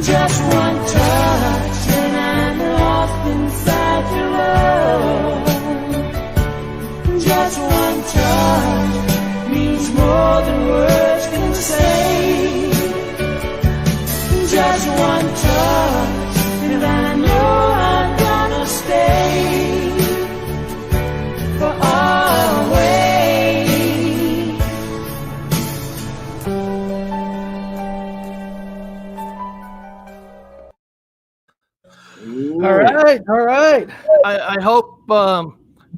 Just one touch and I'm lost inside your love. Just one touch means more than words can say. Just one touch and I know I'm gonna stay for always. All right. I hope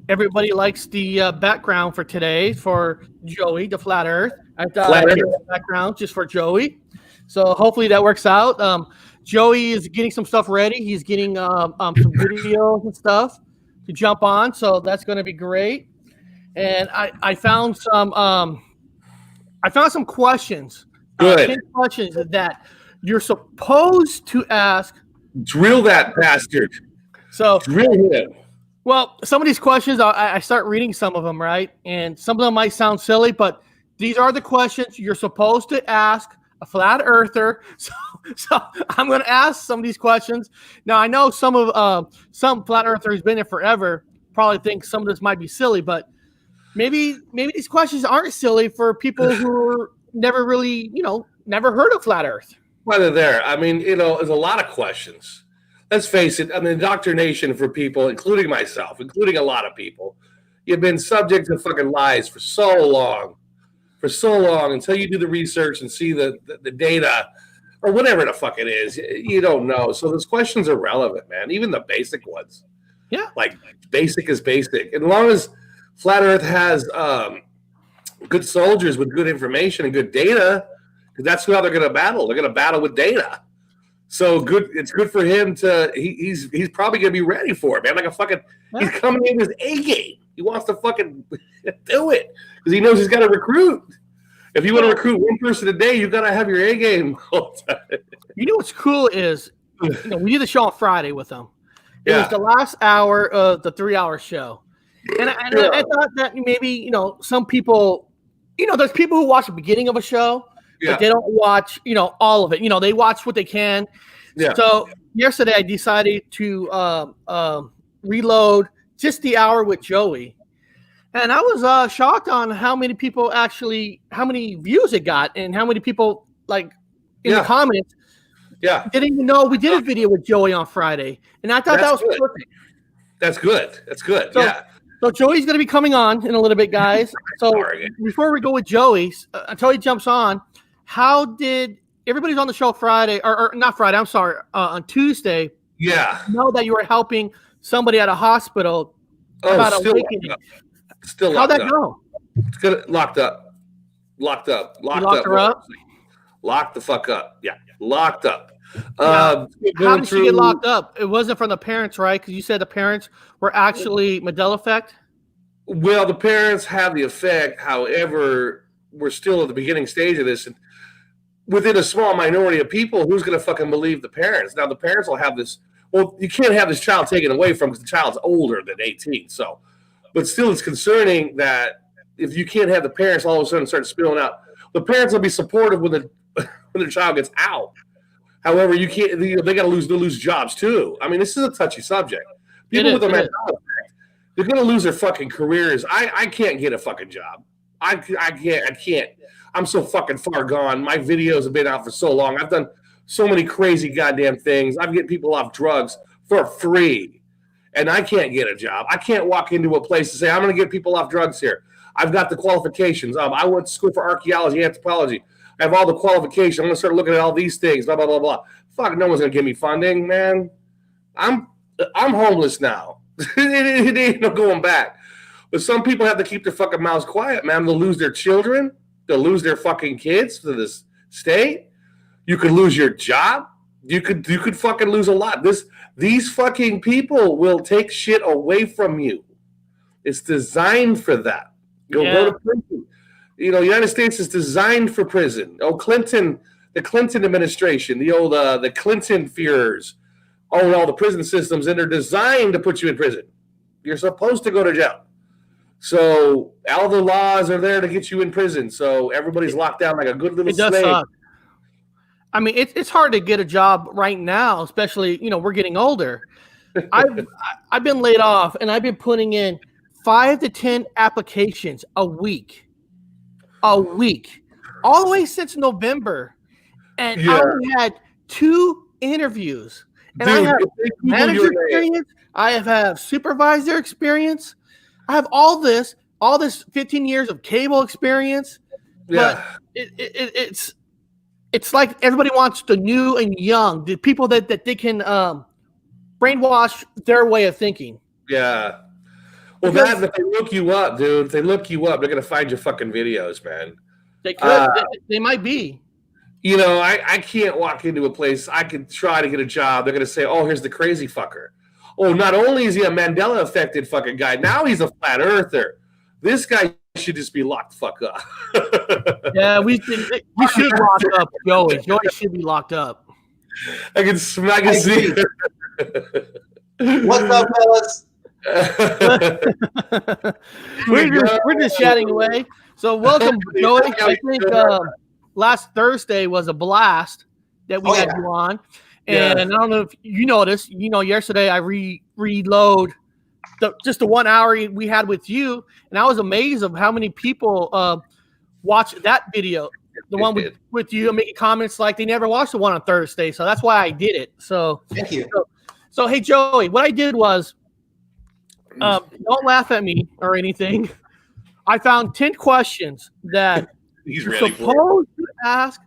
everybody likes the background for today for Joey, the Flat Earth. I thought I'd give the background just for Joey. So hopefully that works out. Joey is getting some stuff ready. He's getting some videos and stuff to jump on. So that's going to be great. And I found some questions. Good. 10 questions that you're supposed to ask. Drill that bastard. So drill him. Well, some of these questions, I start reading some of them, right? And some of them might sound silly, but these are the questions you're supposed to ask a flat earther. So I'm going to ask some of these questions. Now, I know some flat earther who's been there forever probably think some of this might be silly, but maybe these questions aren't silly for people who never really, never heard of flat earth. Well, they're there. I mean, there's a lot of questions. Let's face it. I mean, indoctrination for people, including myself, including a lot of people, you've been subject to fucking lies for so long until you do the research and see the data or whatever the fuck it is. You don't know. So those questions are relevant, man. Even the basic ones. Yeah. Like basic is basic. And as long as Flat Earth has good soldiers with good information and good data, that's how they're going to battle. They're going to battle with data. So good. It's good for him to. He's probably going to be ready for it, man. Like a fucking. He's coming in his A game. He wants to fucking do it because he knows he's got to recruit. If you want to recruit one person a day, you got to have your A game all the time. You know what's cool is, we did the show on Friday with them. It was the last hour of the 3-hour show, and I thought that maybe some people, there's people who watch the beginning of a show. But they don't watch, all of it. They watch what they can. Yeah. So yesterday I decided to reload just the hour with Joey. And I was shocked on how many views it got and how many people in the comments didn't even know we did a video with Joey on Friday. And I thought that was perfect. That's good. That's good. So Joey's going to be coming on in a little bit, guys. So before we go with Joey, until he jumps on, how did everybody's on the show Friday or not Friday? I'm sorry, on Tuesday. Yeah. Know that you were helping somebody at a hospital about awakening. Still locked up. How'd that go? It's good. Locked up. Locked her up. Locked the fuck up. Yeah. Locked up. How did she get locked up? It wasn't from the parents, right? Because you said the parents were actually Mandela effect. Well, the parents have the effect. However, we're still at the beginning stage of this, and within a small minority of people, who's going to fucking believe the parents? Now, the parents will have this. Well, you can't have this child taken away from because the child's older than 18. So, but still, it's concerning that if you can't have the parents all of a sudden start spilling out, the parents will be supportive when the child gets out. However, you can't. They got to lose jobs too. I mean, this is a touchy subject. People with a mental effect, they're going to lose their fucking careers. I can't get a fucking job. I can't. I'm so fucking far gone. My videos have been out for so long. I've done so many crazy goddamn things. I'm getting people off drugs for free, and I can't get a job. I can't walk into a place and say, I'm going to get people off drugs here. I've got the qualifications. I went to school for archaeology, anthropology. I have all the qualifications. I'm going to start looking at all these things, blah, blah, blah, blah. Fuck, no one's going to give me funding, man. I'm homeless now. It ain't no going back. But some people have to keep their fucking mouths quiet, man. They'll lose their children. They'll lose their fucking kids to this state. You could lose your job. You could fucking lose a lot. These fucking people will take shit away from you. It's designed for that. Go to prison. United States is designed for prison. The Clinton administration, the Clinton Führers own all the prison systems, and they're designed to put you in prison. You're supposed to go to jail. So all the laws are there to get you in prison. So everybody's locked down like a good little snake. I mean, it's hard to get a job right now, especially, we're getting older. I've been laid off, and I've been putting in 5 to 10 applications a week, all the way since November, and I only had 2 interviews. And Dude, I have manager experience. I have supervisor experience. I have all this 15 years of cable experience. Yeah. But it's like everybody wants the new and young, the people that they can brainwash their way of thinking. Yeah. Well, if they look you up, dude, if they look you up, they're going to find your fucking videos, man. They could. They might be. I can't walk into a place. I could try to get a job. They're going to say, oh, here's the crazy fucker. Oh, not only is he a Mandela affected fucking guy, now he's a flat earther. This guy should just be locked the fuck up. Yeah, we should lock up Joey. Joey should be locked up. I can see. What's up, fellas? we're just chatting away. So welcome, Joey. I think last Thursday was a blast that we had you on. And I don't know if you noticed, yesterday I reload just the 1 hour we had with you, and I was amazed of how many people watched that video, the one with you, and making comments like they never watched the one on Thursday. So that's why I did it. So thank you. So hey, Joey, what I did was, don't laugh at me or anything. I found 10 questions that you're supposed to ask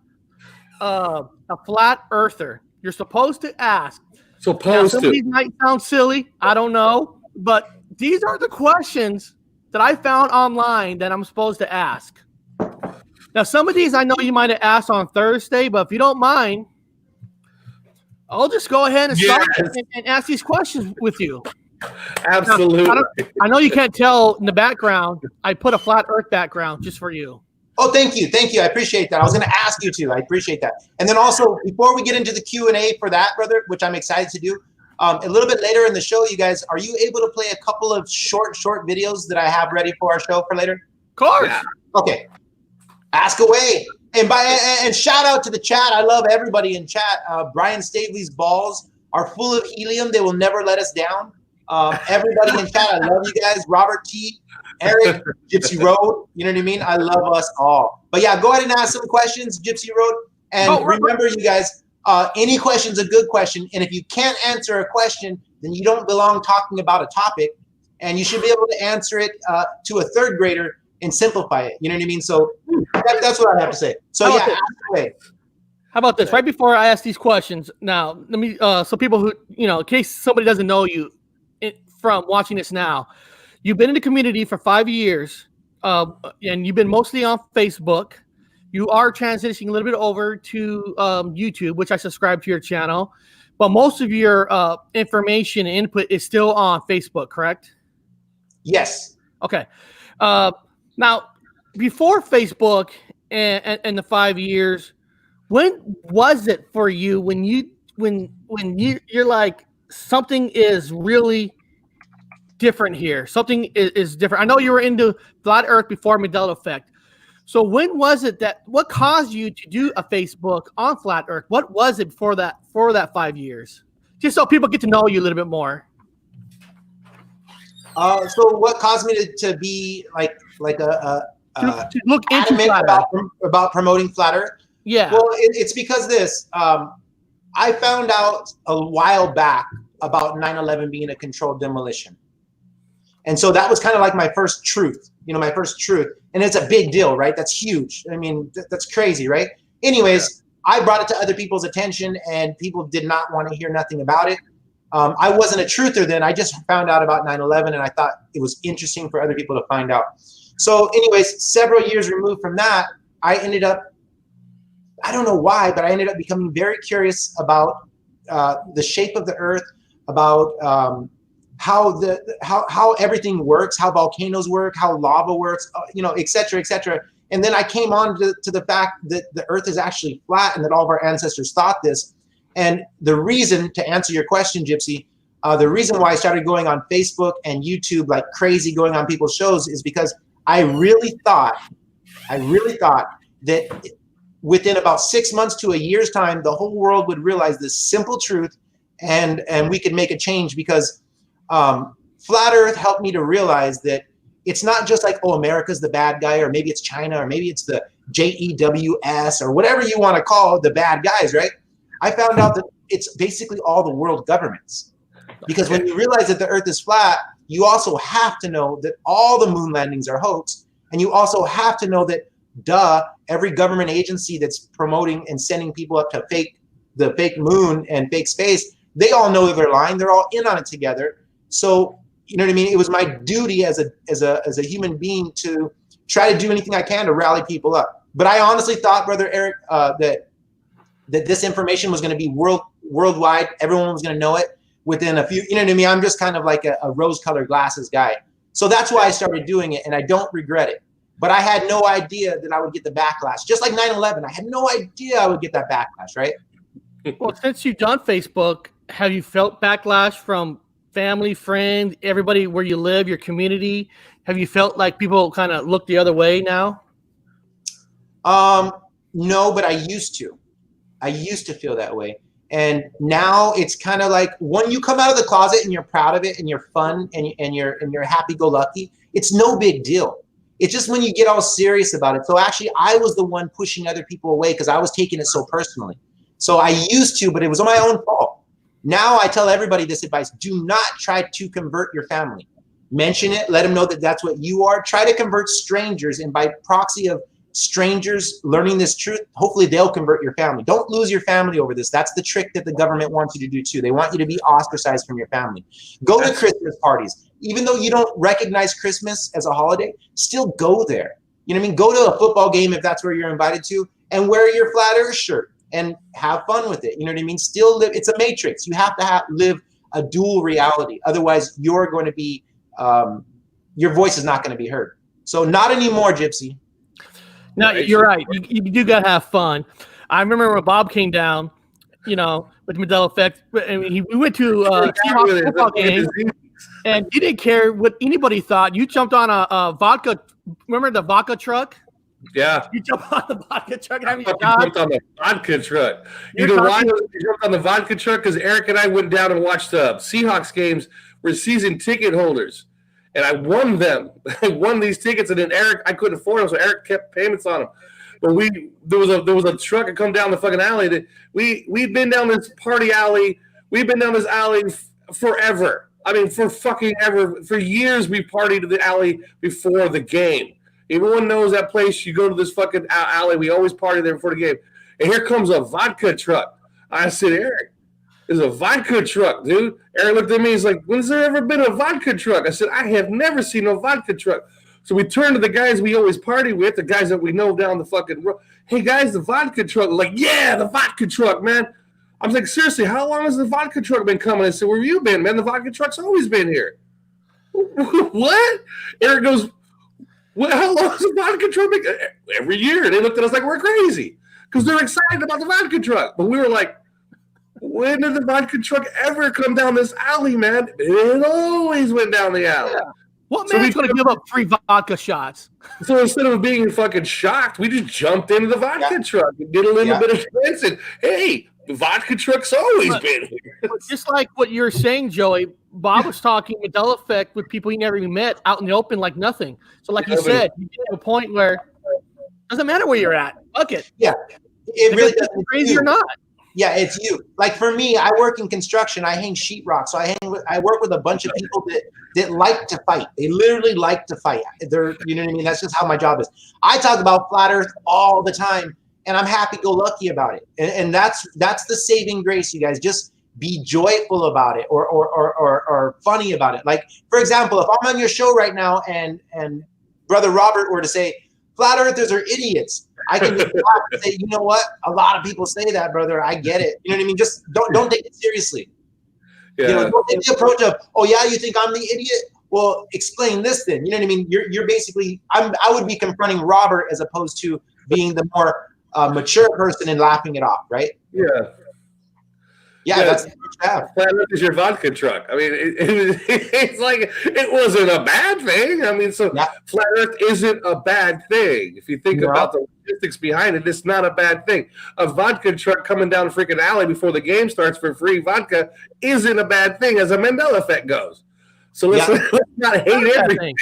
a flat earther. You're supposed to ask. Some of these might sound silly. I don't know. But these are the questions that I found online that I'm supposed to ask. Now, some of these I know you might have asked on Thursday, but if you don't mind, I'll just go ahead and start and ask these questions with you. Absolutely. Now, I know you can't tell in the background. I put a flat earth background just for you. Oh, thank you. I appreciate that. I was going to ask you to. I appreciate that. And then also, before we get into the Q&A for that, brother, which I'm excited to do, a little bit later in the show, you guys, are you able to play a couple of short videos that I have ready for our show for later? Of course. Yeah. Okay. Ask away. And shout out to the chat. I love everybody in chat. Brian Stavely's balls are full of helium. They will never let us down. Everybody in chat, I love you guys. Robert T, Eric, Gypsy Road. You know what I mean? I love us all. But yeah, go ahead and ask some questions, Gypsy Road. And remember, you guys, any question's a good question. And if you can't answer a question, then you don't belong talking about a topic. And you should be able to answer it to a third grader and simplify it. You know what I mean? So that's what I have to say. So yeah, ask away. How about this? Right before I ask these questions, now let me so people who, in case somebody doesn't know you from watching this now, you've been in the community for 5 years, and you've been mostly on Facebook. You are transitioning a little bit over to YouTube, which I subscribe to your channel, but most of your information and input is still on Facebook, correct? Yes. Okay. Now, before Facebook and the 5 years, when was it for you when you're like, something is really different here? Something is different. I know you were into flat Earth before Mandela effect. So when was it what caused you to do a Facebook on flat Earth? What was it for that 5 years? Just so people get to know you a little bit more. So what caused me to be like to look into flat about promoting flat Earth? Yeah. Well, it's because this. I found out a while back about 9/11 being a controlled demolition, and so that was kind of like my first truth. My first truth, and it's a big deal, right? That's huge. I mean, that's crazy, right? Anyways, I brought it to other people's attention, and people did not want to hear nothing about it. I wasn't a truther then. I just found out about 9/11, and I thought it was interesting for other people to find out. So anyways, several years removed from that, I ended up, I don't know why, but I ended up becoming very curious about the shape of the Earth, about how everything works, how volcanoes work, how lava works, et cetera, et cetera. And then I came on to the fact that the Earth is actually flat and that all of our ancestors thought this. And the reason, to answer your question, Gypsy, the reason why I started going on Facebook and YouTube like crazy, going on people's shows, is because I really thought that within about 6 months to a year's time, the whole world would realize this simple truth, and we could make a change, because Flat Earth helped me to realize that it's not just like, oh, America's the bad guy, or maybe it's China, or maybe it's the JEWS, or whatever you want to call the bad guys, right? I found out that it's basically all the world governments. Because when you realize that the Earth is flat, you also have to know that all the moon landings are hoax. And you also have to know that, every government agency that's promoting and sending people up to the fake moon and fake space, they all know that they're lying. They're all in on it together. So, you know what I mean? It was my duty as a human being to try to do anything I can to rally people up. But I honestly thought, Brother Eric, that this information was going to be worldwide. Everyone was going to know it within a few, you know what I mean? I'm just kind of like a rose-colored glasses guy. So that's why I started doing it, and I don't regret it. But I had no idea that I would get the backlash. Just like 9/11, I had no idea I would get that backlash, right? Well, since you've done Facebook, have you felt backlash from family, friends, everybody where you live, your community? Have you felt like people kind of look the other way now? No, but I used to. I used to feel that way. And now it's kind of like when you come out of the closet and you're proud of it and you're fun and you're happy-go-lucky, it's no big deal. It's just when you get all serious about it. So actually, I was the one pushing other people away because I was taking it so personally. So I used to, but it was my own fault. Now I tell everybody this advice: do not try to convert your family. Mention it, let them know that that's what you are. Try to convert strangers, and by proxy of strangers learning this truth, hopefully they'll convert your family. Don't lose your family over this. That's the trick that the government wants you to do too. They want you to be ostracized from your family. Go to Christmas parties. Even though you don't recognize Christmas as a holiday, still go there. You know what I mean? Go to a football game if that's where you're invited to, and wear your Flat Earth shirt and have fun with it. You know what I mean? Still live. It's a matrix. You have to live a dual reality. Otherwise, you're going to be, your voice is not going to be heard. So not anymore, Gypsy. No, you're right. You do got to have fun. I remember when Bob came down, with the Mandela effect. I mean, we went to Seahawks football game, and you didn't care what anybody thought. You jumped on a vodka. Remember the vodka truck? Yeah. You jumped on the vodka truck. I jumped on the vodka truck. You know why you jumped on the vodka truck? Because Eric and I went down and watched Seahawks games. We're season ticket holders. And I won them. I won these tickets, and then Eric, I couldn't afford them, so Eric kept payments on them. But there was a truck that come down the fucking alley. That we've been down this party alley. We've been down this alley forever. I mean, for fucking ever. For years, we partied to the alley before the game. Everyone knows that place. You go to this fucking alley. We always party there before the game. And here comes a vodka truck. I said, Eric, there's a vodka truck, dude. Eric looked at me. He's like, when's there ever been a vodka truck? I said, I have never seen a vodka truck. So we turned to the guys we always party with, the guys that we know down the fucking road. Hey, guys, the vodka truck. Like, yeah, the vodka truck, man. I was like, seriously, how long has the vodka truck been coming? I said, where have you been, man? The vodka truck's always been here. What? Eric goes, how long has the vodka truck been? Every year. They looked at us like we're crazy because they're excited about the vodka truck. But we were like, when did the vodka truck ever come down this alley, man? It always went down the alley. Yeah. What man's going to give up free vodka shots? So instead of being fucking shocked, we just jumped into the vodka truck and did a little bit of defense. And, hey, the vodka truck's always been here. Just like what you're saying, Joey, Bob was talking Mandela effect with people he never even met out in the open like nothing. So like you said, you get to a point where it doesn't matter where you're at. Fuck it. Yeah. It really doesn't. Crazy or not. Yeah, it's you. Like for me, I work in construction. I hang sheetrock, so I work with a bunch of people that like to fight. They literally like to fight. They're, you know what I mean? That's just how my job is. I talk about flat Earth all the time, and I'm happy-go-lucky about it. And that's the saving grace, you guys. Just be joyful about it, or funny about it. Like for example, if I'm on your show right now, and Brother Robert were to say, "Flat Earthers are idiots," I can just laugh and say, you know what? A lot of people say that, brother. I get it. You know what I mean? Just don't take it seriously. Yeah. Don't take the approach of, oh yeah, you think I'm the idiot? Well, explain this then. You know what I mean? You're basically, I would be confronting Robert as opposed to being the more mature person and laughing it off, right? Yeah. Yeah, that's the first half. Flat Earth is your vodka truck. I mean, it's like it wasn't a bad thing. I mean, so Flat Earth isn't a bad thing. If you think about the logistics behind it, it's not a bad thing. A vodka truck coming down freaking alley before the game starts for free vodka isn't a bad thing as a Mandela effect goes. So let's not hate everything.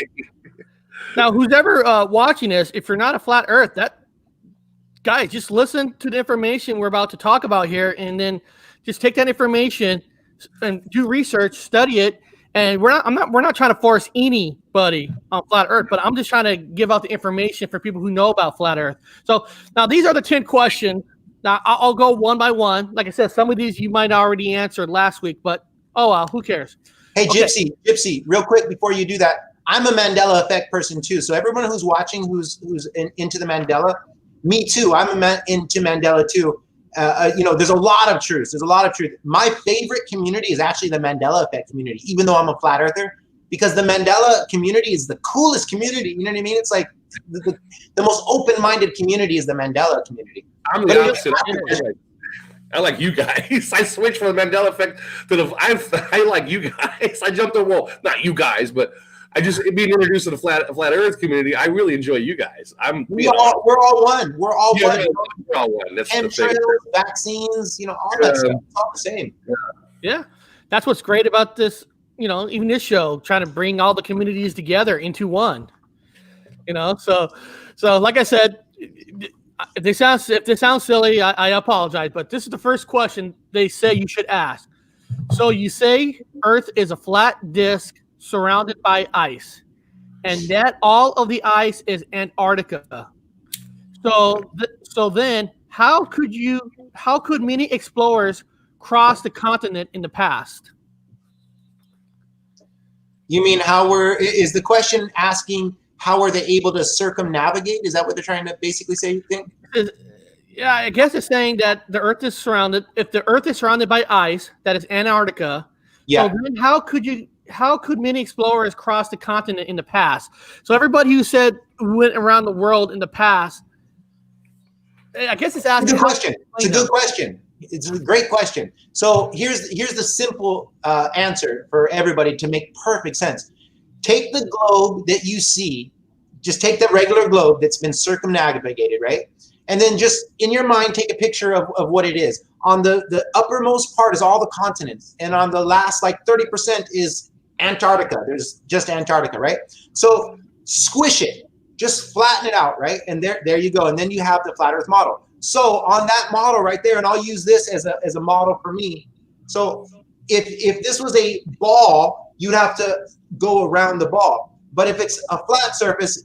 Now, who's ever watching this, if you're not a Flat Earth, guys, just listen to the information we're about to talk about here, and then just take that information and do research, study it. And we're not trying to force anybody on Flat Earth, but I'm just trying to give out the information for people who know about Flat Earth. So now these are the 10 questions. Now I'll go one by one. Like I said, some of these you might already answered last week, but oh well, who cares? Hey, Gypsy, real quick before you do that, I'm a Mandela effect person too. So everyone who's watching, who's into the Mandela, me too. I'm into Mandela too. There's a lot of truth. My favorite community is actually the Mandela effect community, even though I'm a flat earther, because the Mandela community is the coolest community. You know what I mean? It's like the most open-minded community is the Mandela community. I'm the opposite. I like you guys. I switched from the Mandela effect to I like you guys. I jumped on not you guys, but I just being introduced to the flat Earth community. I really enjoy you guys. We're all one. We're all one. We're all one. That's the thing. Vaccines, all that stuff. It's all the same. Yeah, that's what's great about this. Even this show, trying to bring all the communities together into one. So like I said, if this sounds silly, I apologize, but this is the first question they say you should ask. So you say Earth is a flat disk surrounded by ice, and that all of the ice is Antarctica. So then how could many explorers cross the continent in the past? You mean is the question asking how are they able to circumnavigate? Is that what they're trying to basically say, you think? Yeah, I guess it's saying that the Earth is surrounded. If the Earth is surrounded by ice, that is Antarctica. So then how could many explorers cross the continent in the past? So everybody who went around the world in the past, I guess it's asking. Good question. It's a good question. It's a great question. So here's the simple answer for everybody to make perfect sense. Take the globe that you see, just take the regular globe that's been circumnavigated, right? And then just in your mind, take a picture of what it is. On the uppermost part is all the continents. And on the last 30% is Antarctica. There's just Antarctica, right? So squish it, just flatten it out, right? And there you go. And then you have the flat Earth model. So on that model right there, and I'll use this as a model for me. So if this was a ball, you'd have to go around the ball. But if it's a flat surface,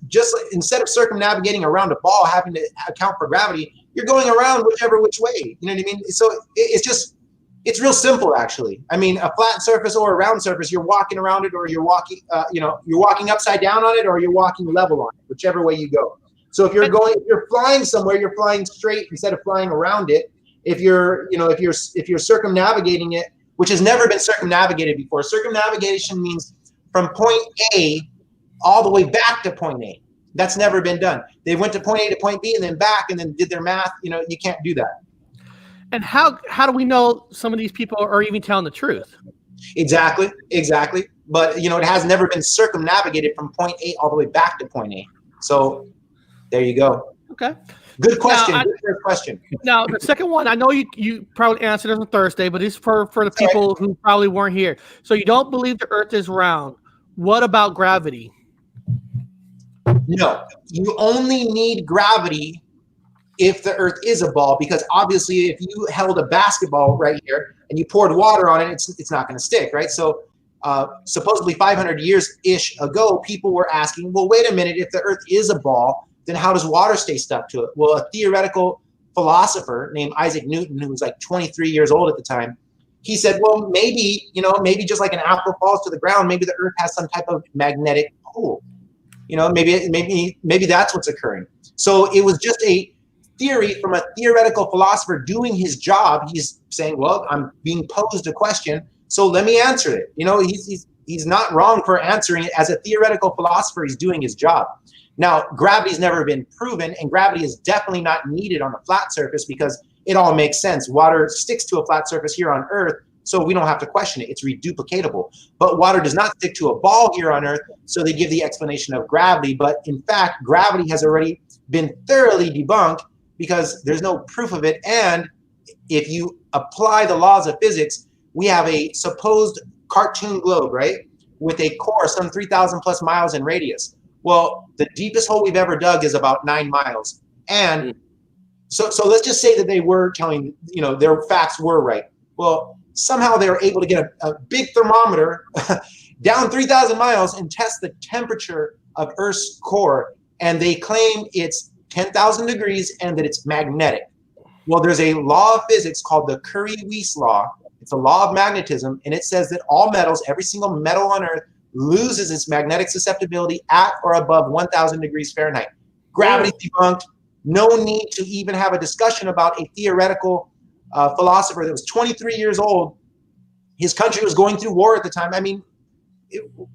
instead of circumnavigating around a ball, having to account for gravity, you're going around which way. You know what I mean? So it's real simple, actually. I mean, a flat surface or a round surface, you're walking around it, or you're walking, you're walking upside down on it, or you're walking level on it, whichever way you go. So if you're flying somewhere, you're flying straight instead of flying around it. If you're circumnavigating it, which has never been circumnavigated before. Circumnavigation means from point A all the way back to point A. That's never been done. They went to point A to point B and then back and then did their math. You can't do that. And how do we know some of these people are even telling the truth? Exactly. But it has never been circumnavigated from point A all the way back to point A. So there you go. Okay. Good question. Good question. Now, the second one, I know you probably answered this on Thursday, but it's for the people who probably weren't here. So you don't believe the Earth is round. What about gravity? No, you only need gravity if the Earth is a ball, because obviously if you held a basketball right here and you poured water on it, it's not going to stick, right? So supposedly 500 years-ish ago, people were asking, well, wait a minute, if the Earth is a ball, then how does water stay stuck to it? Well, a theoretical philosopher named Isaac Newton, who was 23 years old at the time, he said, well, maybe just like an apple falls to the ground, maybe the Earth has some type of magnetic pull. Maybe that's what's occurring. So it was just a theory from a theoretical philosopher doing his job. He's saying, well, I'm being posed a question, so let me answer it. He's not wrong for answering it. As a theoretical philosopher, he's doing his job. Now, gravity's never been proven, and gravity is definitely not needed on a flat surface, because it all makes sense. Water sticks to a flat surface here on Earth, so we don't have to question it. It's reduplicatable. But water does not stick to a ball here on Earth, so they give the explanation of gravity. But in fact, gravity has already been thoroughly debunked because there's no proof of it. And if you apply the laws of physics, we have a supposed cartoon globe, right, with a core some 3,000 plus miles in radius. Well, the deepest hole we've ever dug is about 9 miles. And so let's just say that they were telling, their facts were right. Well, somehow they were able to get a big thermometer down 3,000 miles and test the temperature of Earth's core. And they claim it's 10,000 degrees and that it's magnetic. Well, there's a law of physics called the Curie-Weiss law. It's a law of magnetism, and it says that all metals, every single metal on Earth, loses its magnetic susceptibility at or above 1,000 degrees Fahrenheit. Gravity debunked. No need to even have a discussion about a theoretical philosopher that was 23 years old. His country was going through war at the time. I mean,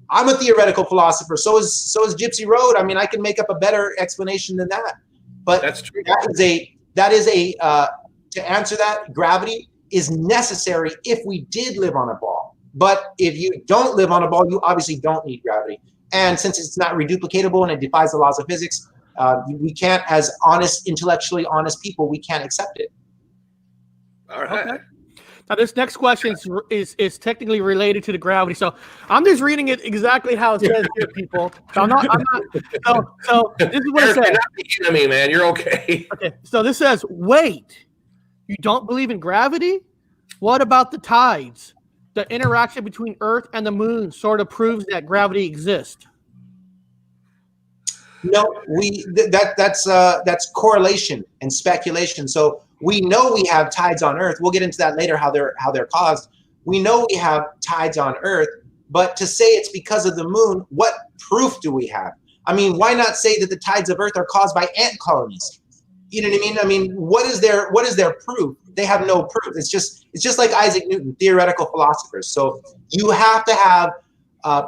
I'm a theoretical philosopher. So is Gypsy Road. I mean, I can make up a better explanation than that. But that's true. That is a to answer that, gravity is necessary if we did live on a ball. But if you don't live on a ball, you obviously don't need gravity. And since it's not reduplicatable and it defies the laws of physics, we can't, as intellectually honest people, we can't accept it. All right. Okay. Now, this next question is technically related to the gravity. So I'm just reading it exactly how it says here, people. So I'm not. So this is what it says. You're not beating me, man. You're okay. Okay. So this says, wait, you don't believe in gravity? What about the tides? The interaction between Earth and the moon sort of proves that gravity exists. No, that's correlation and speculation. So we know we have tides on Earth. We'll get into that later, how they're caused. We know we have tides on Earth, but to say it's because of the moon, what proof do we have? I mean, why not say that the tides of Earth are caused by ant colonies? You know what I mean? I mean, what is their proof? They have no proof. It's just like Isaac Newton, theoretical philosophers. So you have to have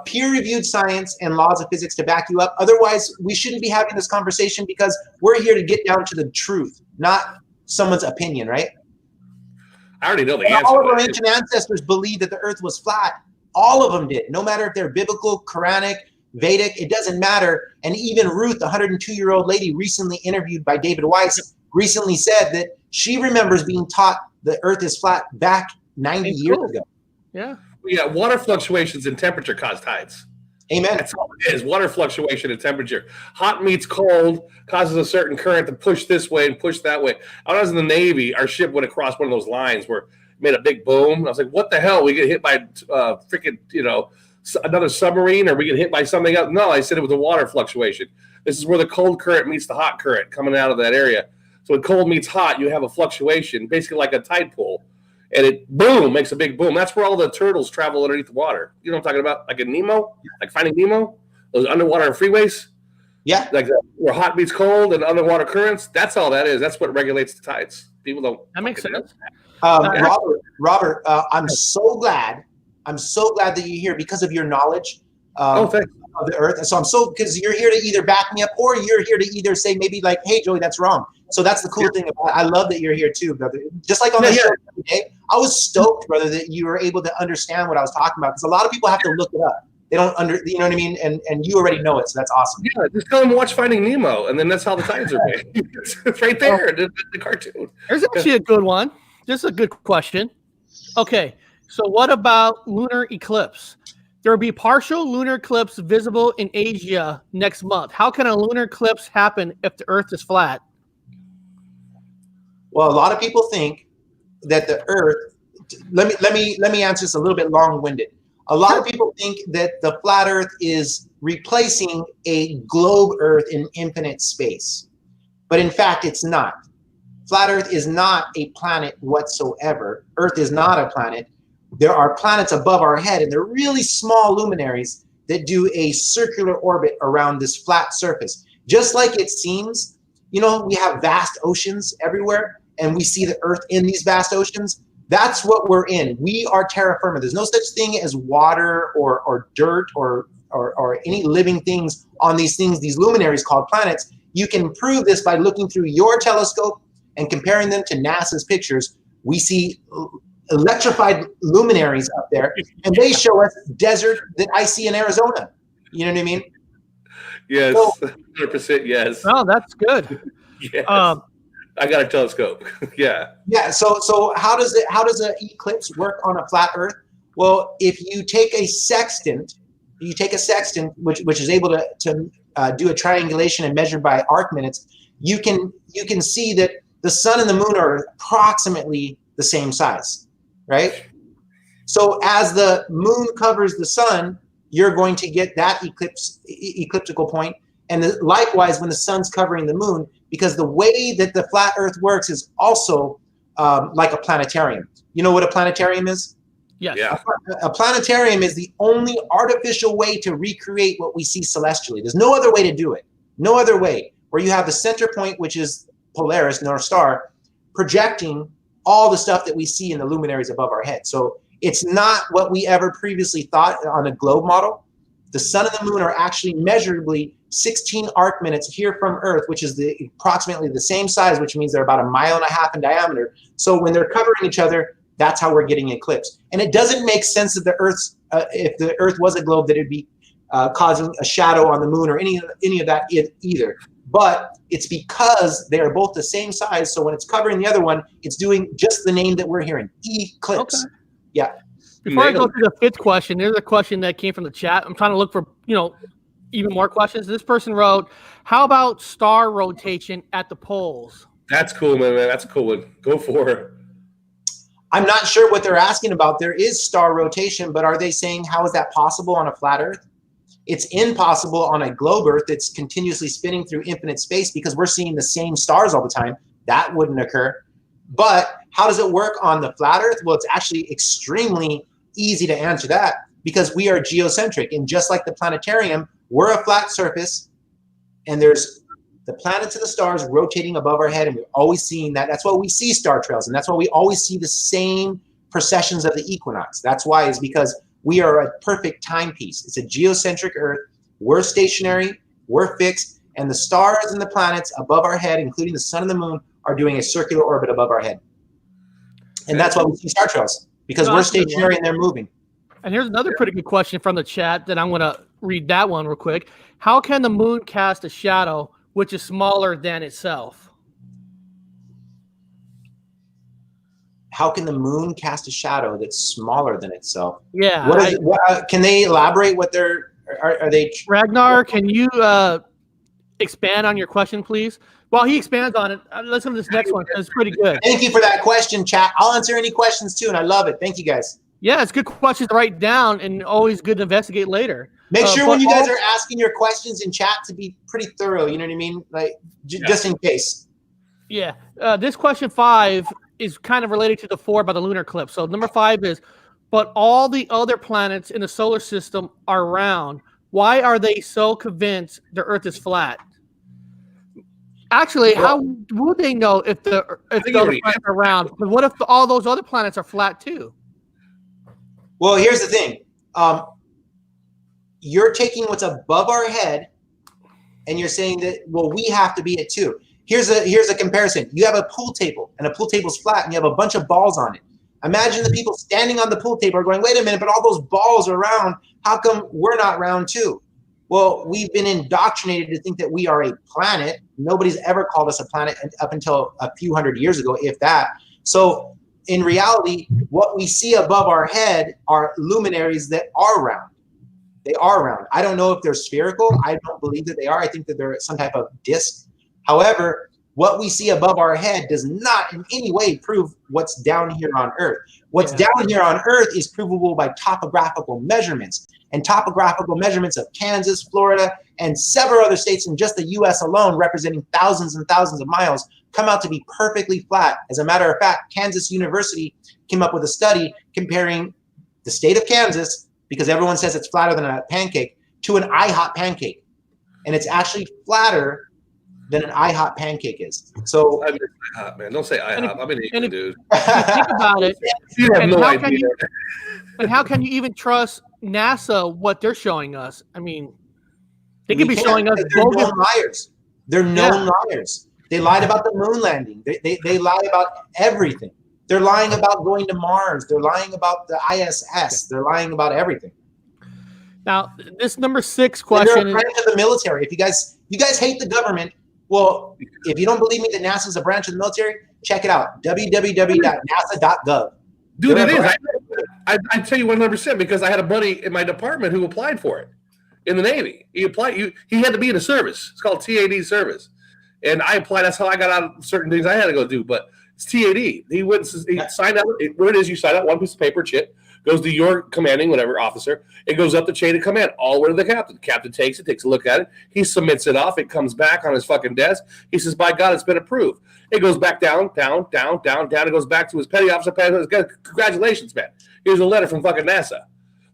peer-reviewed science and laws of physics to back you up. Otherwise, we shouldn't be having this conversation because we're here to get down to the truth, not someone's opinion, right? I already know the answer. All of our ancient ancestors believed that the Earth was flat. All of them did. No matter if they're biblical, Quranic, Vedic, it doesn't matter. And even Ruth, the 102-year-old lady recently interviewed by David Weiss, recently said that she remembers being taught the Earth is flat back 90 years ago. Yeah. Yeah, water fluctuations in temperature cause tides. Amen. That's all it is. Water fluctuation in temperature. Hot meets cold causes a certain current to push this way and push that way. When I was in the Navy, our ship went across one of those lines where it made a big boom. I was like, what the hell? We get hit by freaking, another submarine, or we get hit by something else? No, I said it was a water fluctuation. This is where the cold current meets the hot current coming out of that area. So when cold meets hot, you have a fluctuation, basically like a tide pool. And it, boom, makes a big boom. That's where all the turtles travel underneath the water. You know what I'm talking about? Like in Nemo? Like Finding Nemo? Those underwater freeways? Yeah. Like where hot meets cold and underwater currents? That's all that is. That's what regulates the tides. People don't. That makes sense. Robert, I'm so glad that you're here because of your knowledge of the Earth. So because you're here to either back me up or you're here to either say maybe like, hey, Joey, that's wrong. So that's the cool thing about it. I love that you're here too, brother. Just like on the show every day, I was stoked, brother, that you were able to understand what I was talking about because a lot of people have to look it up. They don't you know what I mean? And you already know it, so that's awesome. Yeah, just tell them to watch Finding Nemo, and then that's how the tides are made. It's right there, the cartoon. There's actually a good one. This is a good question. Okay, so what about lunar eclipse? There will be partial lunar eclipse visible in Asia next month. How can a lunar eclipse happen if the Earth is flat? Well, a lot of people think that the Earth. Let me answer this a little bit long-winded. A lot of people think that the flat Earth is replacing a globe Earth in infinite space, but in fact, it's not. Flat Earth is not a planet whatsoever. Earth is not a planet. There are planets above our head, and they're really small luminaries that do a circular orbit around this flat surface. Just like it seems, we have vast oceans everywhere, and we see the Earth in these vast oceans. That's what we're in. We are terra firma. There's no such thing as water or dirt or any living things on these luminaries called planets. You can prove this by looking through your telescope, and comparing them to NASA's pictures, we see electrified luminaries up there, and they show us desert that I see in Arizona. You know what I mean? Yes, So, 100% yes. Oh, that's good. Yes. I got a telescope. Yeah. Yeah. So how does an eclipse work on a flat Earth? Well, if you take a sextant, which is able to do a triangulation and measured by arc minutes, you can see that the sun and the moon are approximately the same size, right? So as the moon covers the sun, you're going to get that ecliptical point, and likewise when the sun's covering the moon, because the way that the flat Earth works is also like a planetarium. You know what a planetarium is? Yes. Yeah. A planetarium is the only artificial way to recreate what we see celestially. There's no other way to do it. No other way. Where you have the center point, which is Polaris, North Star, projecting all the stuff that we see in the luminaries above our head. So it's not what we ever previously thought on a globe model. The sun and the moon are actually measurably 16 arc minutes here from Earth, which is approximately the same size, which means they're about 1.5 miles in diameter. So when they're covering each other, that's how we're getting eclipse. And it doesn't make sense that the Earth's, if the Earth was a globe, that it'd be causing a shadow on the moon or any of that either. But it's because they are both the same size. So when it's covering the other one, it's doing just the name that we're hearing, eclipse. Okay. Yeah. Before I go to the fifth question, there's a question that came from the chat. I'm trying to look for, even more questions. This person wrote, how about star rotation at the poles? That's cool, man. That's a cool one. Go for it. I'm not sure what they're asking about. There is star rotation, but are they saying how is that possible on a flat Earth? It's impossible on a globe Earth that's continuously spinning through infinite space because we're seeing the same stars all the time. That wouldn't occur. But how does it work on the flat Earth? Well, it's actually extremely easy to answer that because we are geocentric. And just like the planetarium, we're a flat surface, and there's the planets and the stars rotating above our head, and we're always seeing that. That's why we see star trails, and that's why we always see the same processions of the equinox. That's why, is because we are a perfect timepiece. It's a geocentric Earth. We're stationary, we're fixed, and the stars and the planets above our head, including the sun and the moon, are doing a circular orbit above our head. And that's why we see star trails, because we're stationary and they're moving. And here's another pretty good question from the chat that I'm going to read that one real quick. How can the moon cast a shadow which is smaller than itself? How can the moon cast a shadow that's smaller than itself? Yeah. Can they elaborate what are they? Ragnar, can you expand on your question, please? While he expands on it, let's go to this next one. It's pretty good. Thank you for that question, chat. I'll answer any questions too, and I love it. Thank you, guys. Yeah, it's good questions to write down and always good to investigate later. Make sure when you guys are asking your questions in chat to be pretty thorough. You know what I mean? Like, just in case. Yeah. This question 5 is kind of related to the 4 by the lunar eclipse. So number 5 is, but all the other planets in the solar system are round. Why are they so convinced the Earth is flat? Actually, how would they know if the other planets are round? But what if all those other planets are flat too? Well, here's the thing. You're taking what's above our head, and you're saying that, well, we have to be it too. Here's a comparison. You have a pool table, and a pool table's flat, and you have a bunch of balls on it. Imagine the people standing on the pool table are going, wait a minute, but all those balls are round. How come we're not round too? Well, we've been indoctrinated to think that we are a planet. Nobody's ever called us a planet up until a few hundred years ago, if that. So in reality, what we see above our head are luminaries that are round. They are round. I don't know if they're spherical. I don't believe that they are. I think that they're some type of disc. However, what we see above our head does not in any way prove what's down here on Earth. What's down here on Earth is provable by topographical measurements, and topographical measurements of Kansas, Florida, and several other states in just the U.S. alone, representing thousands and thousands of miles, come out to be perfectly flat. As a matter of fact, Kansas University came up with a study comparing the state of Kansas, because everyone says it's flatter than a pancake, to an IHOP pancake. And it's actually flatter than an IHOP pancake is. So I mean, IHOP, man. Don't say IHOP. I'm an England dude. Think about it. You have no idea. And how can you even trust NASA, what they're showing us? I mean, they could be showing us they're known liars. They're known liars. They lied about the moon landing. They lie about everything. They're lying about going to Mars. They're lying about the ISS. They're lying about everything. Now, this number 6 They're question a branch of the military. If you guys hate the government, well, if you don't believe me that NASA is a branch of the military, check it out. www.nasa.gov. Dude, it is. I tell you 100% because I had a buddy in my department who applied for it in the Navy. He applied. He had to be in a service. It's called TAD service. And I applied. That's how I got out of certain things I had to go do. But it's TAD. He went. He signed out. What it is, you sign out one piece of paper, chit, goes to your commanding whatever officer. It goes up the chain of command, all the way to the captain. The captain takes it, takes a look at it. He submits it off. It comes back on his fucking desk. He says, "By God, it's been approved." It goes back down. It goes back to his petty officer. Congratulations, man. Here's a letter from fucking NASA.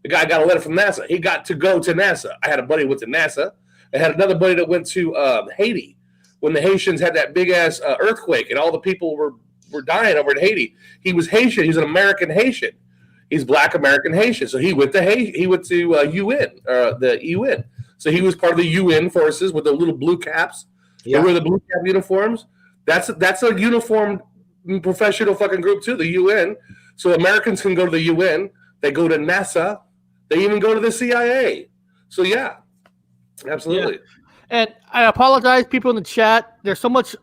The guy got a letter from NASA. He got to go to NASA. I had a buddy who went to NASA. I had another buddy that went to Haiti when the Haitians had that big ass earthquake and all the people were dying over in Haiti. He was Haitian. He's an American Haitian. He's Black American Haitian. So he went to UN, the UN. So he was part of the UN forces with the little blue caps. Yeah. They wear the blue cap uniforms. That's a uniformed professional fucking group too, the UN. So Americans can go to the UN. They go to NASA. They even go to the CIA. So yeah, absolutely. Yeah. And I apologize, people in the chat. There's so much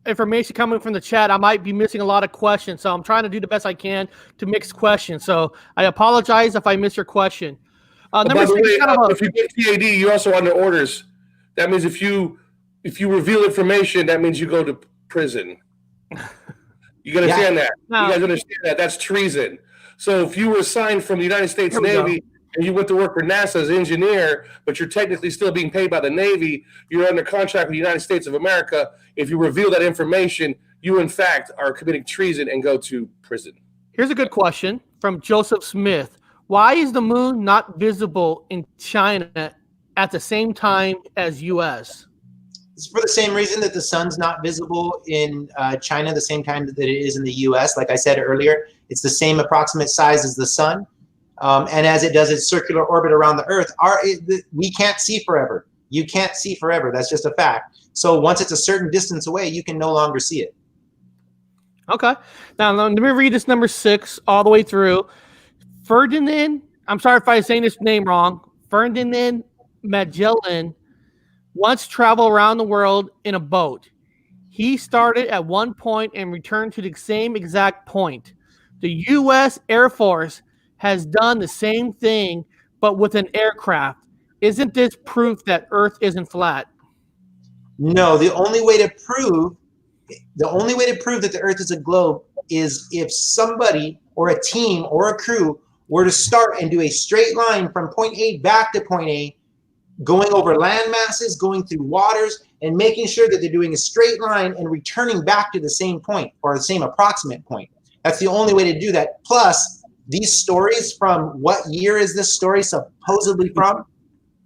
information coming from the chat. I might be missing a lot of questions. So I'm trying to do the best I can to mix questions. So I apologize if I miss your question. By the way, if you get TAD, you're also under orders. That means if you reveal information, that means you go to prison. You understand that? No. You guys understand that? That's treason. So if you were assigned from the United States Navy and you went to work for NASA as an engineer, but you're technically still being paid by the Navy, you're under contract with the United States of America. If you reveal that information, you in fact are committing treason and go to prison. Here's a good question from Joseph Smith. Why is the moon not visible in China at the same time as U.S.? It's for the same reason that the sun's not visible in China the same time that it is in the U.S. Like I said earlier, it's the same approximate size as the sun. And as it does its circular orbit around the Earth, we can't see forever. You can't see forever. That's just a fact. So once it's a certain distance away, you can no longer see it. Okay. Now, let me read this number 6 all the way through. Ferdinand, I'm sorry if I'm saying this name wrong, Ferdinand Magellan once traveled around the world in a boat. He started at one point and returned to the same exact point. The U.S. Air Force has done the same thing, but with an aircraft. Isn't this proof that Earth isn't flat? No, the only way to prove that the Earth is a globe is if somebody or a team or a crew were to start and do a straight line from point A back to point A, going over land masses, going through waters, and making sure that they're doing a straight line and returning back to the same point or the same approximate point. That's the only way to do that. Plus, these stories from what year is this story supposedly from?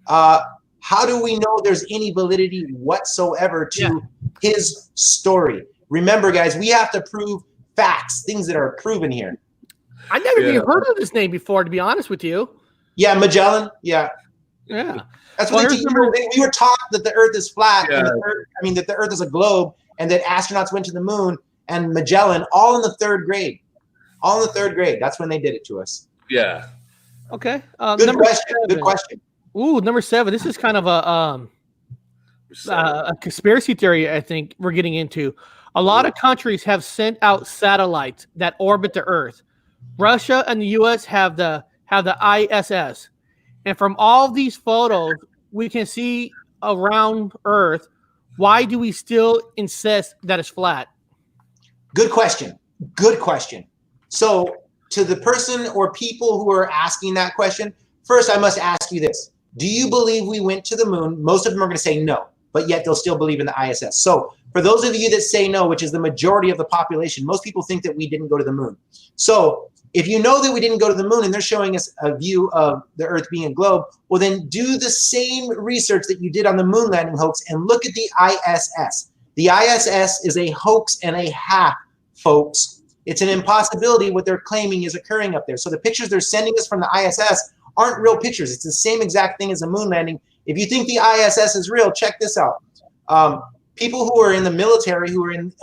How do we know there's any validity whatsoever to his story? Remember, guys, we have to prove facts, things that are proven here. I never even heard of this name before, to be honest with you. Yeah, Magellan. Yeah. Yeah. That's what we were taught that the Earth is flat. Yeah. And that the Earth is a globe, and that astronauts went to the moon. And Magellan, all in the third grade. All in the third grade. That's when they did it to us. Yeah. Okay. Good question. 7. Good question. Ooh, number 7. This is kind of a conspiracy theory. I think we're getting into. A lot of countries have sent out satellites that orbit the Earth. Russia and the U.S. have the ISS. And from all these photos, we can see around Earth. Why do we still insist that it's flat? Good question. Good question. So to the person or people who are asking that question, first I must ask you this. Do you believe we went to the moon? Most of them are going to say no, but yet they'll still believe in the ISS. So for those of you that say no, which is the majority of the population, most people think that we didn't go to the moon. So if you know that we didn't go to the moon and they're showing us a view of the Earth being a globe, well, then do the same research that you did on the moon landing hoax and look at the ISS. The ISS is a hoax and a half, folks. It's an impossibility what they're claiming is occurring up there. So the pictures they're sending us from the ISS aren't real pictures. It's the same exact thing as a moon landing. If you think the ISS is real, check this out. people who are in the military, who are in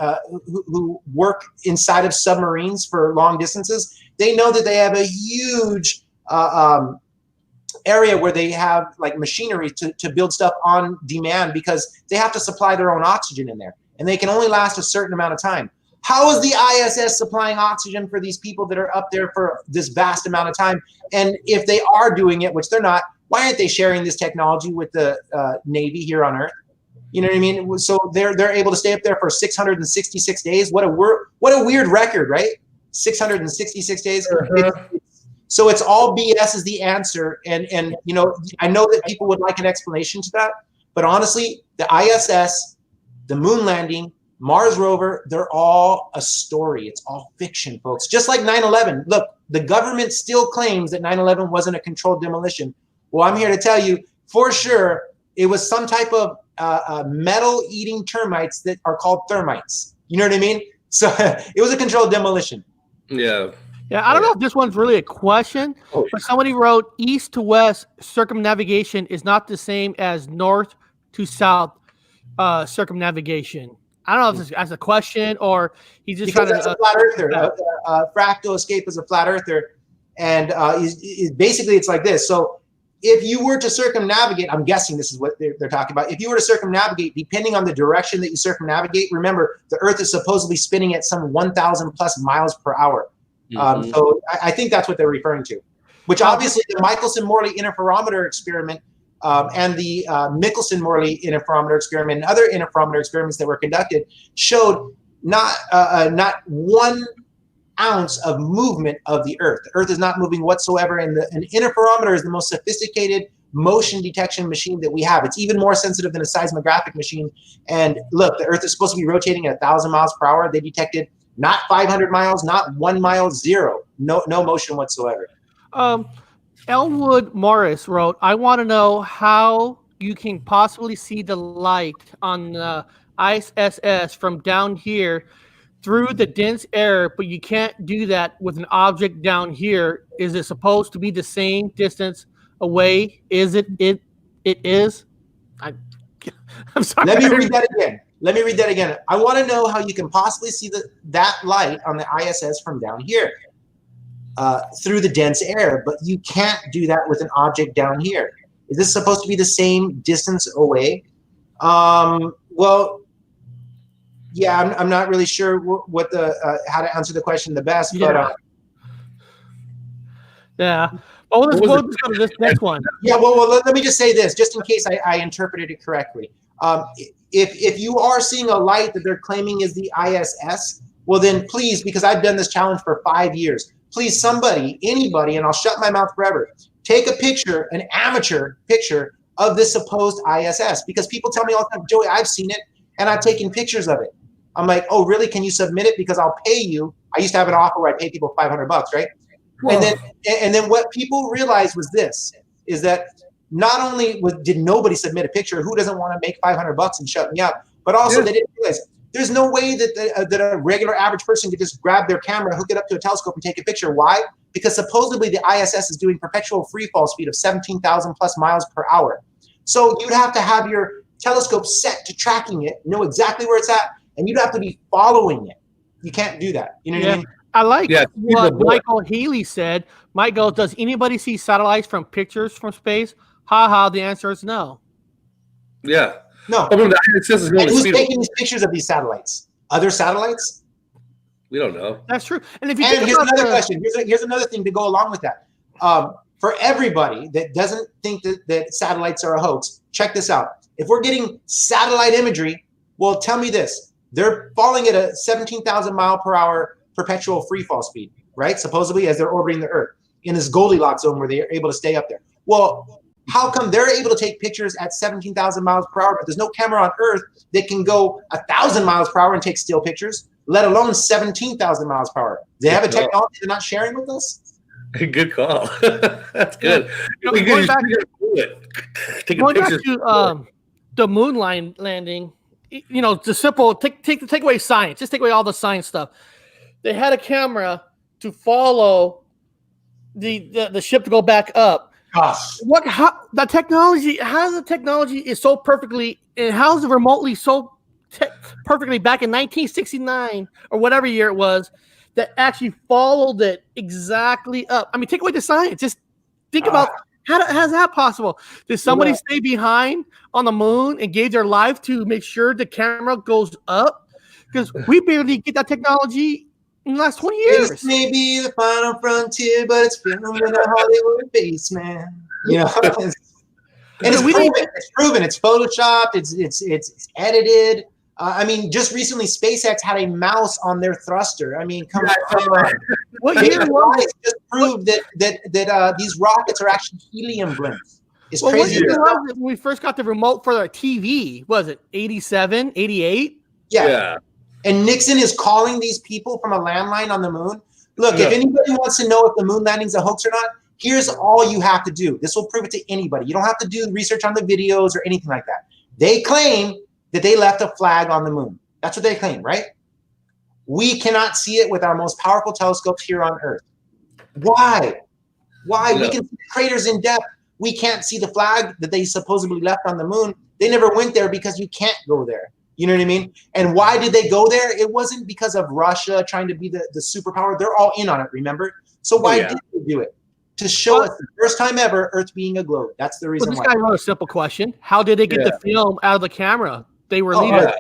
who work inside of submarines for long distances, they know that they have a huge area where they have like machinery to build stuff on demand because they have to supply their own oxygen in there, and they can only last a certain amount of time. How is the ISS supplying oxygen for these people that are up there for this vast amount of time? And if they are doing it, which they're not, why aren't they sharing this technology with the Navy here on Earth? You know what I mean? So they're able to stay up there for 666 days. What a weird record, right? 666 days. So it's all BS is the answer. And you know, I know that people would like an explanation to that, but honestly, the ISS, the moon landing, Mars rover, they're all a story. It's all fiction, folks. Just like 9/11. Look, the government still claims that 9/11 wasn't a controlled demolition. Well, I'm here to tell you for sure it was some type of metal-eating termites that are called thermites. You know what I mean? So it was a controlled demolition. Yeah. Yeah, I don't know if this one's really a question, but somebody wrote east to west circumnavigation is not the same as north to south circumnavigation. I don't know if this is as a question or he's just because trying that's a flat earther. Fractal escape is a flat earther, and basically it's like this. So if you were to circumnavigate, I'm guessing this is what they're talking about. If you were to circumnavigate, depending on the direction that you circumnavigate, remember the Earth is supposedly spinning at some 1,000 plus miles per hour. So I think that's what they're referring to, which obviously the Michelson-Morley interferometer experiment and the Michelson-Morley interferometer experiment and other interferometer experiments that were conducted showed not 1 ounce of movement of the Earth. The Earth is not moving whatsoever, and an interferometer is the most sophisticated motion detection machine that we have. It's even more sensitive than a seismographic machine. And look, the Earth is supposed to be rotating at 1,000 miles per hour. They detected not 500 miles, not 1 mile, zero, no motion whatsoever. Elwood Morris wrote, I want to know how you can possibly see the light on the ISS from down here through the dense air, but you can't do that with an object down here. Is it supposed to be the same distance away? Is it? It is? I'm sorry. Let me read that again. I want to know how you can possibly see that light on the ISS from down here through the dense air, but you can't do that with an object down here. Is this supposed to be the same distance away? Well, yeah, I'm not really sure what the how to answer the question the best, but yeah. Well, let's go to this next one. Yeah, well, let me just say this, just in case I interpreted it correctly. If you are seeing a light that they're claiming is the ISS, well then please, because I've done this challenge for 5 years, please somebody, anybody, and I'll shut my mouth forever, take a picture, an amateur picture of this supposed ISS, because people tell me all the time, Joey, I've seen it and I've taken pictures of it. I'm like, oh really? Can you submit it? Because I'll pay you. I used to have an offer where I pay people $500, right? Whoa. And then what people realized was this, is that not only did nobody submit a picture, who doesn't want to make $500 and shut me up, but also they didn't realize there's no way that a regular average person could just grab their camera, hook it up to a telescope and take a picture. Why? Because supposedly the ISS is doing perpetual free fall speed of 17,000 plus miles per hour. So you'd have to have your telescope set to tracking it, know exactly where it's at, and you'd have to be following it. You can't do that. You know what I mean? I like what Michael Healy said. Michael, does anybody see satellites from pictures from space? The answer is no. Yeah. No. I mean, the ISS is going who's taking these pictures of these satellites? Other satellites? We don't know. That's true. And if you here's another question. Here's another thing to go along with that. For everybody that doesn't think that satellites are a hoax, check this out. If we're getting satellite imagery, well, tell me this. They're falling at a 17,000 mile per hour perpetual free fall speed, right? Supposedly as they're orbiting the Earth in this Goldilocks zone where they're able to stay up there. Well, how come they're able to take pictures at 17,000 miles per hour, but there's no camera on Earth that can go 1,000 miles per hour and take still pictures, let alone 17,000 miles per hour? They have a technology they're not sharing with us? Good call. That's good. Going back to the moon landing, you know, the simple take away science. Just take away all the science stuff. They had a camera to follow the ship to go back up. Gosh. How the technology is so perfectly, and how's it remotely so perfectly back in 1969 or whatever year it was that actually followed it exactly up. I mean, take away the science. Just think about how's that possible? Did somebody stay behind on the moon and gave their life to make sure the camera goes up? Because we barely get that technology in the last 20 years. This may be the final frontier, but it's filmed in a Hollywood basement. You know, and it's proven. It's photoshopped. It's edited. I mean, just recently, SpaceX had a mouse on their thruster. I mean, come on. What year was it? Just proved that these rockets are actually helium blimps. It's crazy. What year was it when we first got the remote for the TV? Was it 87, 88? Yeah. And Nixon is calling these people from a landline on the moon. Look, if anybody wants to know if the moon landing's a hoax or not, here's all you have to do. This will prove it to anybody. You don't have to do research on the videos or anything like that. They claim that they left a flag on the moon. That's what they claim, right? We cannot see it with our most powerful telescopes here on Earth. Why? Why? We can see the craters in depth. We can't see the flag that they supposedly left on the moon. They never went there because you can't go there. You know what I mean? And why did they go there? It wasn't because of Russia trying to be the superpower. They're all in on it, remember? So why did they do it? To show us the first time ever Earth being a globe. That's the reason why. This guy wrote a simple question. How did they get the film out of the camera? They were leading.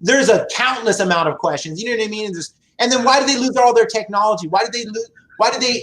There's a countless amount of questions. You know what I mean? And then why did they lose all their technology? Why did they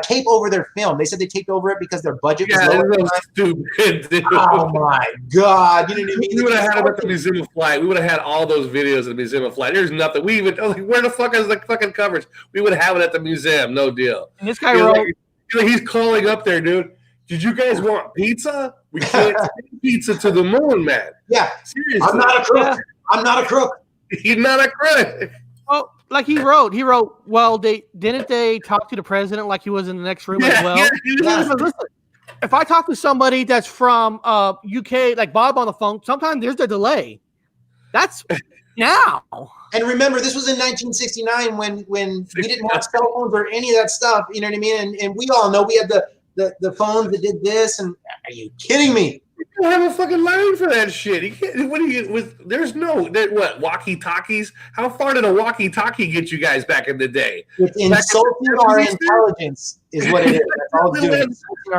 tape over their film? They said they taped over it because their budget was low. Stupid, dude. Oh my God. You know what I mean? We would have had it at the Museum of Flight. We would have had all those videos at the Museum of Flight. There's nothing. We even, where the fuck is the fucking coverage? We would have it at the museum. No deal. And this guy wrote, he's calling up there, dude. Did you guys want pizza? We can't send pizza to the moon, man. Yeah. Seriously. I'm not a crook. I'm not a crook. He's not a crook. Oh, like he wrote, well, they talk to the president like he was in the next room as well. Listen, if I talk to somebody that's from UK, like Bob on the phone, sometimes there's a delay. That's now. And remember, this was in 1969 when we didn't have cell phones or any of that stuff. You know what I mean? And we all know we had the phones that did this. And are you kidding me? You don't have a fucking line for that shit. You can't. There's no walkie-talkies. How far did a walkie-talkie get you guys back in the day? It's insulting our intelligence, is what it is. That's all it's doing.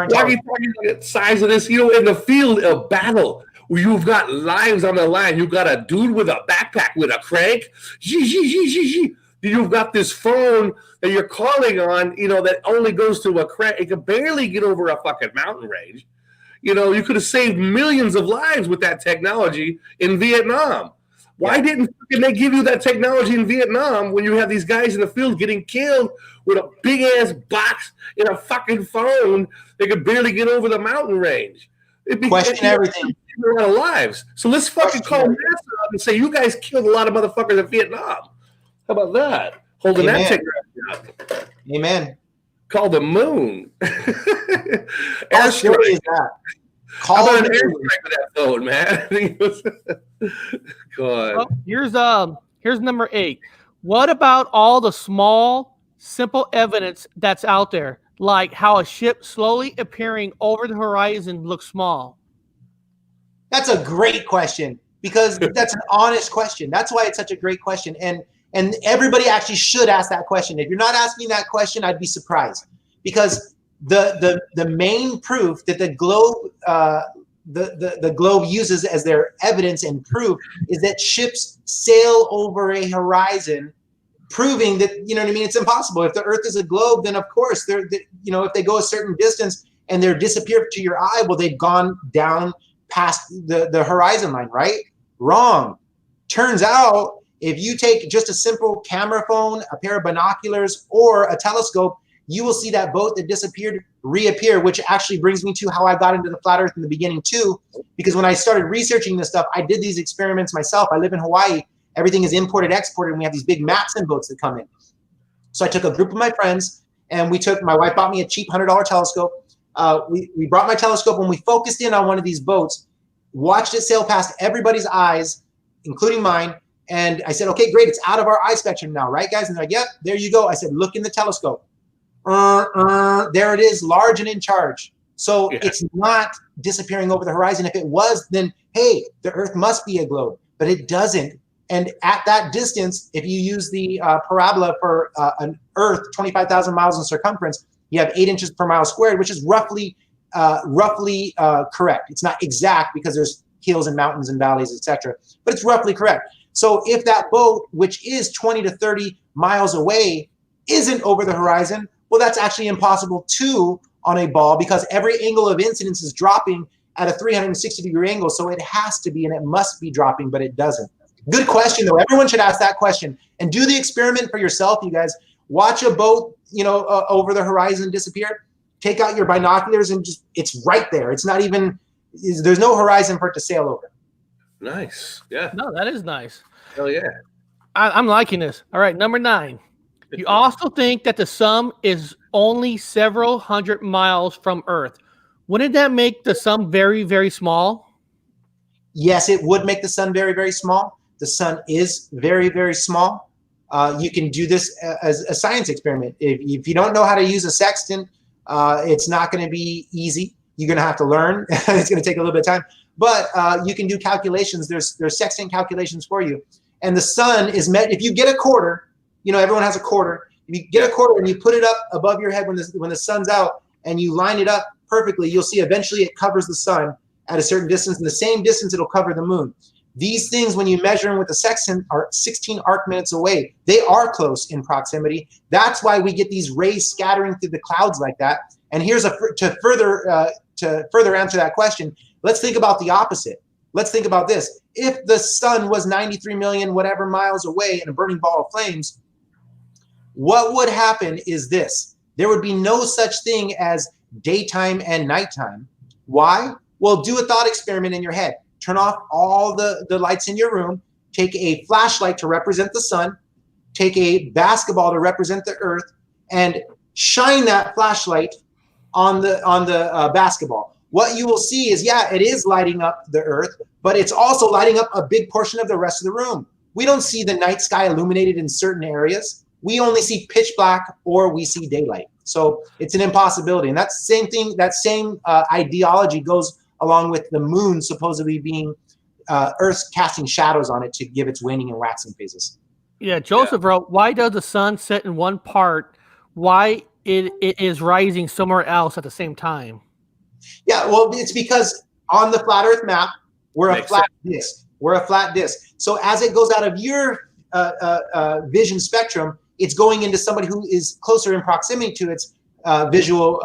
Walkie-talkie size of this, in the field of battle. You've got lives on the line. You've got a dude with a backpack with a crank. You've got this phone that you're calling on, that only goes to a crank. It can barely get over a fucking mountain range. You could have saved millions of lives with that technology in Vietnam. Why didn't they give you that technology in Vietnam when you have these guys in the field getting killed with a big-ass box in a fucking phone? They could barely get over the mountain range. Question everything. A lot of lives. So let's fucking call NASA up and say, you guys killed a lot of motherfuckers in Vietnam. How about that? Holding that technology up. Amen. Call the moon. How scary is that? Call an airstrike with that phone, man. God. Well, here's number 8. What about all the small, simple evidence that's out there, like how a ship slowly appearing over the horizon looks small? That's a great question because that's an honest question. That's why it's such a great question. And everybody actually should ask that question. If you're not asking that question, I'd be surprised because the main proof that the globe uses as their evidence and proof is that ships sail over a horizon, proving that, it's impossible. If the Earth is a globe, then of course if they go a certain distance and they're disappeared to your eye, well, they've gone down past the horizon line, right? Wrong. Turns out if you take just a simple camera phone, a pair of binoculars, or a telescope, you will see that boat that disappeared reappear, which actually brings me to how I got into the flat earth in the beginning too, because when I started researching this stuff, I did these experiments myself. I live in Hawaii. Everything is imported, exported, and we have these big maps and boats that come in. So I took a group of my friends and my wife bought me a cheap $100 telescope. We brought my telescope and we focused in on one of these boats, watched it sail past everybody's eyes, including mine. And I said, okay, great. It's out of our eye spectrum now, right, guys? And they're like, yep, there you go. I said, look in the telescope. There it is, large and in charge. So it's not disappearing over the horizon. If it was, then, hey, the Earth must be a globe. but it doesn't. And at that distance, if you use the parabola for an Earth 25,000 miles in circumference, you have 8 inches per mile squared, which is roughly correct. It's not exact because there's hills and mountains and valleys, etc., but it's roughly correct. So if that boat, which is 20 to 30 miles away, isn't over the horizon, well, that's actually impossible too on a ball, because every angle of incidence is dropping at a 360-degree angle. So it has to be, and it must be dropping, but it doesn't. Good question, though. Everyone should ask that question and do the experiment for yourself, you guys. Watch a boat, over the horizon disappear. Take out your binoculars and just, it's right there. It's not even, there's no horizon for it to sail over. Nice. Yeah. No, that is nice. Hell yeah. I'm liking this. All right, number 9. You also think that the sun is only several hundred miles from Earth. Wouldn't that make the sun very, very small? Yes, it would make the sun very, very small. The sun is very, very small. You can do this as a science experiment. If you don't know how to use a sextant, it's not going to be easy. You're going to have to learn. It's going to take a little bit of time. But you can do calculations. There's sextant calculations for you. And the sun is met. If you get a quarter, everyone has a quarter. If you get a quarter and you put it up above your head when the sun's out and you line it up perfectly, you'll see eventually it covers the sun at a certain distance. And the same distance it'll cover the moon. These things, when you measure them with the sextant, are 16 arc minutes away. They are close in proximity. That's why we get these rays scattering through the clouds like that. And here's to further answer that question. Let's think about the opposite. Let's think about this. If the sun was 93 million whatever miles away in a burning ball of flames, what would happen is this. There would be no such thing as daytime and nighttime. Why? Well, do a thought experiment in your head. Turn off all the lights in your room. Take a flashlight to represent the sun. Take a basketball to represent the earth, and shine that flashlight on the basketball. What you will see is, it is lighting up the earth, but it's also lighting up a big portion of the rest of the room. We don't see the night sky illuminated in certain areas. We only see pitch black, or we see daylight. So it's an impossibility. And that same ideology goes along with the moon supposedly being Earth's casting shadows on it to give its waning and waxing phases. Yeah, Joseph wrote, why does the sun set in one part? Why it is rising somewhere else at the same time? Yeah, well, it's because on the flat Earth map, we're a flat disk. We're a flat disk. So as it goes out of your vision spectrum, it's going into somebody who is closer in proximity to its visual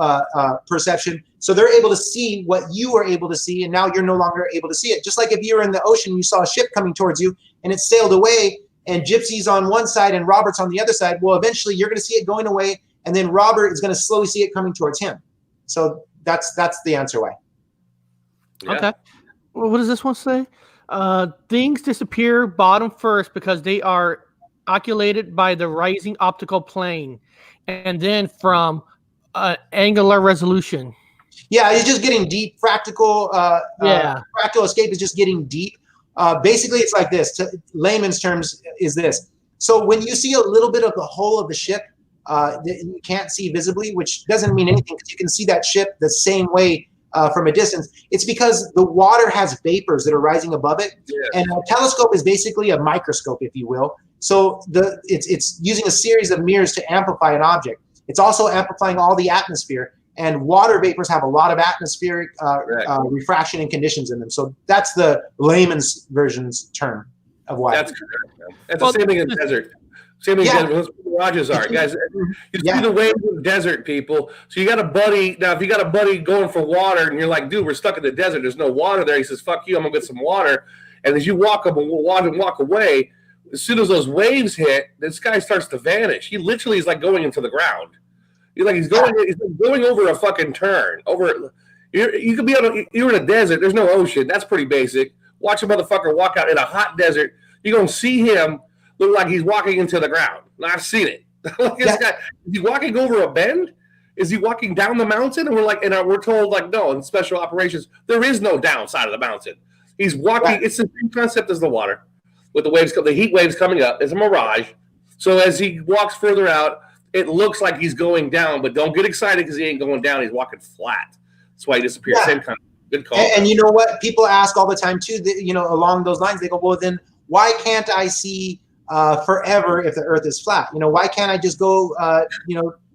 perception. So they're able to see what you are able to see, and now you're no longer able to see it. Just like if you were in the ocean, you saw a ship coming towards you, and it sailed away, and Gypsy's on one side and Robert's on the other side. Well, eventually you're going to see it going away, and then Robert is going to slowly see it coming towards him. So that's the answer why. Yeah. Okay. Well, what does this one say? Things disappear bottom first because they are occulted by the rising optical plane, and then from angular resolution. Yeah, it's just getting deep. Fractal escape is just getting deep. Basically, it's like this. To layman's terms, is this. So when you see a little bit of the hull of the ship that you can't see visibly, which doesn't mean anything because you can see that ship the same way from a distance, it's because the water has vapors that are rising above it. Yeah. And a telescope is basically a microscope, if you will. So it's using a series of mirrors to amplify an object. It's also amplifying all the atmosphere. And water vapors have a lot of atmospheric refraction and conditions in them. So that's the layman's version's term of why. That's correct. That's the same thing in the desert. Same thing in the desert. That's what mirages are, guys. You see the waves in the desert, people. So you got a buddy. Now, if you got a buddy going for water, and you're like, dude, we're stuck in the desert. There's no water there. He says, fuck you, I'm going to get some water. And as you walk up and walk away, as soon as those waves hit, this guy starts to vanish. He literally is like going into the ground. He's going over a fucking turn. You could be you're in a desert. There's no ocean. That's pretty basic. Watch a motherfucker walk out in a hot desert. You're gonna see him look like he's walking into the ground. And I've seen it. This guy, is he walking over a bend? Is he walking down the mountain? And we're told like no. In special operations, there is no downside of the mountain. He's walking. Right. It's the same concept as the water, with the waves, the heat waves coming up. It's a mirage. So as he walks further out, it looks like he's going down, but don't get excited because he ain't going down. He's walking flat. That's why he disappears. Yeah. Same kind. Good call. And you know what? People ask all the time too. You know, along those lines, they go, "Well, then why can't I see forever if the Earth is flat? You know, why can't I just go,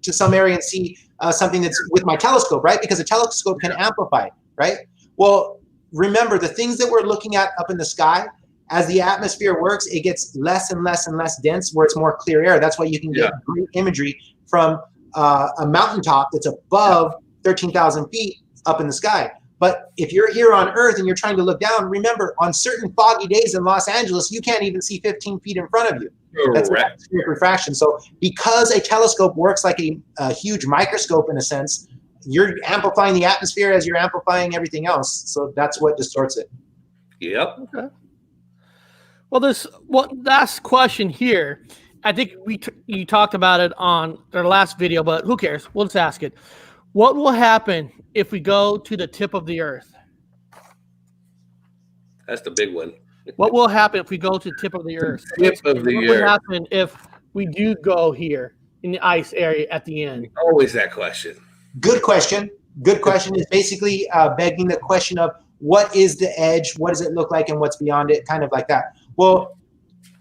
to some area and see something that's with my telescope, right? Because a telescope can amplify, right? Well, remember the things that we're looking at up in the sky. As the atmosphere works, it gets less and less and less dense, where it's more clear air. That's why you can get great imagery from a mountaintop that's above 13,000 feet up in the sky. But if you're here on Earth and you're trying to look down, remember, on certain foggy days in Los Angeles, you can't even see 15 feet in front of you. That's atmospheric refraction. So because a telescope works like a huge microscope in a sense, you're amplifying the atmosphere as you're amplifying everything else. So that's what distorts it. Yep. Okay. Well, last question here. I think you talked about it on our last video, but who cares? We'll just ask it. What will happen if we go to the tip of the Earth? That's the big one. What will happen if we go to the tip of the Earth? Tip of the What Earth. will happen if we do go here in the ice area at the end? Always that question. Good question. Good question is basically begging the question of what is the edge? What does it look like? And what's beyond it? Kind of like that. Well,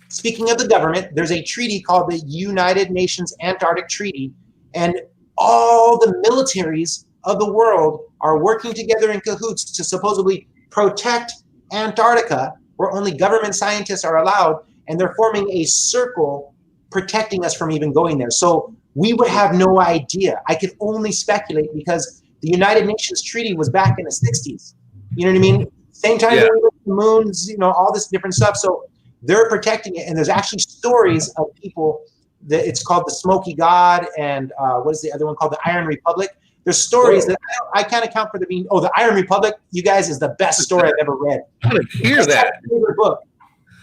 speaking of the government, there's a treaty called the United Nations Antarctic Treaty, and all the militaries of the world are working together in cahoots to supposedly protect Antarctica, where only government scientists are allowed, and they're forming a circle protecting us from even going there. So we would have no idea. I could only speculate because the United Nations Treaty was back in the 60s. You know what I mean? Same time we went to the moons, all this different stuff. So they're protecting it. And there's actually stories of people that it's called the Smoky God, and what is the other one called? The Iron Republic. There's stories that I can't account for being. Oh, the Iron Republic, you guys, is the best story I've ever read. I want to hear that. Favorite book.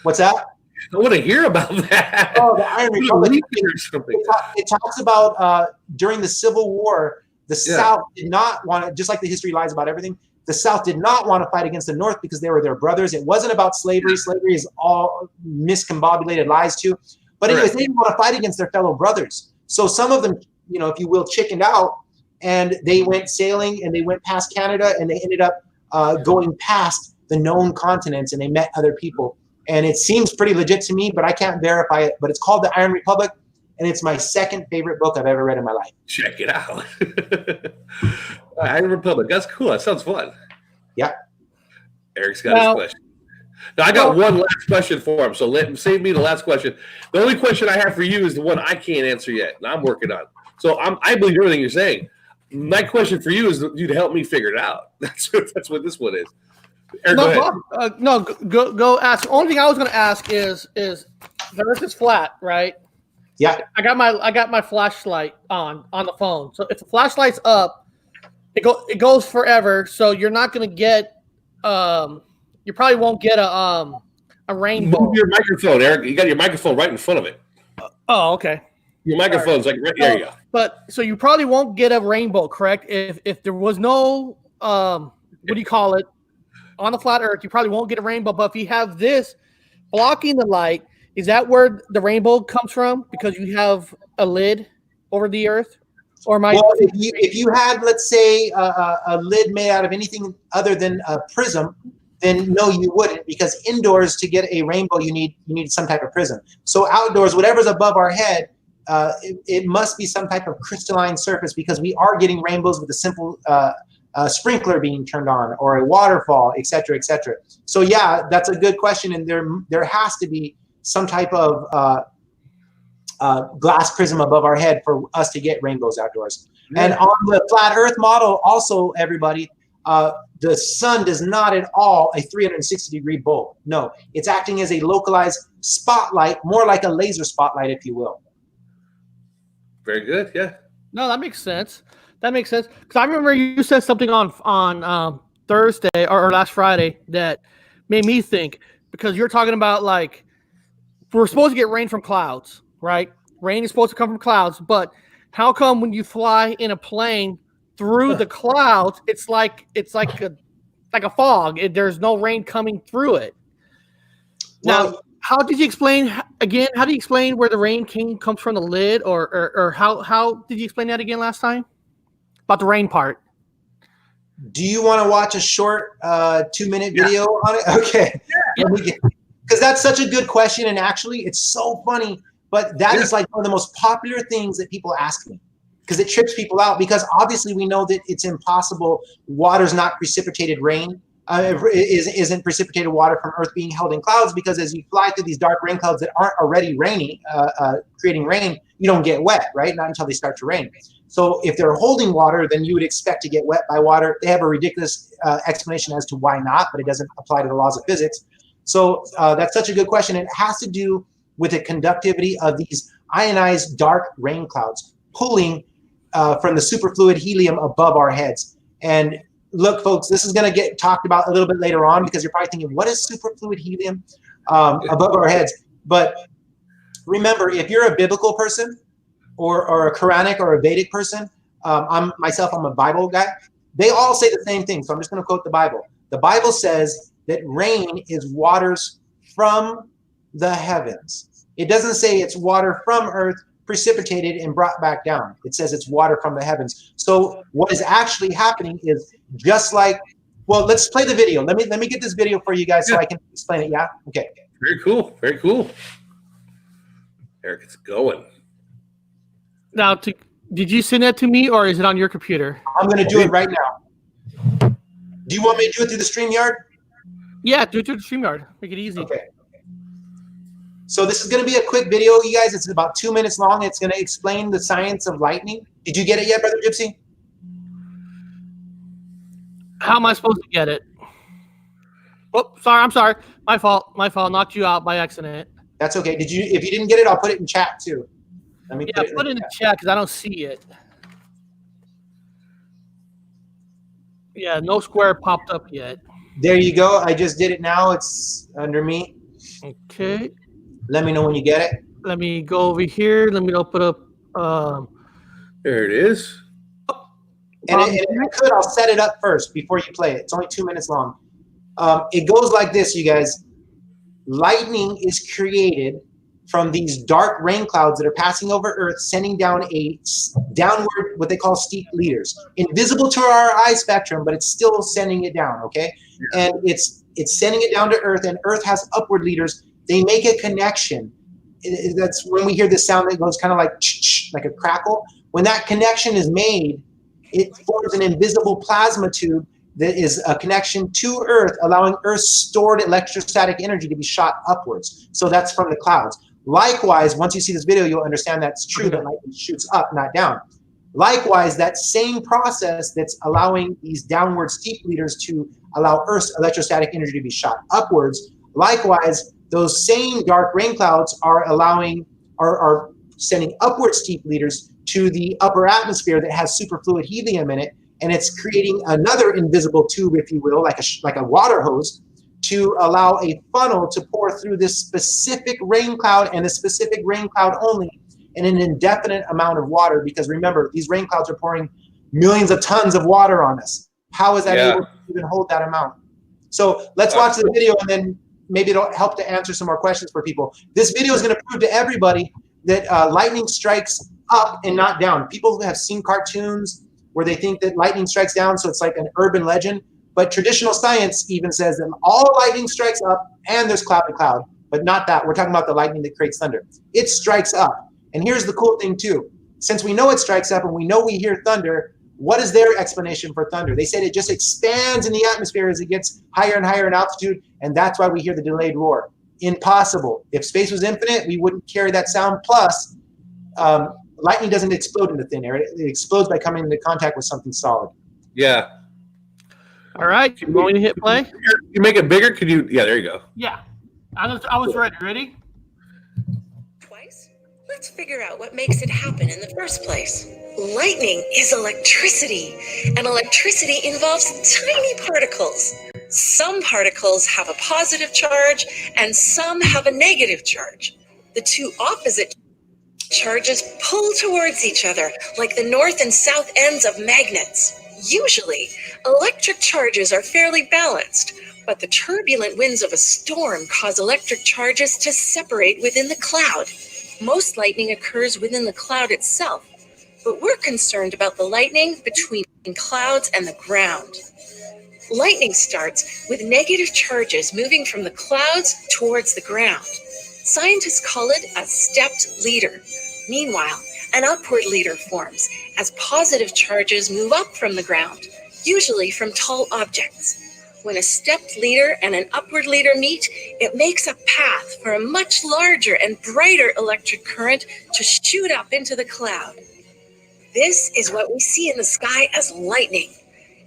What's that? I want to hear about that. Oh, the Iron Republic. It talks about during the Civil War, the South did not want to, just like the history lies about everything, the South did not want to fight against the North because they were their brothers. It wasn't about slavery. Slavery is all miscombobulated lies too. But anyways, they didn't want to fight against their fellow brothers. So some of them, if you will, chickened out, and they went sailing and they went past Canada, and they ended up going past the known continents, and they met other people. And it seems pretty legit to me, but I can't verify it. But it's called the Iron Republic, and it's my second favorite book I've ever read in my life. Check it out. Iron Republic. That's cool. That sounds fun. Yeah. Eric's got his question. Now, I got one last question for him, so save me the last question. The only question I have for you is the one I can't answer yet, and I'm working on. So I believe everything you're saying. My question for you is you to help me figure it out. That's what this one is. Eric, go ask. The only thing I was going to ask is the Earth is flat, right? Yeah. I got my flashlight on the phone. So if the flashlight's up, it goes forever. So you're not going to get you probably won't get a rainbow. Move your microphone, Eric. You got your microphone right in front of it. Oh, okay. Your microphone's like right there. You go. But so you probably won't get a rainbow, correct? If there was no what do you call it on the flat Earth, you probably won't get a rainbow. But if you have this blocking the light, is that where the rainbow comes from? Because you have a lid over the Earth, or if you had, let's say, a lid made out of anything other than a prism, then no, you wouldn't, because indoors to get a rainbow you need some type of prism. So outdoors, whatever's above our head, it must be some type of crystalline surface, because we are getting rainbows with a simple sprinkler being turned on, or a waterfall, et cetera, et cetera. So yeah, that's a good question, and there has to be some type of glass prism above our head for us to get rainbows outdoors. Yeah. And on the flat Earth model, also, everybody, the sun does not at all a 360-degree bulb. No, it's acting as a localized spotlight, more like a laser spotlight, if you will. Very good. Yeah. No, that makes sense. Because I remember you said something on Thursday or last Friday that made me think, because you're talking about, like, we're supposed to get rain from clouds, right? Rain is supposed to come from clouds, but how come when you fly in a plane through the clouds, it's like a fog? There's no rain coming through it. Now, how did you explain again? How do you explain where the rain comes from the lid, or how did you explain that again last time about the rain part? Do you want to watch a short 2-minute video on it? Okay. Because that's such a good question. And actually, it's so funny. But that is like one of the most popular things that people ask me. Because it trips people out. Because obviously, we know that it's impossible. Water's not precipitated rain. Isn't precipitated water from Earth being held in clouds. Because as you fly through these dark rain clouds that aren't already raining, creating rain, you don't get wet, right? Not until they start to rain. So if they're holding water, then you would expect to get wet by water. They have a ridiculous explanation as to why not, but it doesn't apply to the laws of physics. So that's such a good question. It has to do with the conductivity of these ionized dark rain clouds pulling from the superfluid helium above our heads. And look, folks, this is going to get talked about a little bit later on because you're probably thinking, what is superfluid helium above our heads? But remember, if you're a biblical person, or a Quranic or a Vedic person, I'm a Bible guy. They all say the same thing. So I'm just going to quote the Bible. The Bible says that rain is waters from the heavens. It doesn't say it's water from earth precipitated and brought back down. It says it's water from the heavens. So what is actually happening is just like, well, let's play the video. Let me get this video for you guys so I can explain it. Yeah. Okay. Very cool. Very cool. Eric, it's going. Now, did you send that to me, or is it on your computer? I'm going to do it right now. Do you want me to do it through the StreamYard? Yeah, do it through the StreamYard. Make it easy. Okay. So this is going to be a quick video, you guys. It's about 2 minutes long. It's going to explain the science of lightning. Did you get it yet, Brother Gypsy? How am I supposed to get it? Oh, sorry. I'm sorry. My fault. Knocked you out by accident. That's okay. If you didn't get it, I'll put it in chat too. Put it in the chat because I don't see it. Yeah, no square popped up yet. There you go. I just did it now. It's under me. Okay. Let me know when you get it. Let me go over here. Let me open up. There it is. And if I could, I'll set it up first before you play it. It's only 2 minutes long. It goes like this, you guys. Lightning is created from these dark rain clouds that are passing over Earth, sending down a downward, what they call steep leaders. Invisible to our eye spectrum, but it's still sending it down, okay? Yeah. And it's sending it down to Earth, and Earth has upward leaders. They make a connection. That's when we hear this sound that goes kind of like a crackle. When that connection is made, it forms an invisible plasma tube that is a connection to Earth, allowing Earth's stored electrostatic energy to be shot upwards. So that's from the clouds. Likewise, once you see this video, you'll understand that's true, that lightning shoots up, not down. Likewise, that same process that's allowing these downward steep leaders to allow Earth's electrostatic energy to be shot upwards, likewise, those same dark rain clouds are sending upward steep leaders to the upper atmosphere that has superfluid helium in it, and it's creating another invisible tube, if you will, like a water hose, to allow a funnel to pour through this specific rain cloud and a specific rain cloud only in an indefinite amount of water. Because remember, these rain clouds are pouring millions of tons of water on us. How is that able to even hold that amount? So let's watch the video, and then maybe it'll help to answer some more questions for people. This video is going to prove to everybody that lightning strikes up and not down. People have seen cartoons where they think that lightning strikes down, so it's like an urban legend. But traditional science even says that all lightning strikes up and there's cloud to cloud, but not that. We're talking about the lightning that creates thunder. It strikes up. And here's the cool thing too. Since we know it strikes up and we know we hear thunder, what is their explanation for thunder? They said it just expands in the atmosphere as it gets higher and higher in altitude, and that's why we hear the delayed roar. Impossible. If space was infinite, we wouldn't carry that sound. Plus, lightning doesn't explode into thin air. It explodes by coming into contact with something solid. Yeah. All right, you want me to hit play? You make it bigger? Could you? Yeah, there you go. Yeah, I was ready. Ready? Twice? Let's figure out what makes it happen in the first place. Lightning is electricity, and electricity involves tiny particles. Some particles have a positive charge, and some have a negative charge. The two opposite charges pull towards each other like the north and south ends of magnets. Usually, electric charges are fairly balanced, but the turbulent winds of a storm cause electric charges to separate within the cloud. Most lightning occurs within the cloud itself, but we're concerned about the lightning between in clouds and the ground. Lightning starts with negative charges moving from the clouds towards the ground. Scientists call it a stepped leader. Meanwhile, an upward leader forms as positive charges move up from the ground, usually from tall objects. When a stepped leader and an upward leader meet, it makes a path for a much larger and brighter electric current to shoot up into the cloud. This is what we see in the sky as lightning.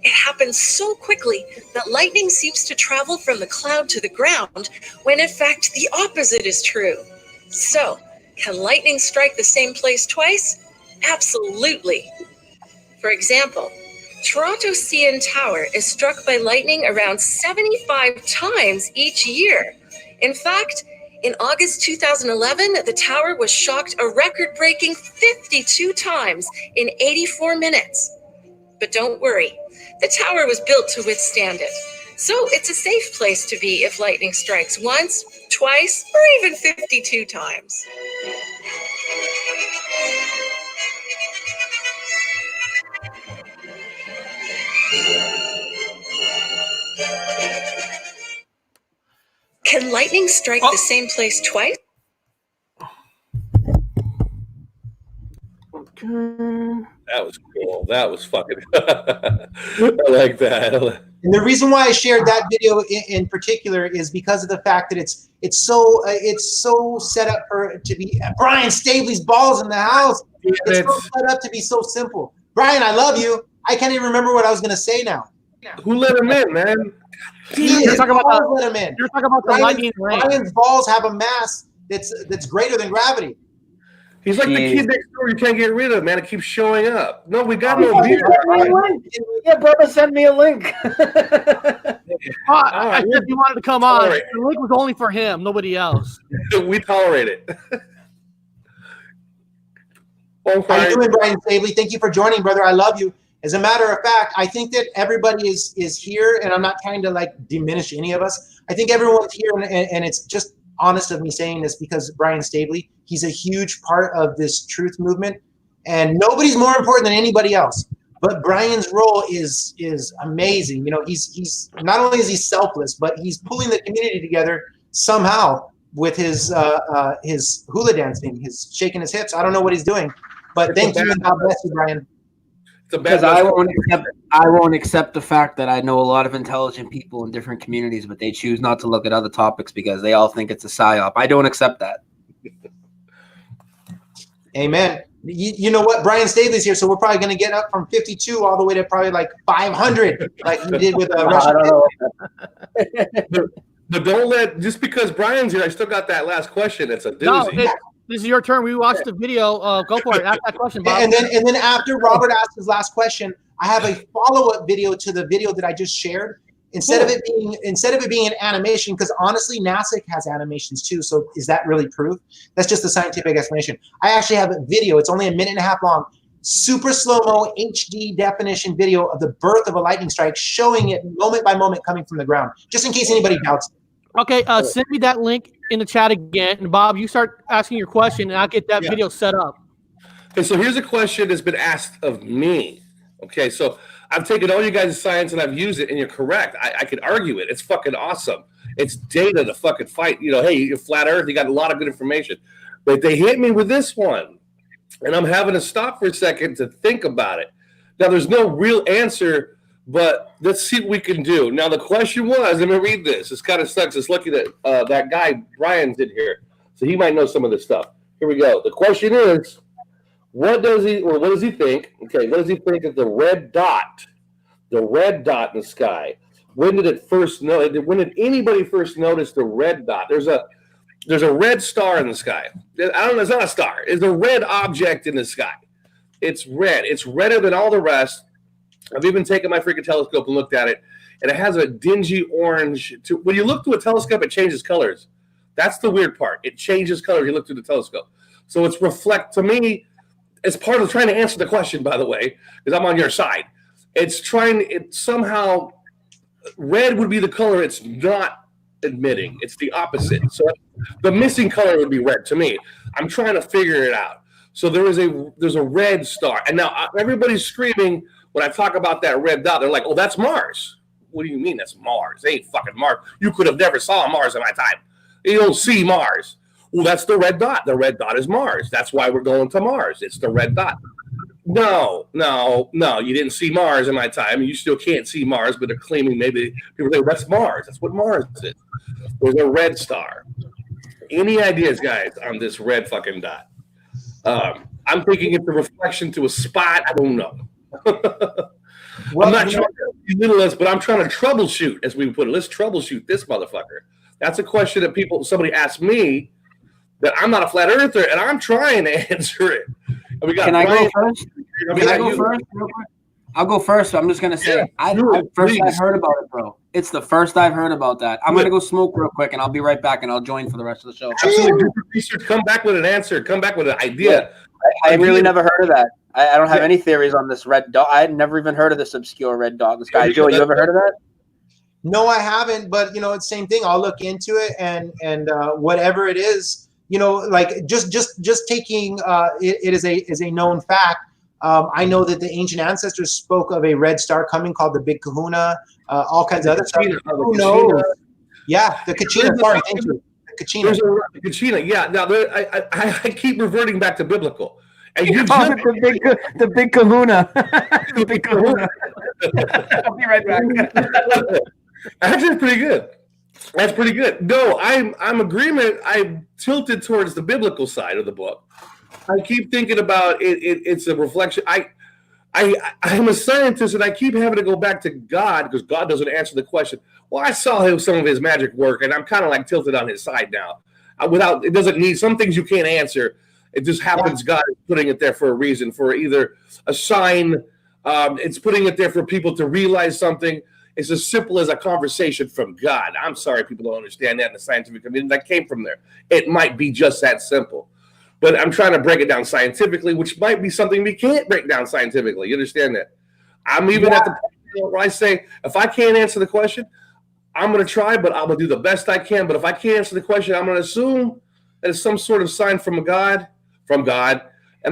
It happens so quickly that lightning seems to travel from the cloud to the ground, when in fact the opposite is true. So, can lightning strike the same place twice? Absolutely. For example, Toronto's CN Tower is struck by lightning around 75 times each year. In fact, in August 2011, the tower was shocked a record-breaking 52 times in 84 minutes. But don't worry, the tower was built to withstand it. So it's a safe place to be if lightning strikes once, twice, or even 52 times. Can lightning strike the same place twice? That was cool. That was fucking. I like that. And the reason why I shared that video in particular is because of the fact that it's so set up to be Brian Stabley's balls in the house. It's so set up to be so simple. Brian, I love you. I can't even remember what I was going to say now. Who let him in, man? You're talking about let him in. You're talking about the lightning rain. Brian's balls have a mass that's greater than gravity. He's like the kid next door you can't get rid of, man. It keeps showing up. No, we got no beer. Yeah, brother, send me a link. I said he wanted to come on. The link was only for him, nobody else. We tolerate it. How you doing, Brian Stabley? Thank you for joining, brother. I love you. As a matter of fact, I think that everybody is here, and I'm not trying to like diminish any of us. I think everyone's here, and it's just honest of me saying this because Brian Stabley, he's a huge part of this truth movement, and nobody's more important than anybody else. But Brian's role is amazing. You know, he's not only is he selfless, but he's pulling the community together somehow with his hula dancing, his shaking his hips. I don't know what he's doing, but thank you and God bless you, Brian. Because I won't accept the fact that I know a lot of intelligent people in different communities, but they choose not to look at other topics because they all think it's a psyop. I don't accept that. Amen. You know what? Brian Stabley's here, so we're probably going to get up from 52 all the way to probably like 500, like you did with Russian. But don't let, just because Brian's here, I still got that last question. It's a doozy. No, this is your turn. We watched the video. Go for it. Ask that question, Bob. And then after Robert asked his last question, I have a follow-up video to the video that I just shared. Instead of it being an animation, because honestly, NASA has animations too. So is that really proof? That's just the scientific explanation. I actually have a video. It's only a minute and a half long. Super slow-mo HD definition video of the birth of a lightning strike, showing it moment by moment coming from the ground, just in case anybody doubts it. Okay, send me that link in the chat again. And Bob, you start asking your question, and I'll get that video set up. Okay, so here's a question that's been asked of me. Okay, so I've taken all you guys' science and I've used it, and you're correct. I could argue it. It's fucking awesome. It's data to fucking fight. You know, hey, you're flat Earth. You got a lot of good information. But they hit me with this one, and I'm having to stop for a second to think about it. Now, there's no real answer, but let's see what we can do. Now, the question was, let me read this. This kind of sucks. It's lucky that that guy, Brian's in here, so he might know some of this stuff. Here we go. The question is, what does he think? Okay, what does he think of the red dot in the sky? When did it first know? When did anybody first notice the red dot? There's a red star in the sky. I don't know. It's not a star. It's a red object in the sky. It's red. It's redder than all the rest. I've even taken my freaking telescope and looked at it, and it has a dingy orange. When you look through a telescope, it changes colors. That's the weird part. It changes colors when you look through the telescope. So it's to me, it's part of trying to answer the question, by the way, because I'm on your side. Somehow, red would be the color it's not admitting. It's the opposite. So the missing color would be red to me. I'm trying to figure it out. So there's a red star. And now everybody's screaming, when I talk about that red dot, they're like, "Oh, that's Mars." What do you mean that's Mars? They ain't fucking Mars. You could have never saw Mars in my time. You don't see Mars. Well, that's the red dot. The red dot is Mars. That's why we're going to Mars. It's the red dot. No. You didn't see Mars in my time. You still can't see Mars, but they're claiming maybe people say that's Mars. That's what Mars is. There's a red star. Any ideas, guys, on this red fucking dot? I'm thinking it's a reflection to a spot. I don't know. I'm not trying to belittle us, but I'm trying to troubleshoot, as we put it. Let's troubleshoot this motherfucker. That's a question that somebody asked me that I'm not a flat earther, and I'm trying to answer it. And we got Can I Brian. go first? Can I go first? I'll go first. I'm just gonna say, I've heard about it, bro. It's the first I've heard about that. I'm gonna go smoke real quick, and I'll be right back, and I'll join for the rest of the show. Absolutely, do research. Come back with an answer. Come back with an idea. I really never heard of that. I don't have any theories on this red dot. I had never even heard of this obscure red dot in the sky. Joe, you ever heard of that? No, I haven't. But it's the same thing. I'll look into it, and whatever it is, like just taking it is a known fact. I know that the ancient ancestors spoke of a red star coming called the Big Kahuna, all kinds of other stuff. Who knows? Yeah, the Kachina. Sorry, thank you. The Kachina. The Kachina. Yeah. Now I keep reverting back to biblical. And the big kahuna. The big kahuna. I'll be right back. Actually, pretty good. That's pretty good. No, I'm agreement. I'm tilted towards the biblical side of the book. I keep thinking about it. It's a reflection. I'm a scientist, and I keep having to go back to God because God doesn't answer the question. Well, I saw some of his magic work, and I'm kind of like tilted on his side now. It doesn't need some things you can't answer. It just happens. God is putting it there for a reason, for either a sign. It's putting it there for people to realize something. It's as simple as a conversation from God. I'm sorry people don't understand that in the scientific community. That came from there. It might be just that simple. But I'm trying to break it down scientifically, which might be something we can't break down scientifically. You understand that? I'm even at the point where I say, if I can't answer the question, I'm going to try, but I'm going to do the best I can. But if I can't answer the question, I'm going to assume that it's some sort of sign from God, and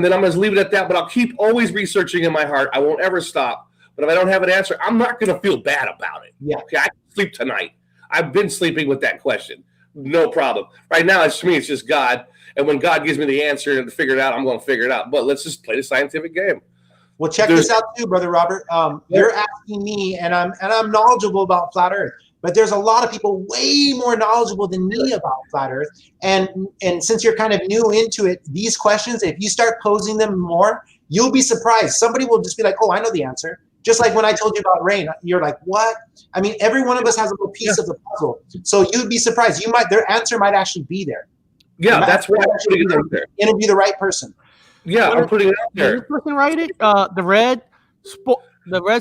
then I'm going to leave it at that. But I'll keep always researching in my heart. I won't ever stop. But if I don't have an answer, I'm not going to feel bad about it. Yeah. Okay, I can sleep tonight. I've been sleeping with that question. No problem. Right now, to me, it's just God. And when God gives me the answer and to figure it out, I'm going to figure it out. But let's just play the scientific game. Well, check this out too, Brother Robert. You're asking me, and I'm knowledgeable about flat Earth, but there's a lot of people way more knowledgeable than me about flat Earth. And since you're kind of new into it, these questions, if you start posing them more, you'll be surprised. Somebody will just be like, "Oh, I know the answer." Just like when I told you about rain, you're like, "What?" I mean, every one of us has a little piece of the puzzle, so you'd be surprised. Their answer might actually be there. Yeah, that's why I'm putting it out there. Interview the right person. Yeah, I'm putting it out there. This person write it. The red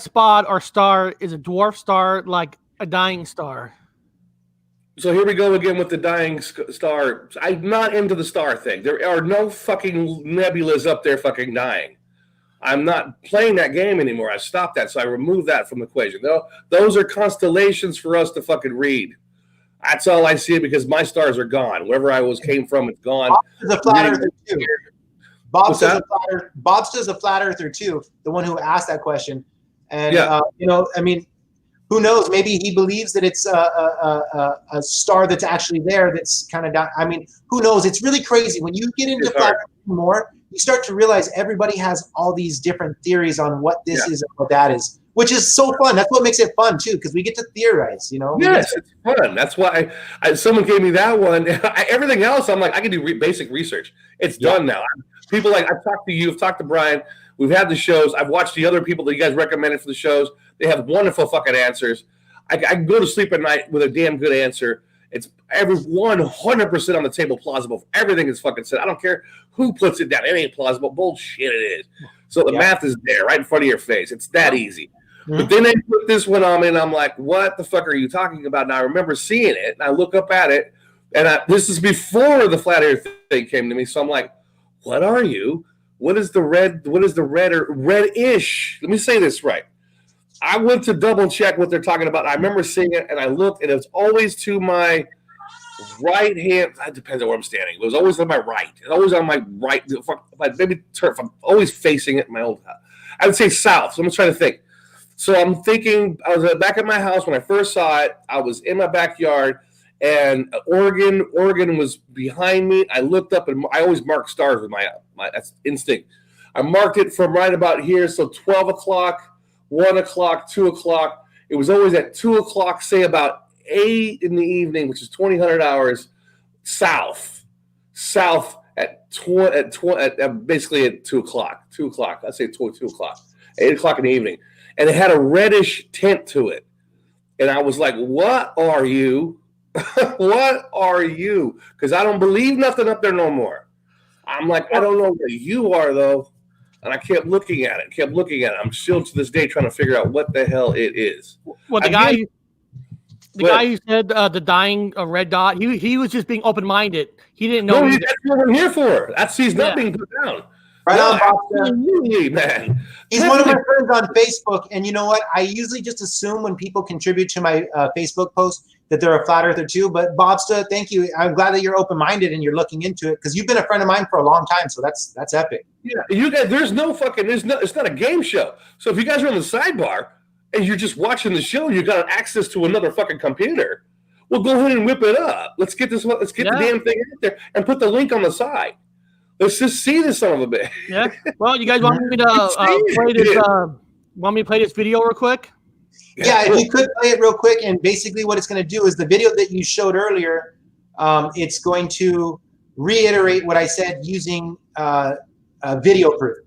spot or star is a dwarf star, like a dying star. So here we go again with the dying star. I'm not into the star thing. There are no fucking nebulas up there fucking dying. I'm not playing that game anymore. I stopped that, so I removed that from the equation. Those are constellations for us to fucking read. That's all I see because my stars are gone. Wherever I came from, it's gone. Bob's a flat earther too. Bob's a flat earther too. The one who asked that question, and I mean, who knows? Maybe he believes that it's a star that's actually there. That's kind of down. I mean, who knows? It's really crazy when you get into flat earth more. You start to realize everybody has all these different theories on what this is and what that is, which is so fun. That's what makes it fun too, because we get to theorize. Yes, it's fun. That's why someone gave me that one. Everything else, I'm like, I can do basic research. It's done now. People like I've talked to you, I've talked to Brian. We've had the shows. I've watched the other people that you guys recommended for the shows. They have wonderful fucking answers. I can go to sleep at night with a damn good answer. It's every 100% on the table plausible. Everything is fucking said. I don't care who puts it down. It ain't plausible. Bullshit it is. So the math is there right in front of your face. It's that easy. Mm-hmm. But then they put this one on me, and I'm like, what the fuck are you talking about? And I remember seeing it, and I look up at it, and this is before the flat earth thing came to me. So I'm like, what are you? What is the red or reddish? Let me say this right. I went to double check what they're talking about. I remember seeing it, and I looked, and it was always to my right hand. It depends on where I'm standing. It was always on my right. It's always on my right. Maybe turn. I'm always facing it in my old house. I would say south. So I'm trying to think. So I'm thinking I was back at my house when I first saw it. I was in my backyard, and Oregon was behind me. I looked up, and I always mark stars with my that's instinct. I marked it from right about here. So 12 o'clock, 1 o'clock, 2 o'clock. It was always at 2 o'clock, say about 8 in the evening, which is 2000 hours south at basically at 2 o'clock. 2 o'clock. I'd say 2 o'clock, 8 o'clock in the evening. And it had a reddish tint to it. And I was like, what are you? What are you? Because I don't believe nothing up there no more. I'm like, I don't know where you are, though. And I kept looking at it. I'm still to this day trying to figure out what the hell it is. Well, the guy who said the dying red dot, he was just being open-minded. He didn't know. No, that's what I'm here for. He's not being put down. Right no, on, absolutely, man. He's one of my friends on Facebook, and you know what? I usually just assume when people contribute to my Facebook post that they're a flat earther too. But Bobsta, thank you. I'm glad that you're open-minded and you're looking into it because you've been a friend of mine for a long time. So that's epic. Yeah, you guys. It's not a game show. So if you guys are on the sidebar and you're just watching the show, you got access to another fucking computer. Well, go ahead and whip it up. Let's get the damn thing out there and put the link on the side. Let's just see this son of a bitch. Yeah. Well, you guys want me to play this video real quick? Yeah, if you could play it real quick. And basically what it's going to do is the video that you showed earlier, it's going to reiterate what I said using video proof.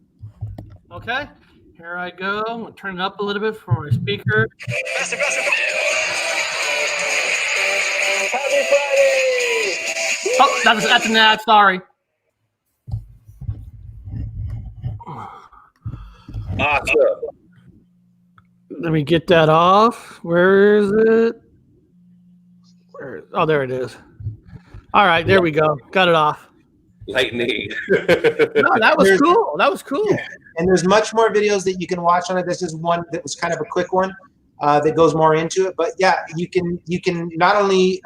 Okay. Here I go. I'm going to turn it up a little bit for my speaker. Happy Friday! Oh, that's an ad. Sorry. Awesome. Let me get that off. Where is it? Oh, there it is. All right, there we go. Got it off. Lightning. No, that was cool. That was cool. And there's much more videos that you can watch on it. This is one that was kind of a quick one that goes more into it. But yeah, you can not only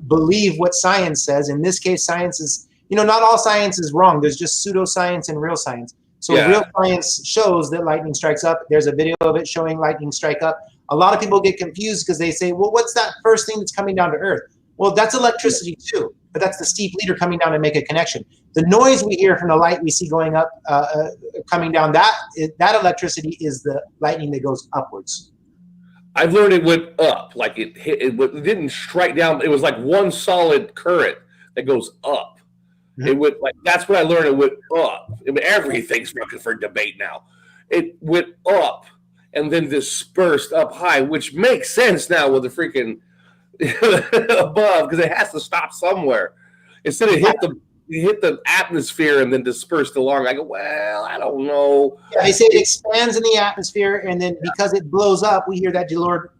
believe what science says. In this case, science is, not all science is wrong. There's just pseudoscience and real science. So real science shows that lightning strikes up. There's a video of it showing lightning strike up. A lot of people get confused because they say, well, what's that first thing that's coming down to Earth? Well, that's electricity too, but that's the steep leader coming down to make a connection. The noise we hear from the light we see going up, coming down, that electricity is the lightning that goes upwards. I've learned it went up, like it didn't strike down. It was like one solid current that goes up. It went that's what I learned. It went up. I mean, everything's fucking for debate now. It went up and then dispersed up high, which makes sense now with the freaking above because it has to stop somewhere. Instead of hit the atmosphere and then dispersed along. I go, well, I don't know. Yeah, they say it expands in the atmosphere, and then because it blows up, we hear that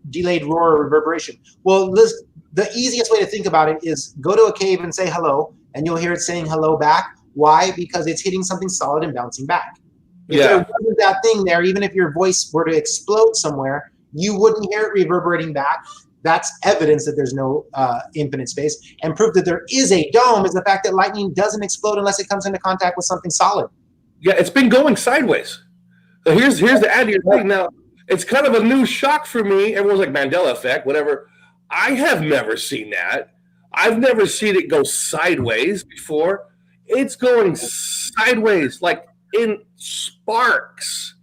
delayed roar or reverberation. Well, the easiest way to think about it is go to a cave and say hello, and you'll hear it saying hello back. Why? Because it's hitting something solid and bouncing back. If there wasn't that thing there, even if your voice were to explode somewhere, you wouldn't hear it reverberating back. That's evidence that there's no infinite space, and proof that there is a dome is the fact that lightning doesn't explode unless it comes into contact with something solid. Yeah, it's been going sideways. So here's the ad you're saying now. It's kind of a new shock for me. Everyone's like Mandela effect, whatever. I have never seen that. I've never seen it go sideways before. It's going sideways, like in sparks.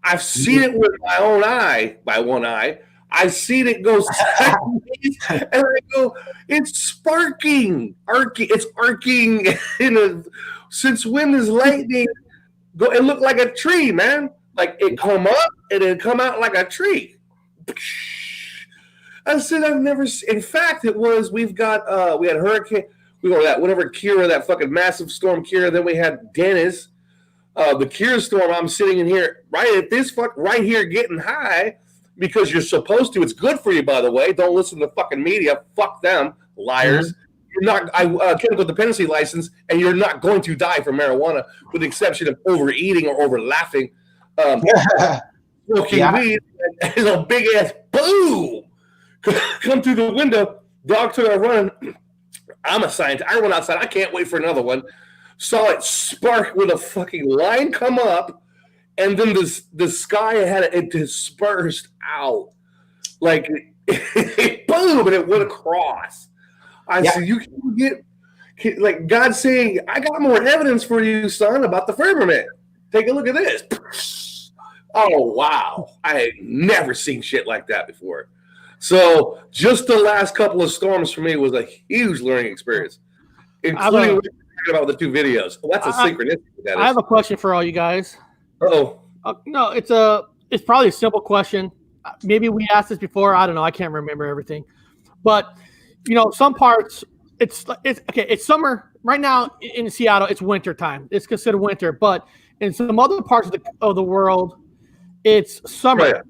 I've seen it with my own eye, by one eye. I've seen it go sideways, and I go, it's sparking, it's arcing. Since when does lightning go? It looked like a tree, man. Like it come up and it come out like a tree. I said I've never. In fact, it was we had hurricane. We go that whatever Kira, that fucking massive storm Kira. Then we had Dennis, the Kira storm. I'm sitting in here right at this right here getting high. Because you're supposed to. It's good for you, by the way. Don't listen to fucking media. Fuck them, liars. You're not chemical dependency license, and you're not going to die from marijuana, with the exception of overeating or over laughing. Smoking weed is a big ass boom. Come through the window. Dog took a run. I'm a scientist. I went outside. I can't wait for another one. Saw it spark with a fucking line come up. and then the sky had it dispersed out, like boom, and it went across. I said, you can get like God saying, I got more evidence for you, son, about the firmament. Take a look at this. Oh wow, I had never seen shit like that before. So just the last couple of storms for me was a huge learning experience, including about the 2 videos. Well, that's a synchronicity. I have a question for all you guys. Oh, no, it's probably a simple question. Maybe we asked this before. I don't know. I can't remember everything, but some parts it's okay. It's summer right now in Seattle. It's winter time. It's considered winter, but in some other parts of the world, it's summer. Australia.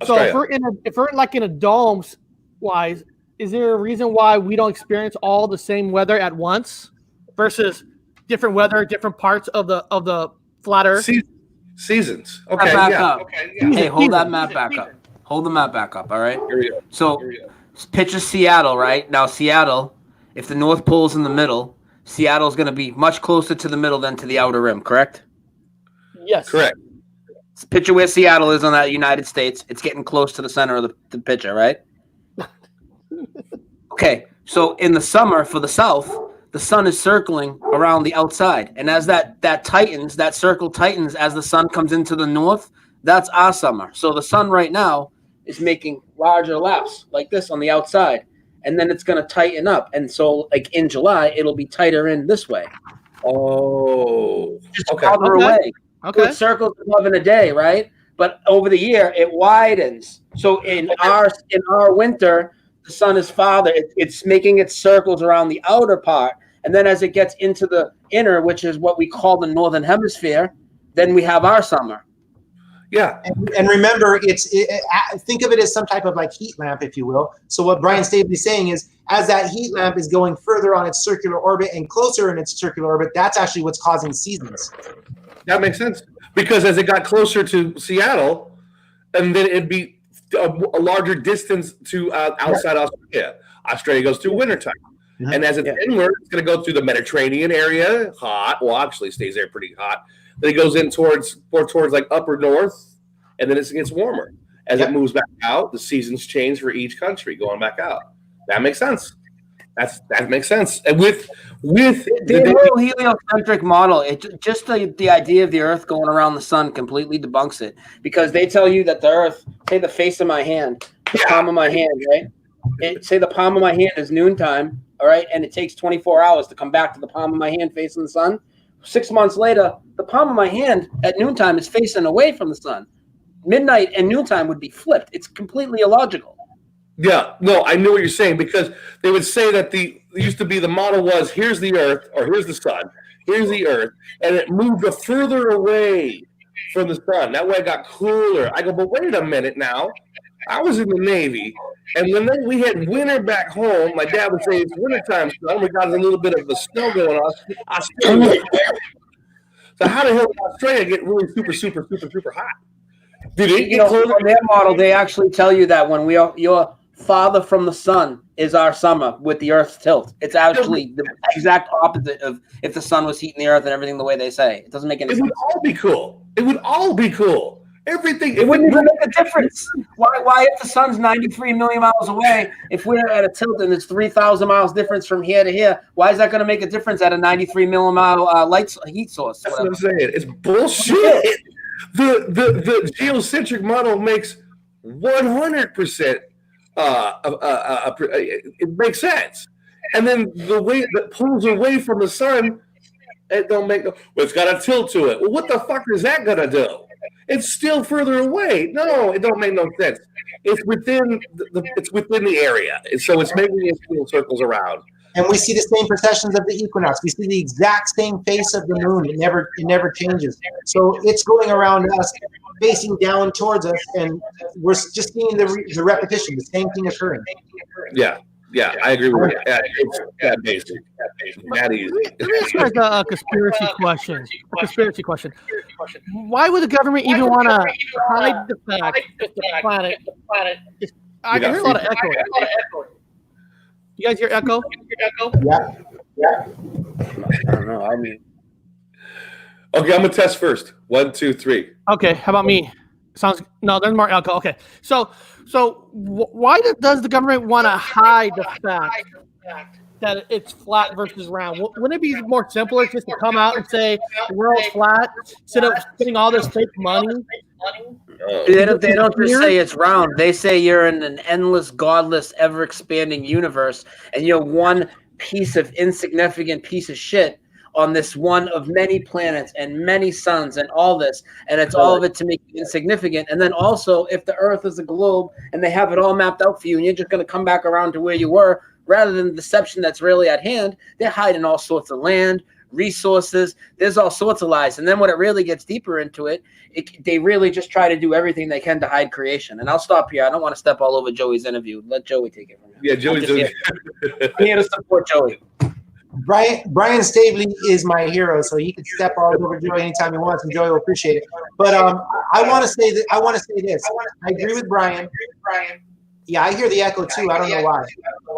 So if we're like in a domes wise, is there a reason why we don't experience all the same weather at once versus different weather, different parts of the flat Earth? Seasons. Okay. Hey, hold that map back up. Hold the map back up. All right. Here we go. So picture Seattle, right? Now Seattle, if the North Pole's in the middle, Seattle's going to be much closer to the middle than to the outer rim, correct? Yes. Correct. Picture where Seattle is on that United States. It's getting close to the center of the picture, right? Okay, so in the summer for the south, the sun is circling around the outside. And as that tightens, that circle tightens as the sun comes into the north, that's our summer. So the sun right now is making larger laps like this on the outside. And then it's going to tighten up. And so like in July, it'll be tighter in this way. Oh. Just farther away. Okay. So it circles above in a day, right? But over the year, it widens. So in our winter, the sun is farther. It's making its circles around the outer part. And then as it gets into the inner, which is what we call the northern hemisphere, then we have our summer. Yeah. And remember, think of it as some type of like heat lamp, if you will. So what Brian Stabley is saying is, as that heat lamp is going further on its circular orbit and closer in its circular orbit, that's actually what's causing seasons. That makes sense. Because as it got closer to Seattle, and then it'd be a larger distance to outside Australia. Australia goes through wintertime. Mm-hmm. And as it's inward, it's going to go through the Mediterranean area, hot. Well, actually stays there pretty hot. Then it goes in towards like upper north, and then it gets warmer. As it moves back out, the seasons change for each country going back out. That makes sense. That makes sense. And with the whole heliocentric model, just the idea of the Earth going around the sun completely debunks it, because they tell you that the Earth, say the face of my hand, the palm of my hand, right? Say the palm of my hand is noontime, all right, and it takes 24 hours to come back to the palm of my hand facing the sun. 6 months later, the palm of my hand at noontime is facing away from the sun. Midnight and noontime would be flipped. It's completely illogical. Yeah, no, I know what you're saying, because they would say that the model was, here's the Earth, or here's the sun, here's the Earth, and it moved further away from the sun. That way it got cooler. I go, but wait a minute now. I was in the Navy, and when we had winter back home, my dad would say, it's wintertime, son. We got a little bit of the snow going on. So how the hell did Australia get really super, super, super, super hot? Did it get colder? On their model, they actually tell you that when you're farther from the sun is our summer with the Earth's tilt. It's actually the exact opposite of if the sun was heating the Earth and everything the way they say. It doesn't make any sense. It would all be cool. It would all be cool. Everything. It wouldn't even make a difference. Why if the sun's 93 million miles away, if we're at a tilt and it's 3,000 miles difference from here to here, why is that going to make a difference at a 93 million mile heat source? That's what I'm saying. It's bullshit. The geocentric model makes 100%. It makes sense, and then the way that pulls away from the sun, it don't make. Well, it's got a tilt to it. Well, what the fuck is that gonna do? It's still further away. No, it don't make no sense. It's within the area, so it's making its little circles around. And we see the same processions of the equinox. We see the exact same face of the moon. It never changes. So it's going around us, facing down towards us, and we're just seeing the repetition, the same thing occurring. Yeah, I agree with you. Yeah, it's that basic. That easy. Let me ask you guys a conspiracy question. Why would the government even want to hide the fact that the planet is... I hear a lot of echo. You guys hear echo? Yeah. I don't know. I mean, Okay, I'm gonna test first. 1, 2, 3. Okay, how about me? Sounds no. There's more alcohol. Okay, so why does the government want to hide the fact that it's flat versus round? Wouldn't it be more simpler just to come out and say the world's flat instead of spending all this fake money? They don't just say it's round. They say you're in an endless, godless, ever-expanding universe, and you're one piece of insignificant piece of shit on this one of many planets and many suns and all this, and it's all of it to make you insignificant. And then also, if the Earth is a globe and they have it all mapped out for you, and you're just going to come back around to where you were, rather than the deception that's really at hand, they're hiding all sorts of land, resources. There's all sorts of lies. And then when it really gets deeper into it, they really just try to do everything they can to hide creation. And I'll stop here. I don't want to step all over Joey's interview. Let Joey take it from here. Yeah, Joey's doing it. I'm here to support Joey. Brian Stavely is my hero, so he can step all over Joey anytime he wants, and Joey will appreciate it. But I want to say that I agree with Brian. Yeah, I hear the echo too. I don't know why.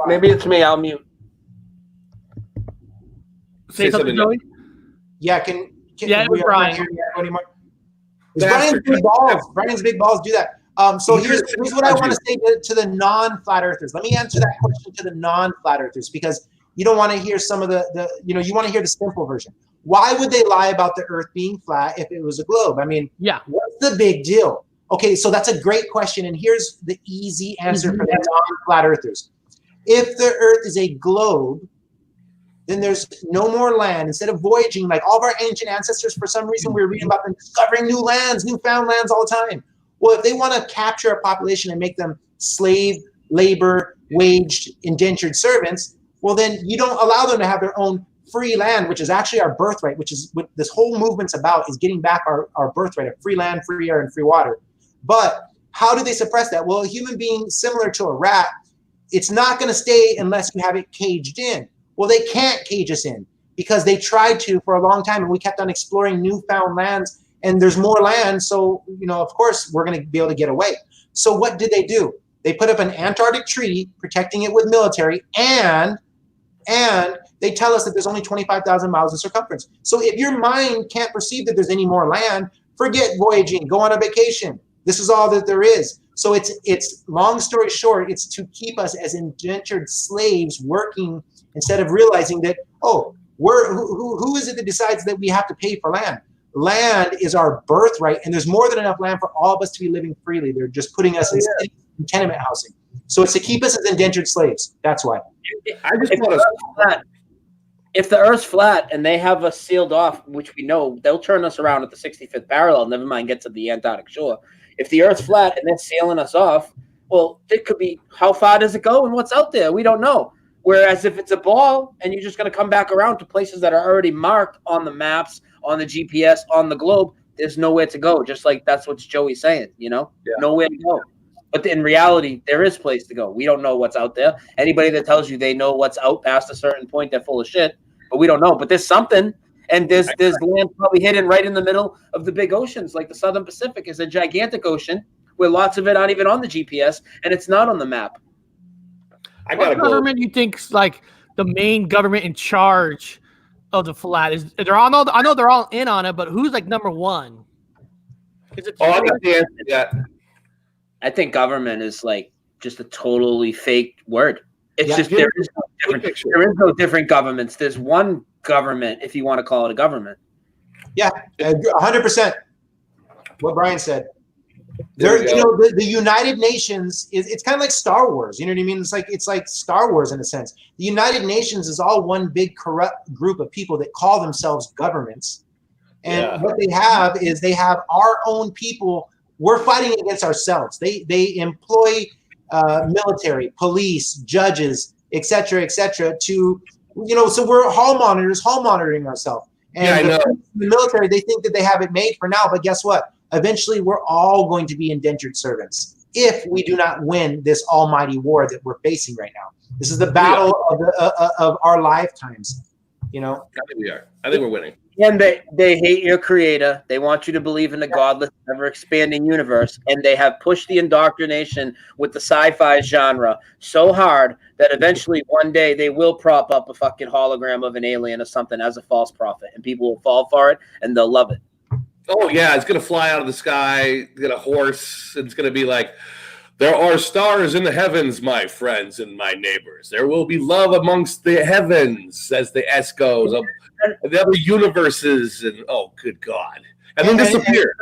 Maybe it's me. I'll mute. Say something, Joey. Yeah, can it was Brian. Brian's big balls do that. So here's what I want to say to the non-flat earthers. Let me answer that question to the non-flat earthers, because you don't want to hear some of you want to hear the simple version. Why would they lie about the earth being flat if it was a globe? I mean, what's the big deal? Okay, so that's a great question. And here's the easy answer for the non-flat earthers. If the earth is a globe, then there's no more land. Instead of voyaging, like all of our ancient ancestors, for some reason, we were reading about them discovering new lands, newfound lands all the time. Well, if they want to capture a population and make them slave, labor, waged, indentured servants, well, then you don't allow them to have their own free land, which is actually our birthright, which is what this whole movement's about, is getting back our birthright of free land, free air, and free water. But how do they suppress that? Well, a human being similar to a rat, it's not going to stay unless you have it caged in. Well, they can't cage us in because they tried to for a long time, and we kept on exploring newfound lands, and there's more land. So, of course, we're going to be able to get away. So what did they do? They put up an Antarctic treaty protecting it with military, and they tell us that there's only 25,000 miles in circumference. So if your mind can't perceive that there's any more land, forget voyaging, go on a vacation. This is all that there is. So it's long story short, it's to keep us as indentured slaves working instead of realizing that, who is it that decides that we have to pay for land? Land is our birthright, and there's more than enough land for all of us to be living freely. They're just putting us in tenement housing. So it's to keep us as indentured slaves. That's why. If the Earth's flat and they have us sealed off, which we know, they'll turn us around at the 65th parallel, never mind get to the Antarctic shore. If the Earth's flat and they're sealing us off, well, it could be, how far does it go and what's out there? We don't know. Whereas if it's a ball and you're just going to come back around to places that are already marked on the maps, on the GPS, on the globe, there's nowhere to go. Just like that's what Joey's saying, nowhere to go. But in reality, there is place to go. We don't know what's out there. Anybody that tells you they know what's out past a certain point, they're full of shit. But we don't know. But there's something. And there's land probably hidden right in the middle of the big oceans. Like the Southern Pacific is a gigantic ocean where lots of it aren't even on the GPS and it's not on the map. What government do you think's like the main government in charge of the flat? I know they're all in on it, but who's like number one? Is it? I got the answer to that. I think government is like just a totally fake word. It's just there is no different governments. There's one government, if you want to call it a government. Yeah, 100%. What Brian said. The United Nations it's kind of like Star Wars. You know what I mean? It's like Star Wars in a sense. The United Nations is all one big corrupt group of people that call themselves governments. And what they have is they have our own people. We're fighting against ourselves. They employ military, police, judges, et cetera, to, so we're hall monitoring ourselves. And the military, they think that they have it made for now, but guess what? Eventually, we're all going to be indentured servants if we do not win this almighty war that we're facing right now. This is the battle of our lifetimes. I think we are. I think we're winning. And they hate your creator. They want you to believe in the godless, ever-expanding universe. And they have pushed the indoctrination with the sci-fi genre so hard that eventually one day they will prop up a fucking hologram of an alien or something as a false prophet. And people will fall for it and they'll love it. Oh, yeah. It's going to fly out of the sky, get a horse. And it's going to be like, there are stars in the heavens, my friends and my neighbors. There will be love amongst the heavens, as the S goes, of the other universes. And oh, good God. And then disappear.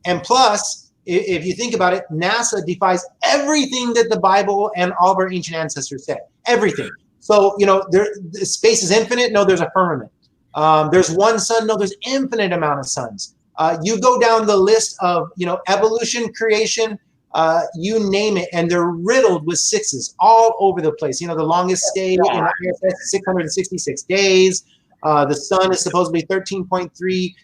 And plus, if you think about it, NASA defies everything that the Bible and all of our ancient ancestors said. Everything. So, space is infinite. No, there's a firmament. There's one sun. No, there's infinite amount of suns. You go down the list of, evolution, creation, you name it, and they're riddled with sixes all over the place. The longest stay in the ISS is 666 days. The sun is supposedly 13.3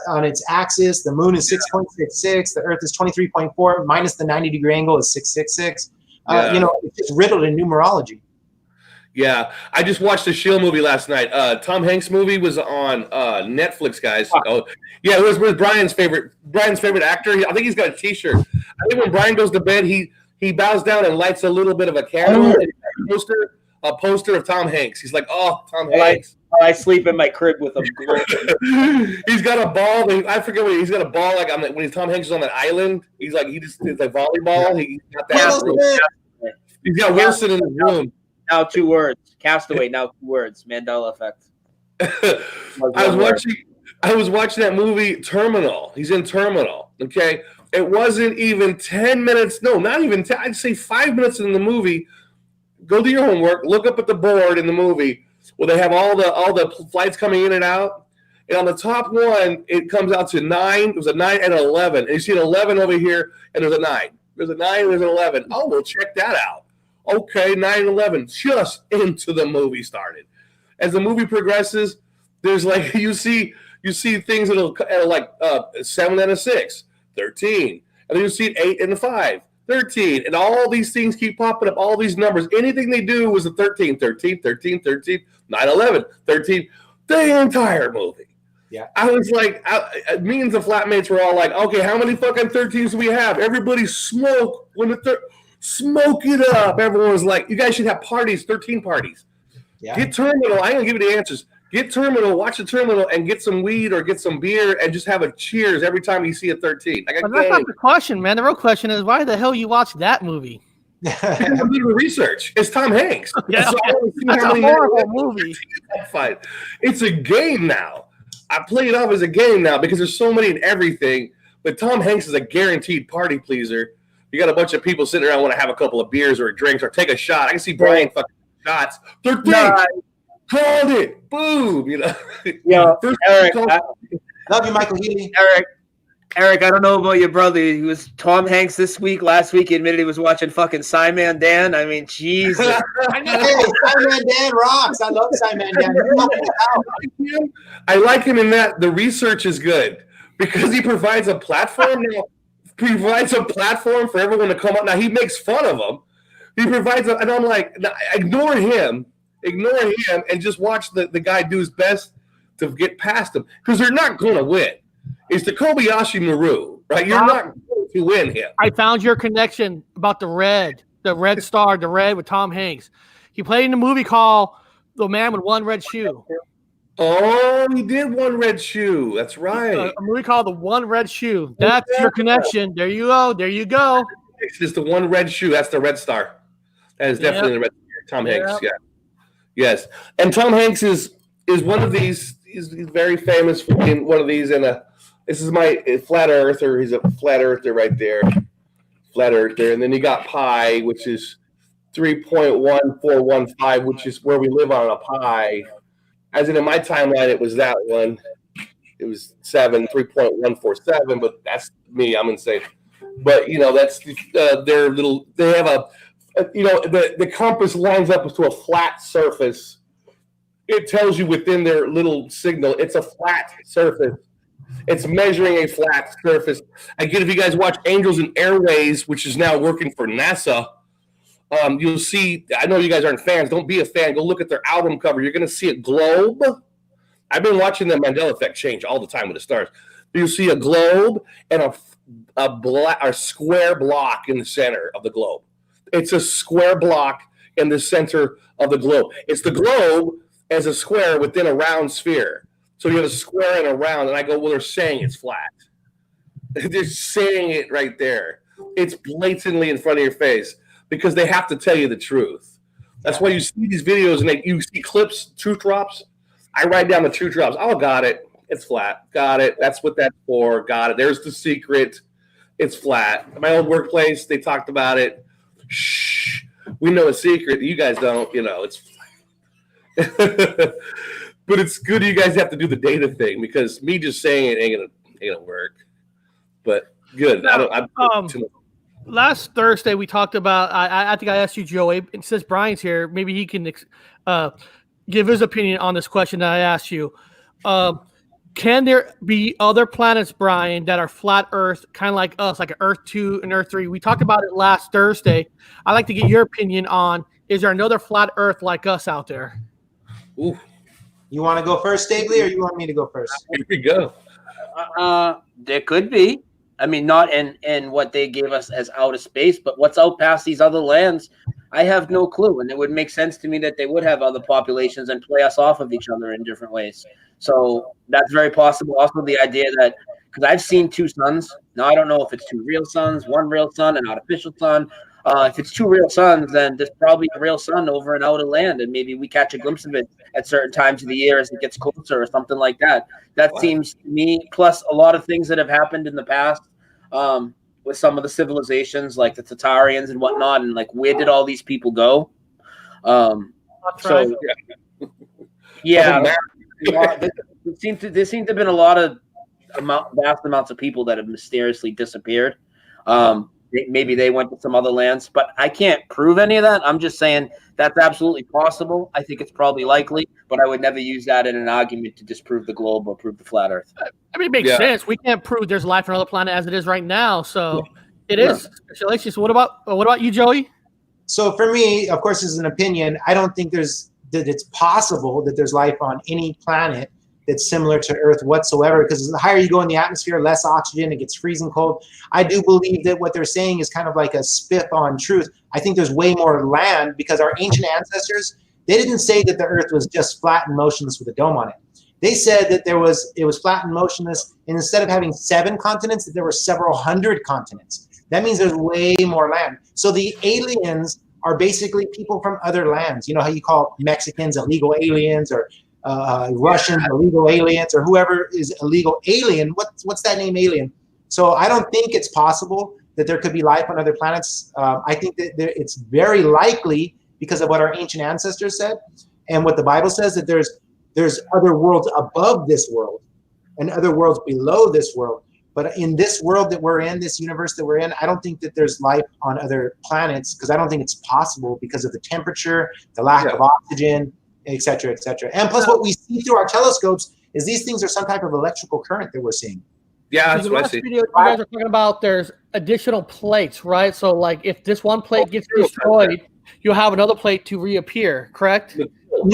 on its axis. The moon is 6.66. The Earth is 23.4 minus the 90-degree angle is 666. It's just riddled in numerology. Yeah, I just watched the Shield movie last night. Tom Hanks movie was on Netflix, guys. Oh, yeah, it was Brian's favorite actor. I think he's got a T-shirt. I think when Brian goes to bed, he bows down and lights a little bit of a candle. And a poster of Tom Hanks. He's like, oh, Tom Hanks. I sleep in my crib with him. He's got a ball. I forget what he's got a ball like when Tom Hanks is on that island. He's like it's like volleyball. He's got that. He's got Wilson in his room. Now 2 words. Castaway. Now 2 words. Mandela effect. I was watching that movie Terminal. He's in Terminal. Okay, it wasn't even 10 minutes. No, not even 10. I'd say 5 minutes in the movie. Go do your homework. Look up at the board in the movie where they have all the flights coming in and out. And on the top one, it comes out to 9. It was a 9 and an 11. And you see an 11 over here, and there's a 9. There's a 9 and there's an 11. Oh, we'll check that out. Okay, 9 and 11. Just into the movie started. As the movie progresses, there's like you see things that are like 7 and a 6, 13, and then you see 8 and a 5, 13, and all these things keep popping up. All these numbers, anything they do was a 13, 13, 13, 13, 9, 11, 13, the entire movie. Yeah, I was like, me and the flatmates were all like, okay, how many fucking 13s do we have? Everybody smoke smoke it up. Everyone was like, you guys should have parties, 13 parties. Yeah. Get Terminal. I ain't gonna give you the answers. Get Terminal, watch the Terminal, and get some weed or get some beer and just have a cheers every time you see a 13. But that's not the question, man. The real question is why the hell you watch that movie? I'm doing the research. It's Tom Hanks. Yeah, so that's a horrible movie. It's a game now. I play it off as a game now because there's so many and everything. But Tom Hanks is a guaranteed party pleaser. You got a bunch of people sitting around want to have a couple of beers or drinks or take a shot. I can see Brian fucking shots. 13. Called it. Boom. Yeah. Eric, love you, Michael Healy. Eric, I don't know about your brother. He was Tom Hanks this week. Last week, he admitted he was watching fucking Simon Dan. I mean, Jesus. Hey, Simon Dan rocks. I love Simon Dan. I like him in that the research is good because he provides a platform now. Provides a platform for everyone to come up. Now he makes fun of them. He provides, and I'm like, ignore him, and just watch the guy do his best to get past him because they're not going to win. It's the Kobayashi Maru, right? You're not going to win him. I found your connection about the red star, the red with Tom Hanks. He played in a movie called The Man with One Red Shoe. Oh, he did One Red Shoe. That's right. A movie called The One Red Shoe. That's your connection. There you go. There you go. It's just the One Red Shoe. That's the red star. That is definitely the red star. Tom Hanks. Yeah. Yes. And Tom Hanks is one of these. He's very famous in one of these. And this is my flat earther. He's a flat earther right there. Flat earther. And then you got pi, which is 3.1415, which is where we live on a pi. As in my timeline, it was that one. It was 3.147, but that's me. I'm insane. But, that's their little – they have the compass lines up to a flat surface. It tells you within their little signal it's a flat surface. It's measuring a flat surface. Again, if you guys watch Angels and Airways, which is now working for NASA – you'll see, I know you guys aren't fans. Don't be a fan. Go look at their album cover. You're going to see a globe. I've been watching the Mandela effect change all the time with the stars. You see a globe and a square block in the center of the globe. It's a square block in the center of the globe. It's the globe as a square within a round sphere. So you have a square and a round, and I go, well, they're saying it's flat. They're saying it right there. It's blatantly in front of your face because they have to tell you the truth. That's why you see these videos and you see clips, truth drops. I write down the truth drops. Oh, got it. It's flat. Got it. That's what that's for. Got it. There's the secret. It's flat. At my old workplace, they talked about it. Shh. We know a secret. You guys don't. It's flat. But it's good you guys have to do the data thing because me just saying it ain't gonna work. But good. Last Thursday we talked about. I think I asked you, Joey, and since Brian's here, maybe he can give his opinion on this question that I asked you. Can there be other planets, Brian, that are flat Earth, kind of like us, like Earth 2 and Earth 3? We talked about it last Thursday. I'd like to get your opinion on, is there another flat Earth like us out there? Ooh. You want to go first, Stabley, or you want me to go first? Here we go. There could be. I mean, not in what they gave us as outer space, but what's out past these other lands, I have no clue. And it would make sense to me that they would have other populations and play us off of each other in different ways. So that's very possible. Also, the idea that, because I've seen two suns. Now, I don't know if it's two real suns, one real sun, an artificial sun. If it's two real suns, then there's probably a real sun over an outer land, and maybe we catch a glimpse of it at certain times of the year as it gets closer or something like that. That seems to me, plus a lot of things that have happened in the past with some of the civilizations like the Tatarians and whatnot, and like where did all these people go? So yeah, there seem to have been a lot of vast amounts of people that have mysteriously disappeared. Maybe they went to some other lands, but I can't prove any of that. I'm just saying that's absolutely possible. I think it's probably likely, but I would never use that in an argument to disprove the globe or prove the flat Earth. I mean, it makes sense. We can't prove there's life on another planet as it is right now, so it is. So what about you, Joey? So for me, of course, this is an opinion. I don't think that it's possible that there's life on any planet that's similar to Earth whatsoever, because the higher you go in the atmosphere, less oxygen, it gets freezing cold. I do believe that what they're saying is kind of like a spiff on truth. I think there's way more land because our ancient ancestors, they didn't say that the Earth was just flat and motionless with a dome on it. They said that it was flat and motionless, and instead of having 7 continents, that there were several hundred continents. That means there's way more land. So the aliens are basically people from other lands. You know how you call Mexicans illegal aliens, or Russians illegal aliens, or whoever is illegal alien. What's that name, alien? So I don't think it's possible that there could be life on other planets. I think that it's very likely, because of what our ancient ancestors said and what the Bible says, that there's other worlds above this world and other worlds below this world. But in this world that we're in, this universe that we're in, I don't think that there's life on other planets, because I don't think it's possible because of the temperature, the lack of oxygen, et cetera, et cetera. And plus what we see through our telescopes is these things are some type of electrical current that we're seeing. Yeah, that's what I see. Video, you guys are talking about there's additional plates, right? So like if this one plate gets destroyed, you'll have another plate to reappear, correct? No,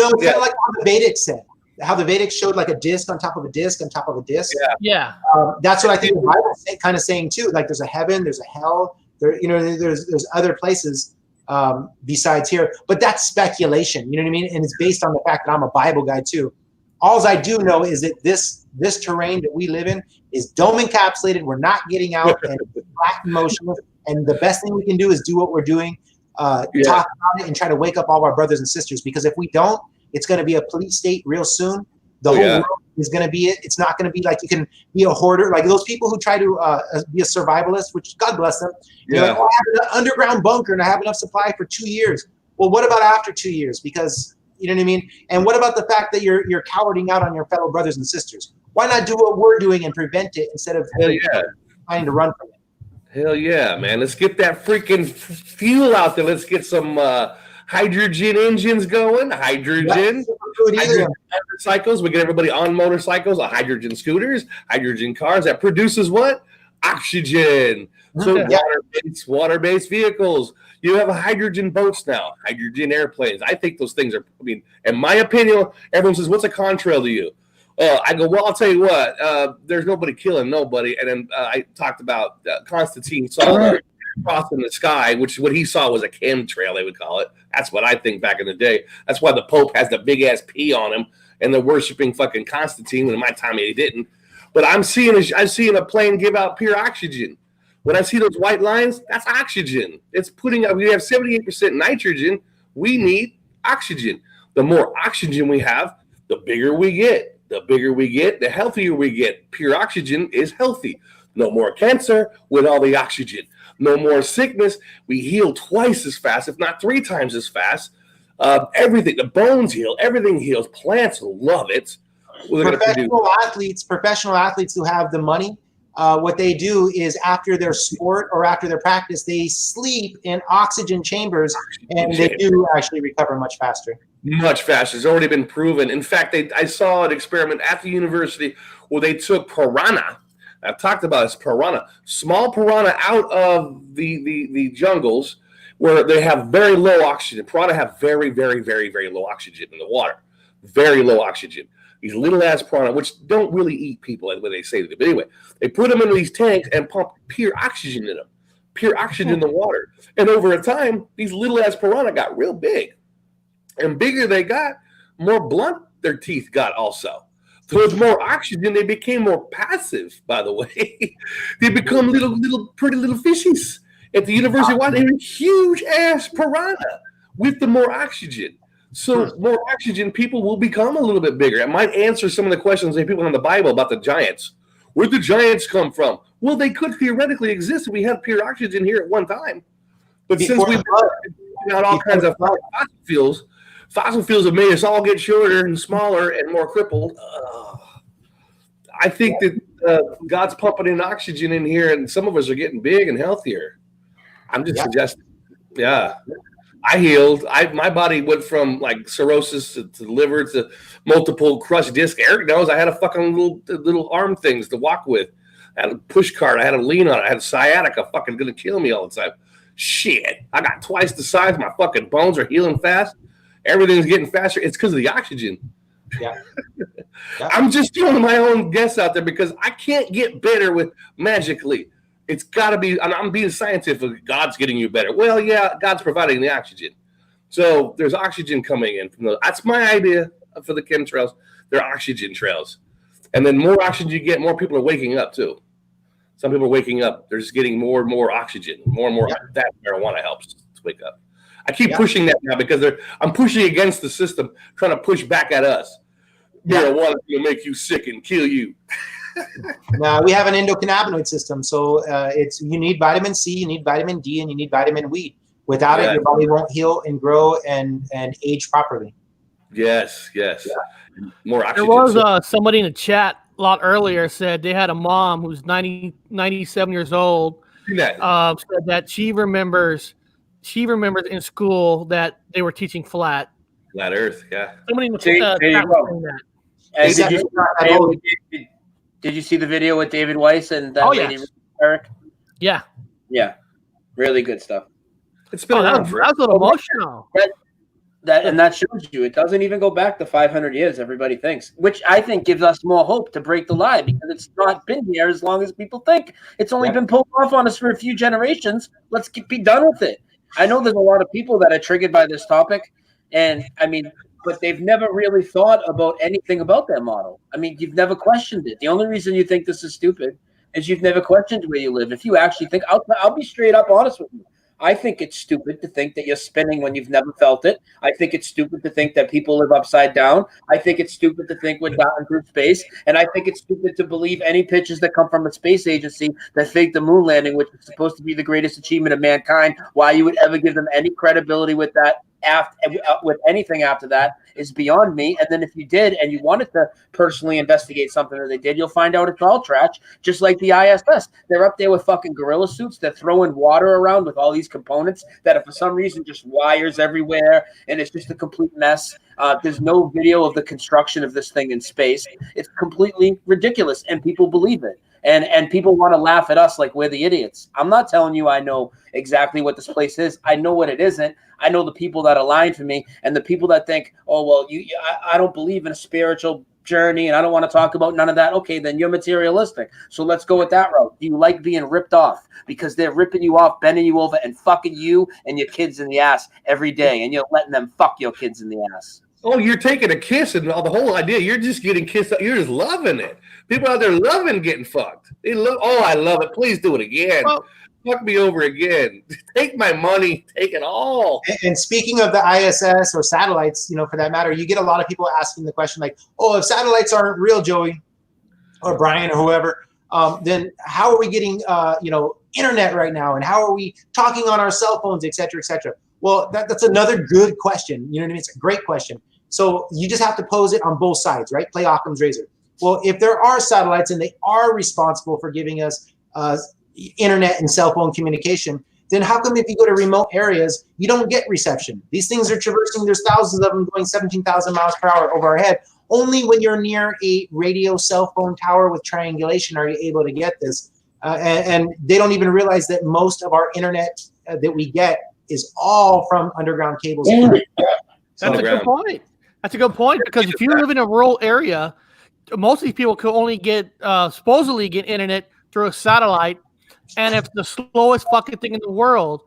it's kind of like how the Vedics said. How the Vedics showed like a disc on top of a disc on top of a disc. Yeah. That's what I think the Bible is kind of saying too. Like there's a heaven, there's a hell, there's other places besides here. But that's speculation, you know what I mean? And it's based on the fact that I'm a Bible guy too. All I do know is that this terrain that we live in is dome encapsulated. We're not getting out, and it's flat and motionless. And the best thing we can do is do what we're doing, talk about it, and try to wake up all our brothers and sisters. Because if we don't, it's going to be a police state real soon. The whole world is going to be it. It's not going to be like you can be a hoarder. Like those people who try to be a survivalist, which God bless them. They're like, oh, I have an underground bunker and I have enough supply for 2 years. Well, what about after 2 years? Because, you know what I mean? And what about the fact that you're cowarding out on your fellow brothers and sisters? Why not do what we're doing and prevent it instead of trying to run from it? Hell yeah, man. Let's get that freaking fuel out there. Let's get some hydrogen engines going. Hydrogen motorcycles. We get everybody on motorcycles, hydrogen scooters, hydrogen cars. That produces what? Oxygen. So water-based vehicles. You have hydrogen boats now, hydrogen airplanes. I think those things are, in my opinion, everyone says, what's a contrail to you? I go, well, I'll tell you what, there's nobody killing nobody. And then I talked about Constantine saw the cross in the sky, which what he saw was a chemtrail, they would call it. That's what I think back in the day. That's why the Pope has the big ass P on him, and they're worshiping fucking Constantine. When in my time he didn't. But I'm seeing a plane give out pure oxygen. When I see those white lines, that's oxygen. It's putting up. We have 78% nitrogen. We need oxygen. The more oxygen we have, the bigger we get. The bigger we get, the healthier we get. Pure oxygen is healthy. No more cancer with all the oxygen. No more sickness. We heal twice as fast, if not 3 times as fast. Everything, the bones heal. Everything heals. Plants love it. Professional athletes who have the money, what they do is after their sport or after their practice, they sleep in oxygen chambers, and they do actually recover much faster. Much faster. It's already been proven. In fact, I saw an experiment at the university where they took piranha. I've talked about this piranha, small piranha out of the jungles where they have very low oxygen. Piranha have very, very, very, very low oxygen in the water. Very low oxygen. These little ass piranha, which don't really eat people, as they say. But anyway, they put them into these tanks and pump pure oxygen in them. Pure oxygen in the water. And over a time, these little ass piranha got real big. And bigger they got, more blunt their teeth got also. So with more oxygen, they became more passive, by the way. They become pretty little fishies. At the University of Washington, they were huge ass piranha with the more oxygen. So more oxygen, people will become a little bit bigger. It might answer some of the questions that people in the Bible about the giants. Where'd the giants come from? Well, they could theoretically exist if we had pure oxygen here at one time. But since we've got all kinds of fossil fuels have made us all get shorter and smaller and more crippled. I think that God's pumping in oxygen in here, and some of us are getting big and healthier. I'm just suggesting. Yeah. I healed. My body went from like cirrhosis to liver to multiple crushed disc. Eric knows I had a fucking little arm things to walk with. I had a push cart. I had a lean on it. I had sciatica fucking going to kill me all the time. Shit. I got twice the size. My fucking bones are healing fast. Everything's getting faster. It's because of the oxygen. Yeah. I'm just throwing my own guess out there because I can't get better with magically. It's got to be, I'm being scientific. God's getting you better. Well, yeah, God's providing the oxygen. So there's oxygen coming in. That's my idea for the chemtrails. They're oxygen trails. And then more oxygen you get, more people are waking up too. Some people are waking up. They're just getting more and more oxygen. More and more. That marijuana helps to wake up. I keep pushing that now because I'm pushing against the system, trying to push back at us. Marijuana will make you sick and kill you. Now we have an endocannabinoid system, so you need vitamin C, you need vitamin D, and you need vitamin weed. Without it, your body won't heal and grow and age properly. Yes. More oxygen. There was somebody in the chat a lot earlier said they had a mom who's 97 years old. Said that she remembers in school that they were teaching flat Earth. Yeah. Somebody in the chat was saying that. Did you see the video with David Weiss and that lady, Eric? Yeah. Yeah. Really good stuff. It's been around for that's a little emotional. That shows you it doesn't even go back to 500 years, everybody thinks, which I think gives us more hope to break the lie because it's not been here as long as people think. It's only been pulled off on us for a few generations. Let's be done with it. I know there's a lot of people that are triggered by this topic, and but they've never really thought about anything about that model. I mean, you've never questioned it. The only reason you think this is stupid is you've never questioned where you live. If you actually think, I'll be straight up honest with you. I think it's stupid to think that you're spinning when you've never felt it. I think it's stupid to think that people live upside down. I think it's stupid to think we're down through space. And I think it's stupid to believe any pictures that come from a space agency that faked the moon landing, which is supposed to be the greatest achievement of mankind. Why you would ever give them any credibility with that, with anything after that, is beyond me. And then if you did and you wanted to personally investigate something that they did, you'll find out it's all trash, just like the ISS. They're up there with fucking gorilla suits. They're throwing water around with all these components that are for some reason just wires everywhere, and it's just a complete mess. There's no video of the construction of this thing in space. It's completely ridiculous, and people believe it. And people want to laugh at us like we're the idiots. I'm not telling you I know exactly what this place is. I know what it isn't. I know the people that align for me and the people that think, oh, well, I don't believe in a spiritual journey, and I don't want to talk about none of that. Okay, then you're materialistic. So let's go with that route. You like being ripped off because they're ripping you off, bending you over, and fucking you and your kids in the ass every day, and you're letting them fuck your kids in the ass. Oh, you're taking a kiss, and the whole idea, you're just getting kissed. You're just loving it. People out there loving getting fucked. They love. Oh, I love it. Please do it again. Well, fuck me over again. Take my money. Take it all. And speaking of the ISS or satellites, for that matter, you get a lot of people asking the question like, oh, if satellites aren't real, Joey or Brian or whoever, then how are we getting, internet right now? And how are we talking on our cell phones, et cetera, et cetera? Well, that's another good question. You know what I mean? It's a great question. So you just have to pose it on both sides, right? Play Occam's razor. Well, if there are satellites and they are responsible for giving us internet and cell phone communication, then how come if you go to remote areas, you don't get reception? These things are traversing, there's thousands of them going 17,000 miles per hour over our head. Only when you're near a radio cell phone tower with triangulation are you able to get this. And they don't even realize that most of our internet that we get is all from underground cables. That's a good point. That's a good point, because if you live in a rural area, most of these people could only get supposedly get internet through a satellite. And if the slowest fucking thing in the world,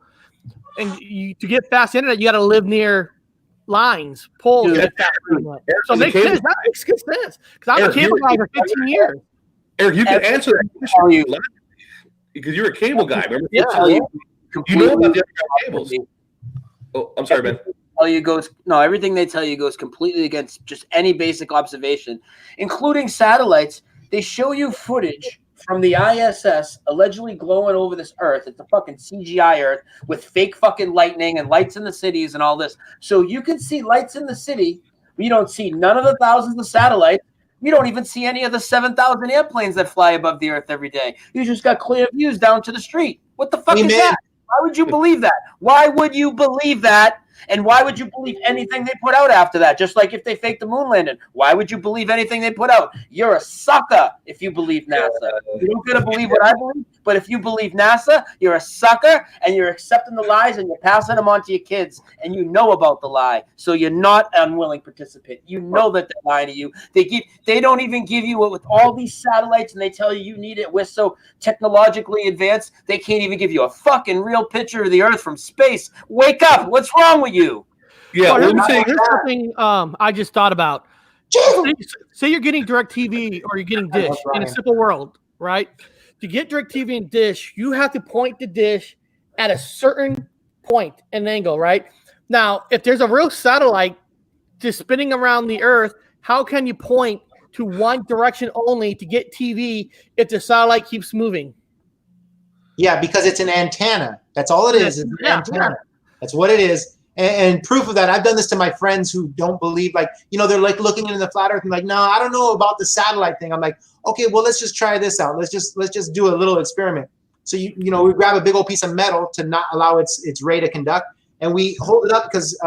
and to get fast internet, you got to live near lines, poles. So it makes sense. That makes good sense. Because I'm a cable guy for 15 years. Eric, you can answer that question because you're a cable guy. Remember? Yeah. You know about the other cables. Oh, I'm sorry, Ben. Everything they tell you goes completely against just any basic observation, including satellites. They show you footage from the ISS allegedly glowing over this Earth. It's a fucking CGI Earth with fake fucking lightning and lights in the cities and all this. So you can see lights in the city. We don't see none of the thousands of satellites. We don't even see any of the 7,000 airplanes that fly above the Earth every day. You just got clear views down to the street. What the fuck is that? Why would you believe that? Why would you believe that? And why would you believe anything they put out after that? Just like if they faked the moon landing, why would you believe anything they put out? You're a sucker if you believe NASA. You don't gotta believe what I believe, but if you believe NASA, you're a sucker and you're accepting the lies and you're passing them on to your kids and you know about the lie. So you're not unwilling participant. You know that they're lying to you. They don't even give you it with all these satellites and they tell you need it. We're so technologically advanced, they can't even give you a fucking real picture of the Earth from space. Wake up. What's wrong with you? Yeah, here's something I just thought about. Say you're getting DirecTV or you're getting Dish in a simple world, right? To get DirecTV and Dish, you have to point the dish at a certain point and angle, right? Now, if there's a real satellite just spinning around the Earth, how can you point to one direction only to get TV if the satellite keeps moving? Yeah, because it's an antenna. That's all it is. It's an antenna. That's what it is. And proof of that, I've done this to my friends who don't believe, they're like looking into the flat Earth and like, no, I don't know about the satellite thing. I'm like, okay, well, let's just try this out. Let's just do a little experiment. So we grab a big old piece of metal to not allow its ray to conduct, and we hold it up because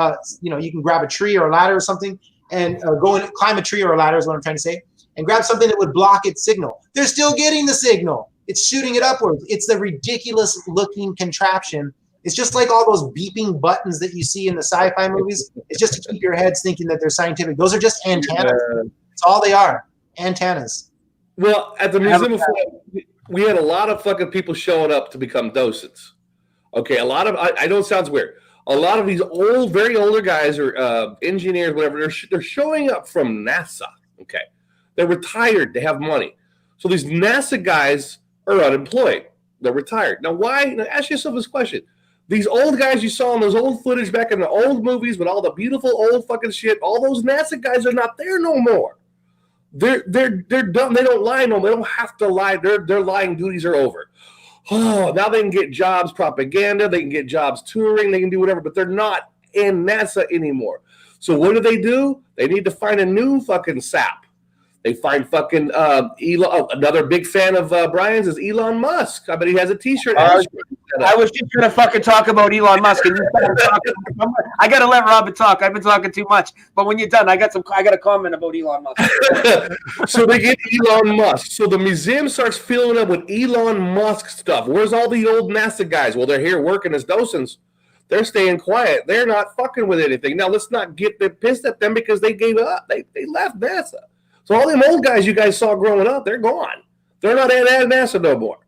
you can grab a tree or a ladder or something and go and climb a tree or a ladder is what I'm trying to say, and grab something that would block its signal. They're still getting the signal. It's shooting it upwards. It's the ridiculous looking contraption. It's just like all those beeping buttons that you see in the sci-fi movies. It's just to keep your heads thinking that they're scientific. Those are just antennas. That's all they are, antennas. Well, at the Museum of Flight, we had a lot of fucking people showing up to become docents. Okay, a lot of, I know it sounds weird. A lot of these very older guys or engineers, whatever, they're showing up from NASA. Okay, they're retired. They have money. So these NASA guys are unemployed. They're retired. Now, why? Now, ask yourself this question. These old guys you saw in those old footage back in the old movies with all the beautiful old fucking shit, all those NASA guys are not there no more. They're done. They don't lie no more. They don't have to lie. Their lying duties are over. Oh, now they can get jobs propaganda. They can get jobs touring. They can do whatever, but they're not in NASA anymore. So what do? They need to find a new fucking sap. They find fucking Elon. Another big fan of Brian's is Elon Musk. I bet he has a T-shirt. I was just going to fucking talk about Elon Musk. And I got to let Robin talk. I've been talking too much. But when you're done, I got a comment about Elon Musk. So they get Elon Musk. So the museum starts filling up with Elon Musk stuff. Where's all the old NASA guys? Well, they're here working as docents. They're staying quiet. They're not fucking with anything. Now, let's not get pissed at them because they gave up. They left NASA. So all them old guys you guys saw growing up, they're gone. They're not at NASA no more.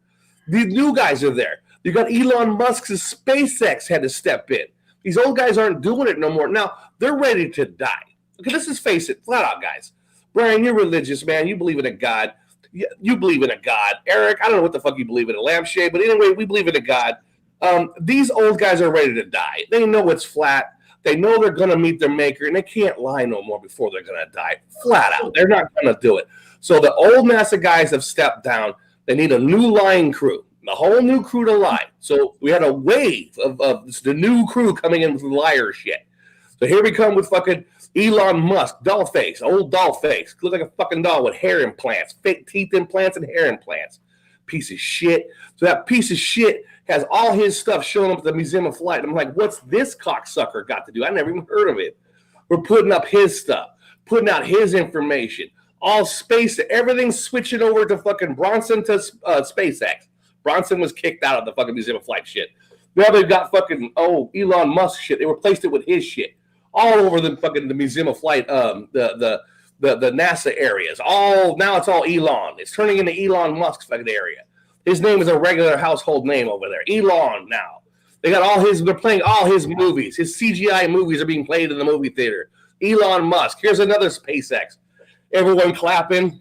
The new guys are there. You got Elon Musk's SpaceX had to step in. These old guys aren't doing it no more. Now, they're ready to die. Okay, let's just face it, flat out, guys. Brian, you're religious, man. You believe in a God. You believe in a God. Eric, I don't know what the fuck you believe in, a lampshade, but anyway, we believe in a God. These old guys are ready to die. They know it's flat. They know they're going to meet their maker, and they can't lie no more before they're going to die. Flat out. They're not going to do it. So the old NASA guys have stepped down. They need a new lying crew, a whole new crew to lie. So we had a wave of the new crew coming in with liar shit. So here we come with fucking Elon Musk, doll face, old doll face. Look like a fucking doll with hair implants, fake teeth implants, and hair implants. Piece of shit. So that piece of shit has all his stuff showing up at the Museum of Flight. I'm like, what's this cocksucker got to do? I never even heard of it. We're putting up his stuff, putting out his information. All space, everything's switching over to fucking Bronson to SpaceX. Bronson was kicked out of the fucking Museum of Flight shit. Now they've got fucking, Elon Musk shit. They replaced it with his shit. All over the fucking the Museum of Flight, the NASA areas. Now it's all Elon. It's turning into Elon Musk's fucking area. His name is a regular household name over there. Elon now. They're playing all his movies. His CGI movies are being played in the movie theater. Elon Musk. Here's another SpaceX. Everyone clapping,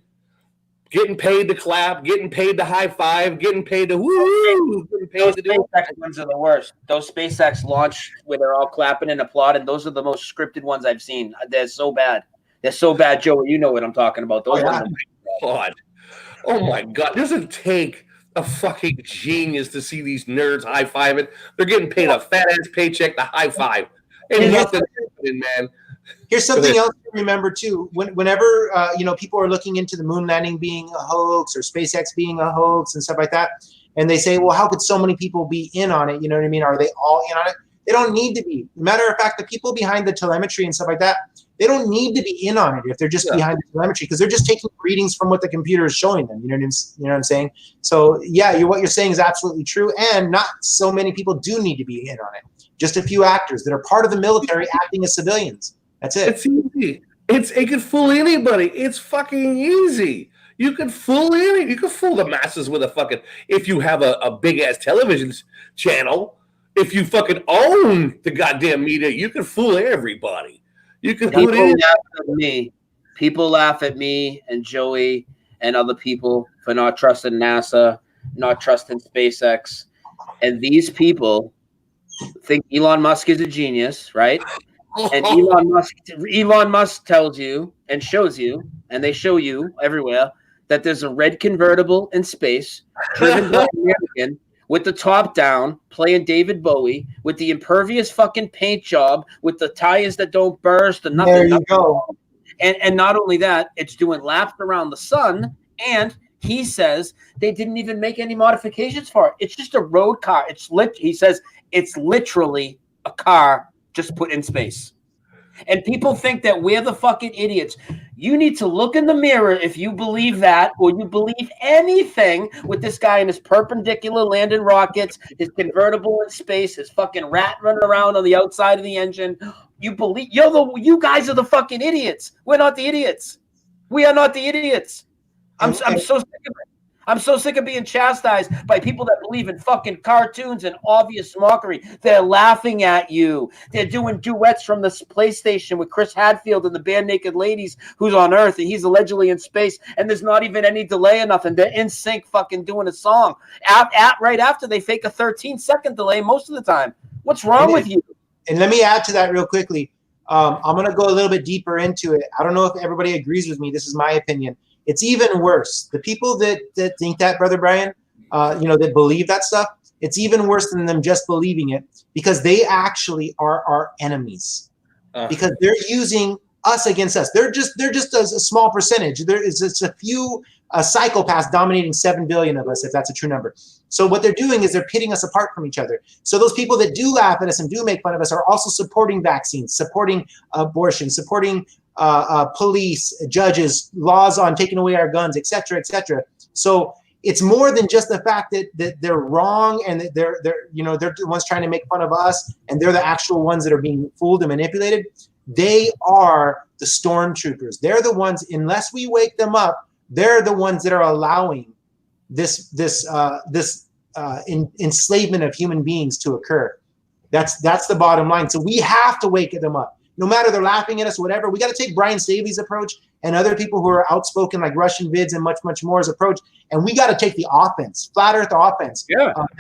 getting paid to clap, getting paid to high five, getting paid to woo. Those SpaceX ones are the worst. Those SpaceX launch where they're all clapping and applauding. Those are the most scripted ones I've seen. They're so bad. They're so bad, Joey. You know what I'm talking about. Those ones. Oh my God. It doesn't take a fucking genius to see these nerds high fiving. They're getting paid a fat ass paycheck to high five. Ain't nothing happening, man. Here's something else to remember too. Whenever people are looking into the moon landing being a hoax or SpaceX being a hoax and stuff like that, and they say, well, how could so many people be in on it? You know what I mean? Are they all in on it? They don't need to be. Matter of fact, the people behind the telemetry and stuff like that, they don't need to be in on it if they're just behind the telemetry, because they're just taking readings from what the computer is showing them. You know what I'm saying? So yeah, what you're saying is absolutely true, and not so many people do need to be in on it. Just a few actors that are part of the military acting as civilians. That's it. It's easy. It could fool anybody. It's fucking easy. You could fool any. You could fool the masses with a fucking. If you have a big ass television channel, if you fucking own the goddamn media, you could fool everybody. You could fool anybody. People laugh at me and Joey and other people for not trusting NASA, not trusting SpaceX, and these people think Elon Musk is a genius, right? And Elon Musk tells you and shows you, and they show you everywhere, that there's a red convertible in space driven by an American with the top down, playing David Bowie, with the impervious fucking paint job, with the tires that don't burst and nothing. There you go. And not only that, it's doing laps around the sun, and he says they didn't even make any modifications for it. It's just a road car. He says it's literally a car just put in space. And people think that we're the fucking idiots. You need to look in the mirror if you believe that, or you believe anything with this guy in his perpendicular landing rockets, his convertible in space, his fucking rat running around on the outside of the engine. You guys are the fucking idiots. We're not the idiots. We are not the idiots. I'm so sick of it. I'm so sick of being chastised by people that believe in fucking cartoons and obvious mockery. They're laughing at you. They're doing duets from the PlayStation with Chris Hadfield and the band Naked Ladies, who's on Earth, and he's allegedly in space, and there's not even any delay or nothing. They're in sync fucking doing a song. Right after, they fake a 13-second delay most of the time. What's wrong with you? And let me add to that real quickly. I'm going to go a little bit deeper into it. I don't know if everybody agrees with me. This is my opinion. It's even worse. The people that think that, Brother Brian, that believe that stuff, it's even worse than them just believing it, because they actually are our enemies. Because they're using us against us. They're just a small percentage. There is just a few psychopaths dominating 7 billion of us, if that's a true number. So what they're doing is they're pitting us apart from each other. So those people that do laugh at us and do make fun of us are also supporting vaccines, supporting abortion, supporting police, judges, laws on taking away our guns, et cetera, et cetera. So it's more than just the fact that they're wrong and that they're the ones trying to make fun of us, and they're the actual ones that are being fooled and manipulated. They are the stormtroopers. They're the ones, unless we wake them up, they're the ones that are allowing this enslavement of human beings to occur. That's the bottom line. So we have to wake them up. No matter they're laughing at us, whatever, we got to take Brian Staley's approach and other people who are outspoken like Russian Vids and much, much more's approach. And we got to take the offense, flat earth offense,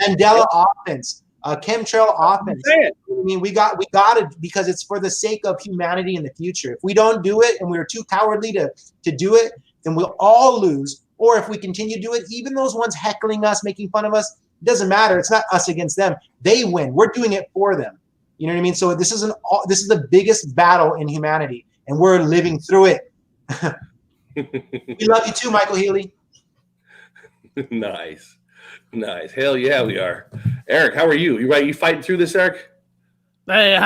Mandela offense, chemtrail offense. I mean, we got it because it's for the sake of humanity in the future. If we don't do it and we're too cowardly to do it, then we'll all lose. Or if we continue to do it, even those ones heckling us, making fun of us, it doesn't matter. It's not us against them. They win. We're doing it for them. You know what I mean? So this is the biggest battle in humanity, and we're living through it. We love you too, Michael Healy. Nice. Hell yeah, we are. Eric, how are you? You right? You fighting through this, Eric? Hey,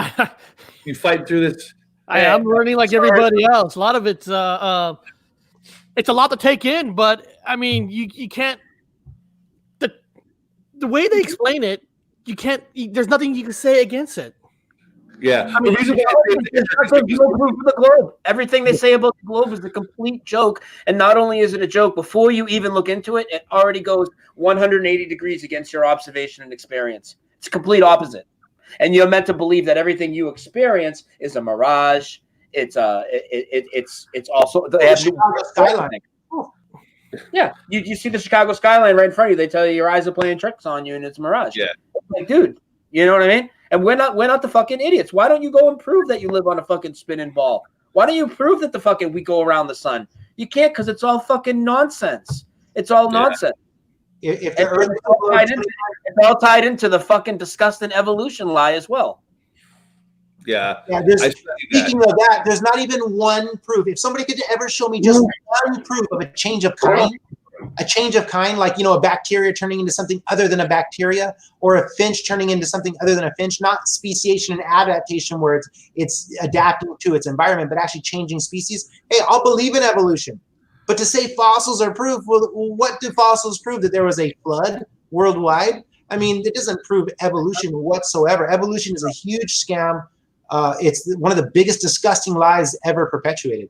you fighting through this? I'm learning like everybody else. A lot of it's a lot to take in, but I mean, you can't. The way they explain it, you can't. There's nothing you can say against it. Yeah, I mean, the globe. Everything they say about the globe is a complete joke, and not only is it a joke, before you even look into it, it already goes 180 degrees against your observation and experience. It's a complete opposite, and you're meant to believe that everything you experience is a mirage. It's also the Chicago skyline. Yeah, you see the Chicago skyline right in front of you. They tell you your eyes are playing tricks on you, and it's a mirage. Yeah, like, dude, you know what I mean? And we're not the fucking idiots. Why don't you go and prove that you live on a fucking spinning ball? Why don't you prove that we go around the sun? You can't, because it's all fucking nonsense. It's all nonsense. If the Earth it's all tied into the fucking disgusting evolution lie as well. Yeah. Speaking of that, there's not even one proof. If somebody could ever show me just one proof of a change of kind, like, a bacteria turning into something other than a bacteria, or a finch turning into something other than a finch, not speciation and adaptation where it's adapting to its environment, but actually changing species. Hey, I'll believe in evolution. But to say fossils are proof, well, what do fossils prove? That there was a flood worldwide? I mean, it doesn't prove evolution whatsoever. Evolution is a huge scam. It's one of the biggest disgusting lies ever perpetuated.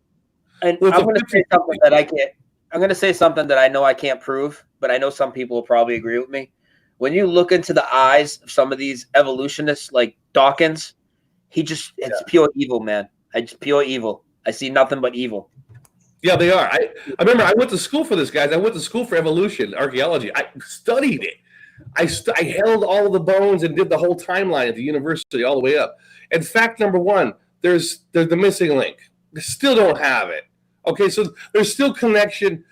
And I'm going to say something that I can't. I'm going to say something that I know I can't prove, but I know some people will probably agree with me. When you look into the eyes of some of these evolutionists like Dawkins, it's pure evil, man. It's pure evil. I see nothing but evil. Yeah, they are. I remember I went to school for this, guys. I went to school for evolution, archaeology. I studied it. I held all of the bones and did the whole timeline at the university all the way up. And fact number one, there's the missing link. They still don't have it. Okay, so there's still connection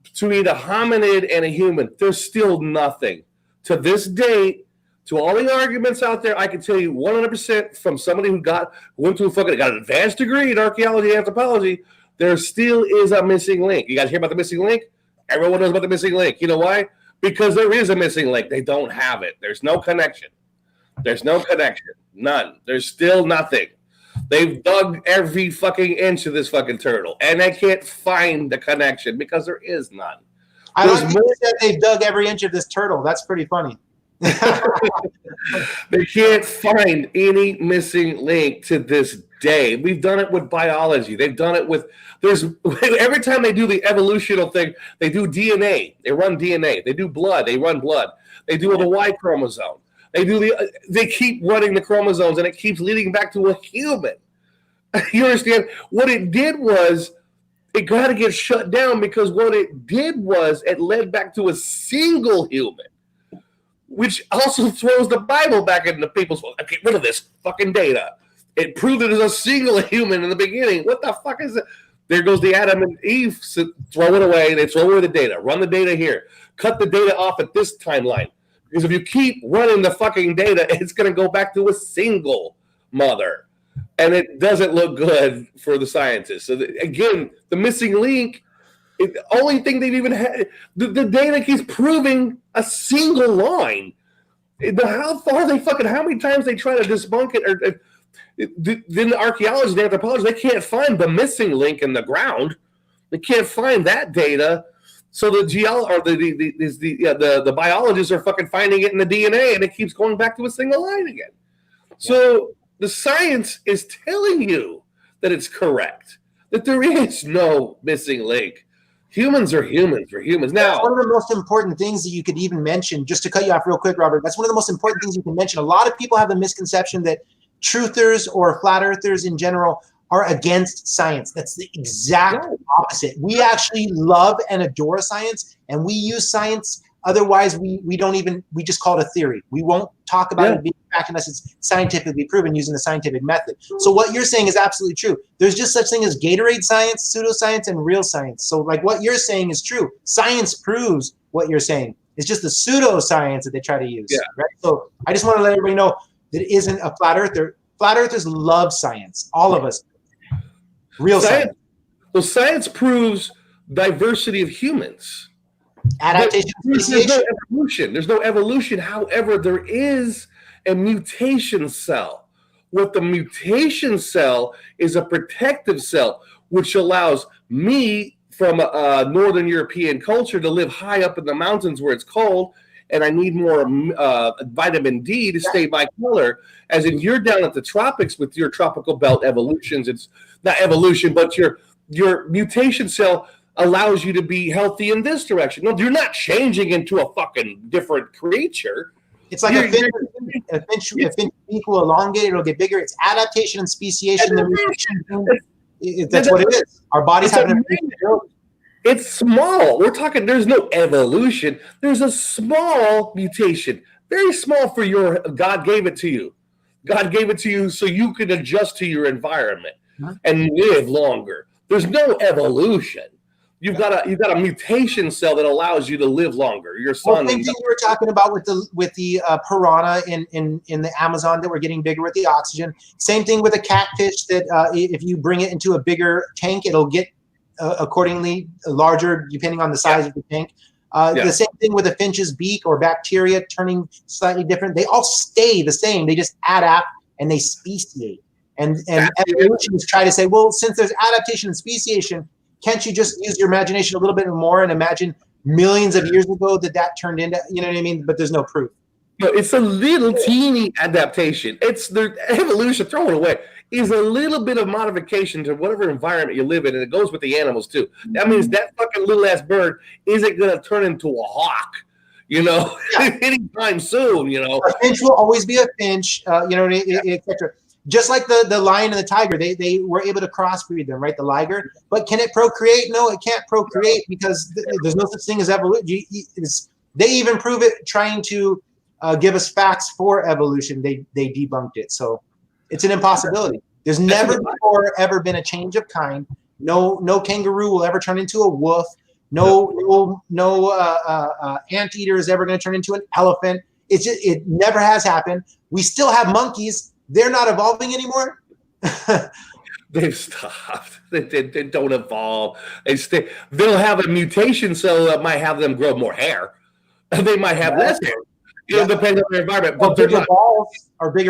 between a hominid and a human. There's still nothing. To this date, to all the arguments out there, I can tell you 100% from somebody who got an advanced degree in archaeology and anthropology, there still is a missing link. You guys hear about the missing link? Everyone knows about the missing link. You know why? Because there is a missing link. They don't have it. There's no connection. None. There's still nothing. They've dug every fucking inch of this fucking turtle, and they can't find the connection because there is none. I like you said they've dug every inch of this turtle. That's pretty funny. They can't find any missing link to this day. We've done it with biology. They've done it with every time they do the evolutional thing, they do DNA. They run DNA. They do blood. They run blood. They do the Y chromosome. They keep running the chromosomes, and it keeps leading back to a human. You understand? What it did was it got to get shut down, because what it did was it led back to a single human, which also throws the Bible back into people's. Get rid of this fucking data. It proved it as a single human in the beginning. What the fuck is it? There goes the Adam and Eve. Throw it away. They throw away the data. Run the data here. Cut the data off at this timeline. Because if you keep running the fucking data, it's going to go back to a single mother. And it doesn't look good for the scientists. So, again, the missing link, the only thing they've even had, the data keeps proving a single line. How many times they try to debunk it, then the archaeologists and anthropologists, they can't find the missing link in the ground. They can't find that data. So the biologists are fucking finding it in the DNA, and it keeps going back to a single line again. So the science is telling you that it's correct, that there is no missing link. Humans are humans for humans. Now, that's one of the most important things that you could even mention, just to cut you off real quick, Robert. That's one of the most important things you can mention. A lot of people have the misconception that truthers or flat earthers in general are against science. That's the exact opposite. We actually love and adore science, and we use science. Otherwise, we just call it a theory. We won't talk about it being fact unless it's scientifically proven using the scientific method. So what you're saying is absolutely true. There's just such thing as Gatorade science, pseudoscience, and real science. So like what you're saying is true. Science proves what you're saying. It's just the pseudoscience that they try to use. Right? So I just want to let everybody know that it isn't a flat earther. Flat earthers love science. All of us. Real science. Well, science proves diversity of humans. Adaptation. There's no evolution. There's no evolution. However, there is a mutation cell. What the mutation cell is a protective cell, which allows me from a Northern European culture to live high up in the mountains where it's cold, and I need more vitamin D to stay my color. As in, you're down at the tropics with your tropical belt evolutions. It's not evolution, but your mutation cell allows you to be healthy in this direction. No, you're not changing into a fucking different creature. It's like a finch beak will elongate, it'll get bigger. It's adaptation and speciation. That's what it is. Our bodies have an ability. It's small. We're talking, there's no evolution. There's a small mutation. Very small for your, God gave it to you. God gave it to you so you can adjust to your environment and live longer. There's no evolution. You've got a mutation cell that allows you to live longer. Your son. Well, same thing you were talking about with the piranha in the Amazon that we're getting bigger with the oxygen. Same thing with a catfish that if you bring it into a bigger tank, it'll get accordingly larger depending on the size of the tank. The same thing with a finch's beak or bacteria turning slightly different. They all stay the same. They just adapt and they speciate. And evolutionists try to say, well, since there's adaptation and speciation, can't you just use your imagination a little bit more and imagine millions of years ago that turned into, you know what I mean? But there's no proof. No, it's a little teeny adaptation. It's the evolution, throw it away, is a little bit of modification to whatever environment you live in, and it goes with the animals too. That means that fucking little ass bird isn't going to turn into a hawk, anytime soon, A finch will always be a finch, etc. Just like the lion and the tiger, they were able to crossbreed them, right? The liger. But can it procreate? No, it can't procreate because there's no such thing as evolution. They even prove it trying to give us facts for evolution. They debunked it. So it's an impossibility. There's never before ever been a change of kind. No kangaroo will ever turn into a wolf. No anteater is ever going to turn into an elephant. It never has happened. We still have monkeys. They're not evolving anymore. They've stopped. They don't evolve. They'll have a mutation cell that might have them grow more hair. They might have less hair. Depending on their environment. But bigger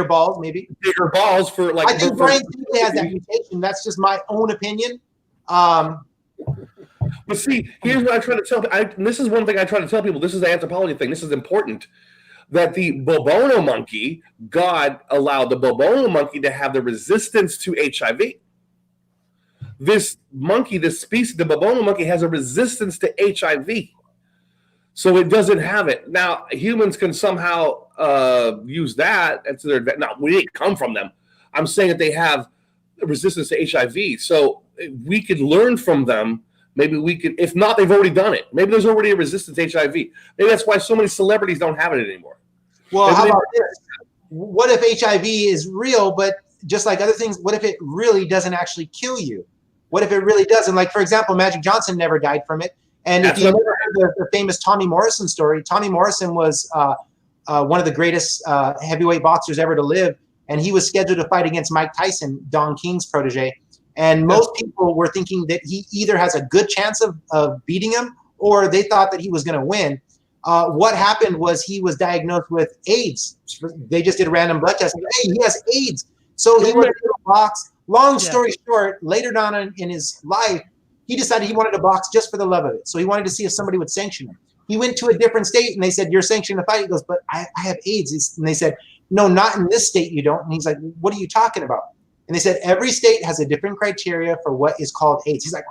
balls, maybe. Bigger balls for like. I think Brian Seeley has that mutation. That's just my own opinion. But see, here's what I try to tell. This is one thing I try to tell people. This is the anthropology thing. This is important. That the Bobono monkey, God allowed the Bobono monkey to have the resistance to HIV. This monkey, this species, the Bobono monkey, has a resistance to HIV. So it doesn't have it. Now, humans can somehow use that. Now, we didn't come from them. I'm saying that they have resistance to HIV. So we could learn from them. Maybe we could, if not, they've already done it. Maybe there's already a resistance to HIV. Maybe that's why so many celebrities don't have it anymore. Well, how about this? What if HIV is real, but just like other things, what if it really doesn't actually kill you? What if it really doesn't? Like, for example, Magic Johnson never died from it. And if you never heard the famous Tommy Morrison story, Tommy Morrison was one of the greatest heavyweight boxers ever to live. And he was scheduled to fight against Mike Tyson, Don King's protege. And most people were thinking that he either has a good chance of beating him or they thought that he was going to win. What happened was he was diagnosed with AIDS. They just did a random blood test. And, hey, he has AIDS. So he wanted to box. Long story short, later on in his life, he decided he wanted to box just for the love of it. So he wanted to see if somebody would sanction him. He went to a different state and they said, you're sanctioned to fight. He goes, but I have AIDS. And they said, no, not in this state you don't. And he's like, what are you talking about? And they said every state has a different criteria for what is called AIDS. He's like,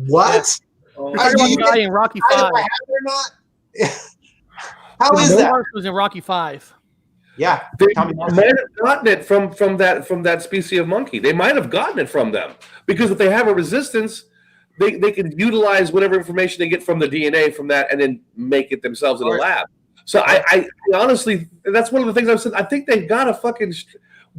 what? You're talking about the guy in Rocky Either Five. I have it or not? How is that? Was in Rocky Five. Yeah, They Tommy might Marshall. have gotten it from that species of monkey. They might have gotten it from them because if they have a resistance, they can utilize whatever information they get from the DNA from that and then make it themselves in a lab. So I honestly, that's one of the things I've said. I think they've got a fucking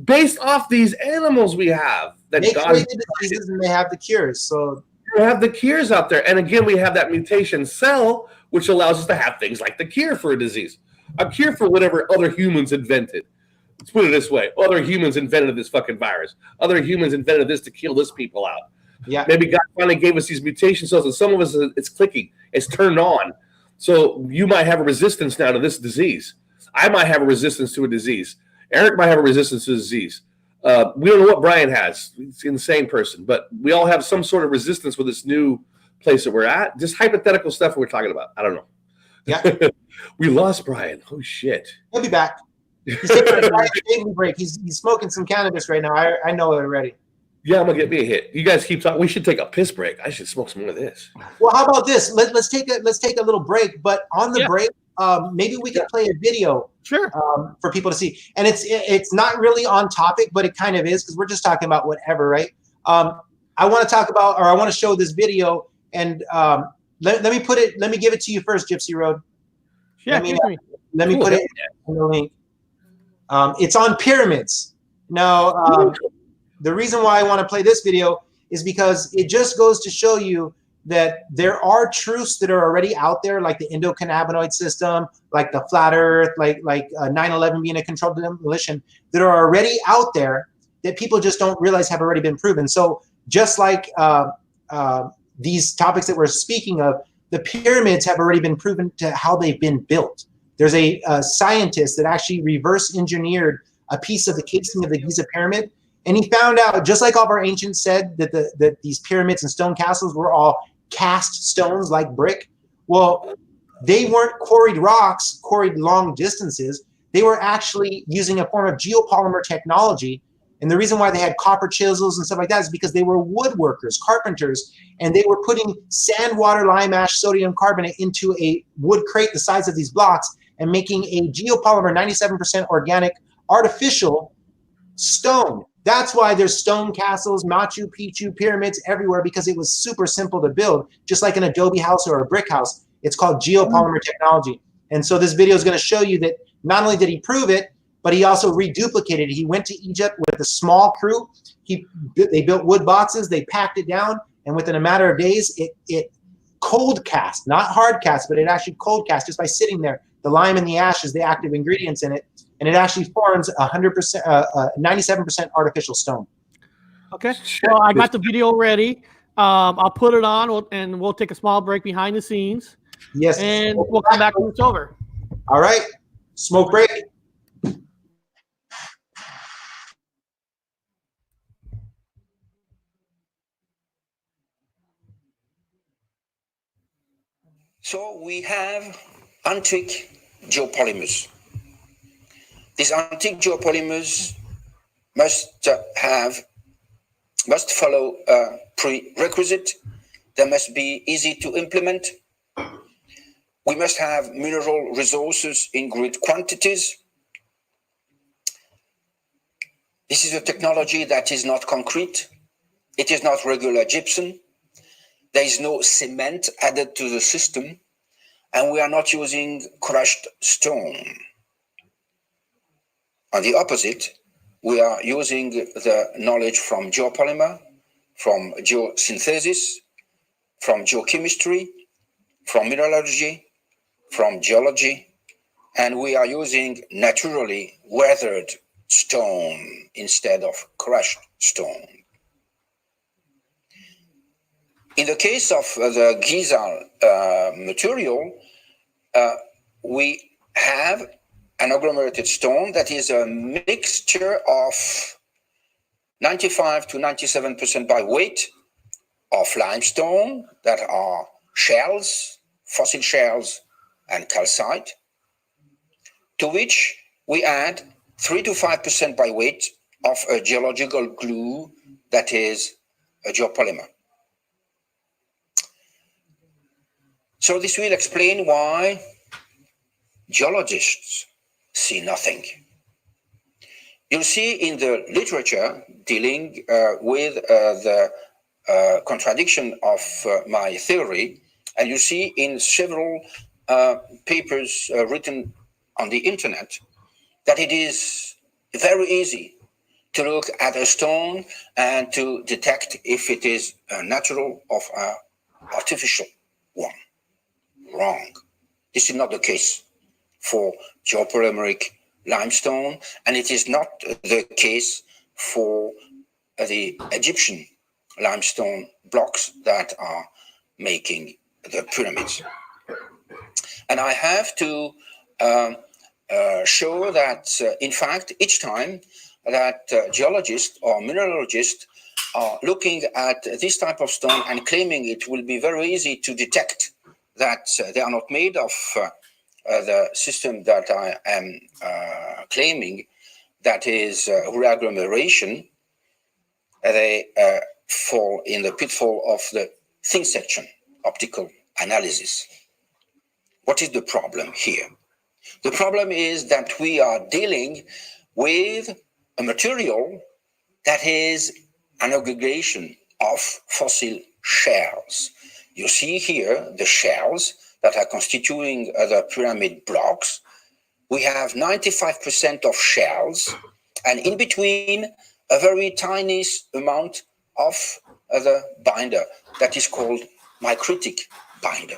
based off these animals we have that They God create the diseases and they have the cures. So we have the cures out there, and again, we have that mutation cell, which allows us to have things like the cure for a disease. A cure for whatever other humans invented. Let's put it this way. Other humans invented this fucking virus. Other humans invented this to kill this people out. yeah, Maybe God finally gave us these mutation cells, and some of us, it's clicking. It's turned on. So you might have a resistance now to this disease. I might have a resistance to a disease. Eric might have a resistance to a disease. We don't know what Brian has. He's an insane person. But we all have some sort of resistance with this new place that we're at. Just hypothetical stuff we're talking about. I don't know. yeah. We lost Brian. Oh shit! He'll be back. He's taking a daily break. He's smoking some cannabis right now. I know it already. Yeah, I'm gonna get me a hit. You guys keep talking. We should take a piss break. I should smoke some more of this. Well, how about this? Let's take a little break. But on the break, maybe we can play a video. Sure. For people to see, and it's not really on topic, but it kind of is because we're just talking about whatever, right? I want to talk about, or I want to show this video, and let me put it. Let me give it to you first, Gypsy Road. Yeah, let me put it in the link. It's on pyramids. Now, the reason why I want to play this video is because it just goes to show you that there are truths that are already out there, like the endocannabinoid system, like the flat Earth, like 9/11 being a controlled demolition, that are already out there that people just don't realize have already been proven. So just like these topics that we're speaking of, the pyramids have already been proven to how they've been built. There's a scientist that actually reverse engineered a piece of the casing of the Giza pyramid, and he found out, just like all of our ancients said, that these pyramids and stone castles were all cast stones like brick. Well, they weren't quarried rocks, quarried long distances. They were actually using a form of geopolymer technology. And the reason why they had copper chisels and stuff like that is because they were woodworkers, carpenters, and they were putting sand, water, lime ash, sodium carbonate into a wood crate the size of these blocks and making a geopolymer 97% organic artificial stone. That's why there's stone castles, Machu Picchu, pyramids everywhere, because it was super simple to build, just like an adobe house or a brick house. It's called geopolymer technology. And so this video is going to show you that not only did he prove it, but he also reduplicated it. He went to Egypt with a small crew. They built wood boxes, they packed it down, and within a matter of days, it cold cast, not hard cast, but it actually cold cast just by sitting there. The lime and the ash is the active ingredients in it, and it actually forms 97% artificial stone. Okay. Well, I got the video ready. I'll put it on, and we'll take a small break behind the scenes. Yes. And we'll come back when it's over. All right. Smoke break. So we have antique geopolymers. These antique geopolymers must follow a prerequisite. They must be easy to implement. We must have mineral resources in great quantities. This is a technology that is not concrete. It is not regular gypsum. There is no cement added to the system, and we are not using crushed stone. On the opposite, we are using the knowledge from geopolymer, from geosynthesis, from geochemistry, from mineralogy, from geology, and we are using naturally weathered stone instead of crushed stone. In the case of the Giza material, we have an agglomerated stone that is a mixture of 95 to 97% by weight of limestone that are shells, fossil shells, and calcite, to which we add 3 to 5% by weight of a geological glue that is a geopolymer. So this will explain why geologists see nothing. You'll see in the literature dealing with the contradiction of my theory, and you see in several papers written on the internet that it is very easy to look at a stone and to detect if it is a natural or an artificial one. Wrong. This is not the case for geopolymeric limestone, and it is not the case for the Egyptian limestone blocks that are making the pyramids. And I have to show that, in fact, each time that geologists or mineralogists are looking at this type of stone and claiming it will be very easy to detect that they are not made of the system that I am claiming, that is reagglomeration, they fall in the pitfall of the thin section optical analysis. What is the problem here? The problem is that we are dealing with a material that is an aggregation of fossil shells. You see here the shells that are constituting the pyramid blocks. We have 95% of shells, and in between a very tiny amount of the binder that is called micritic binder.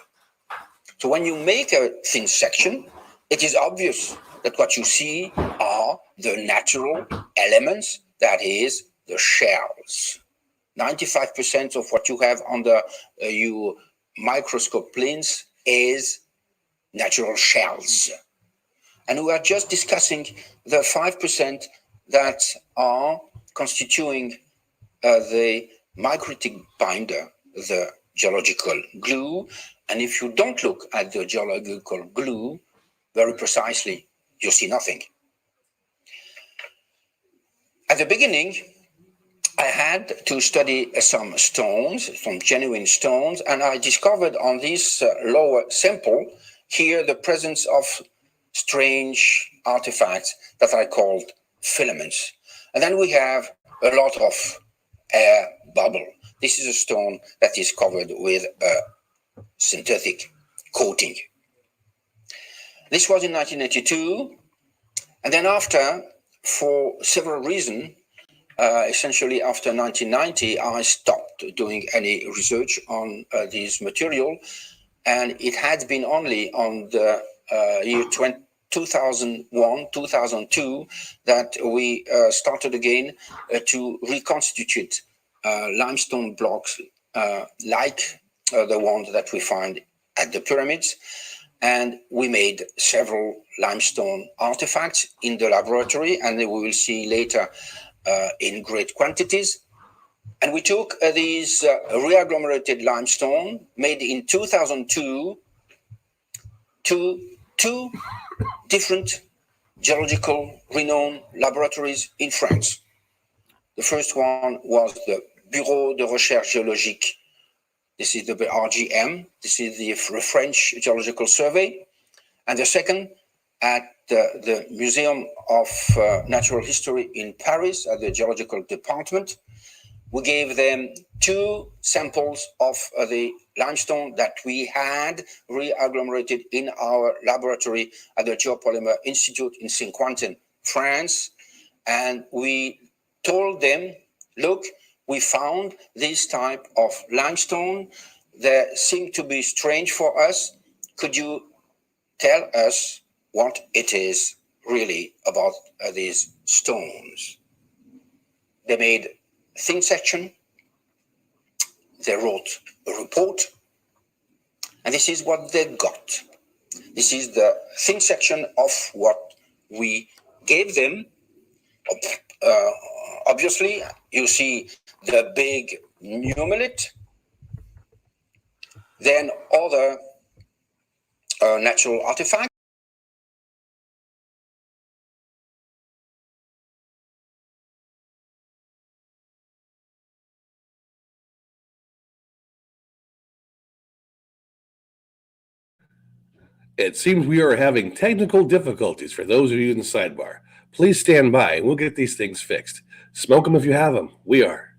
So when you make a thin section, it is obvious that what you see are the natural elements, that is the shells. 95% of what you have under your microscope lens is natural shells. And we are just discussing the 5% that are constituting the micritic binder, the geological glue. And if you don't look at the geological glue very precisely, you see nothing. At the beginning, I had to study some stones, some genuine stones, and I discovered on this lower sample here the presence of strange artifacts that I called filaments. And then we have a lot of air bubble. This is a stone that is covered with a synthetic coating. This was in 1982, and then after, for several reasons, essentially after 1990, I stopped doing any research on this material, and it had been only on the year 2001, 2002 that we started again to reconstitute limestone blocks like the ones that we find at the pyramids. And we made several limestone artifacts in the laboratory, and we will see later in great quantities. And we took these reagglomerated limestone made in 2002 to two different geological renowned laboratories in France. The first one was the Bureau de Recherche Géologique. This is the RGM. This is the French Geological Survey. And the second at the Museum of Natural History in Paris, at the Geological Department. We gave them two samples of the limestone that we had reagglomerated in our laboratory at the Geopolymer Institute in Saint-Quentin, France. And we told them, look, we found this type of limestone that seemed to be strange for us. Could you tell us what it is really about these stones? They made a thin section. They wrote a report. And this is what they got. This is the thin section of what we gave them. Obviously, you see the big numelite, then other natural artifacts. It seems we are having technical difficulties for those of you in the sidebar. Please stand by and we'll get these things fixed. Smoke them if you have them. We are.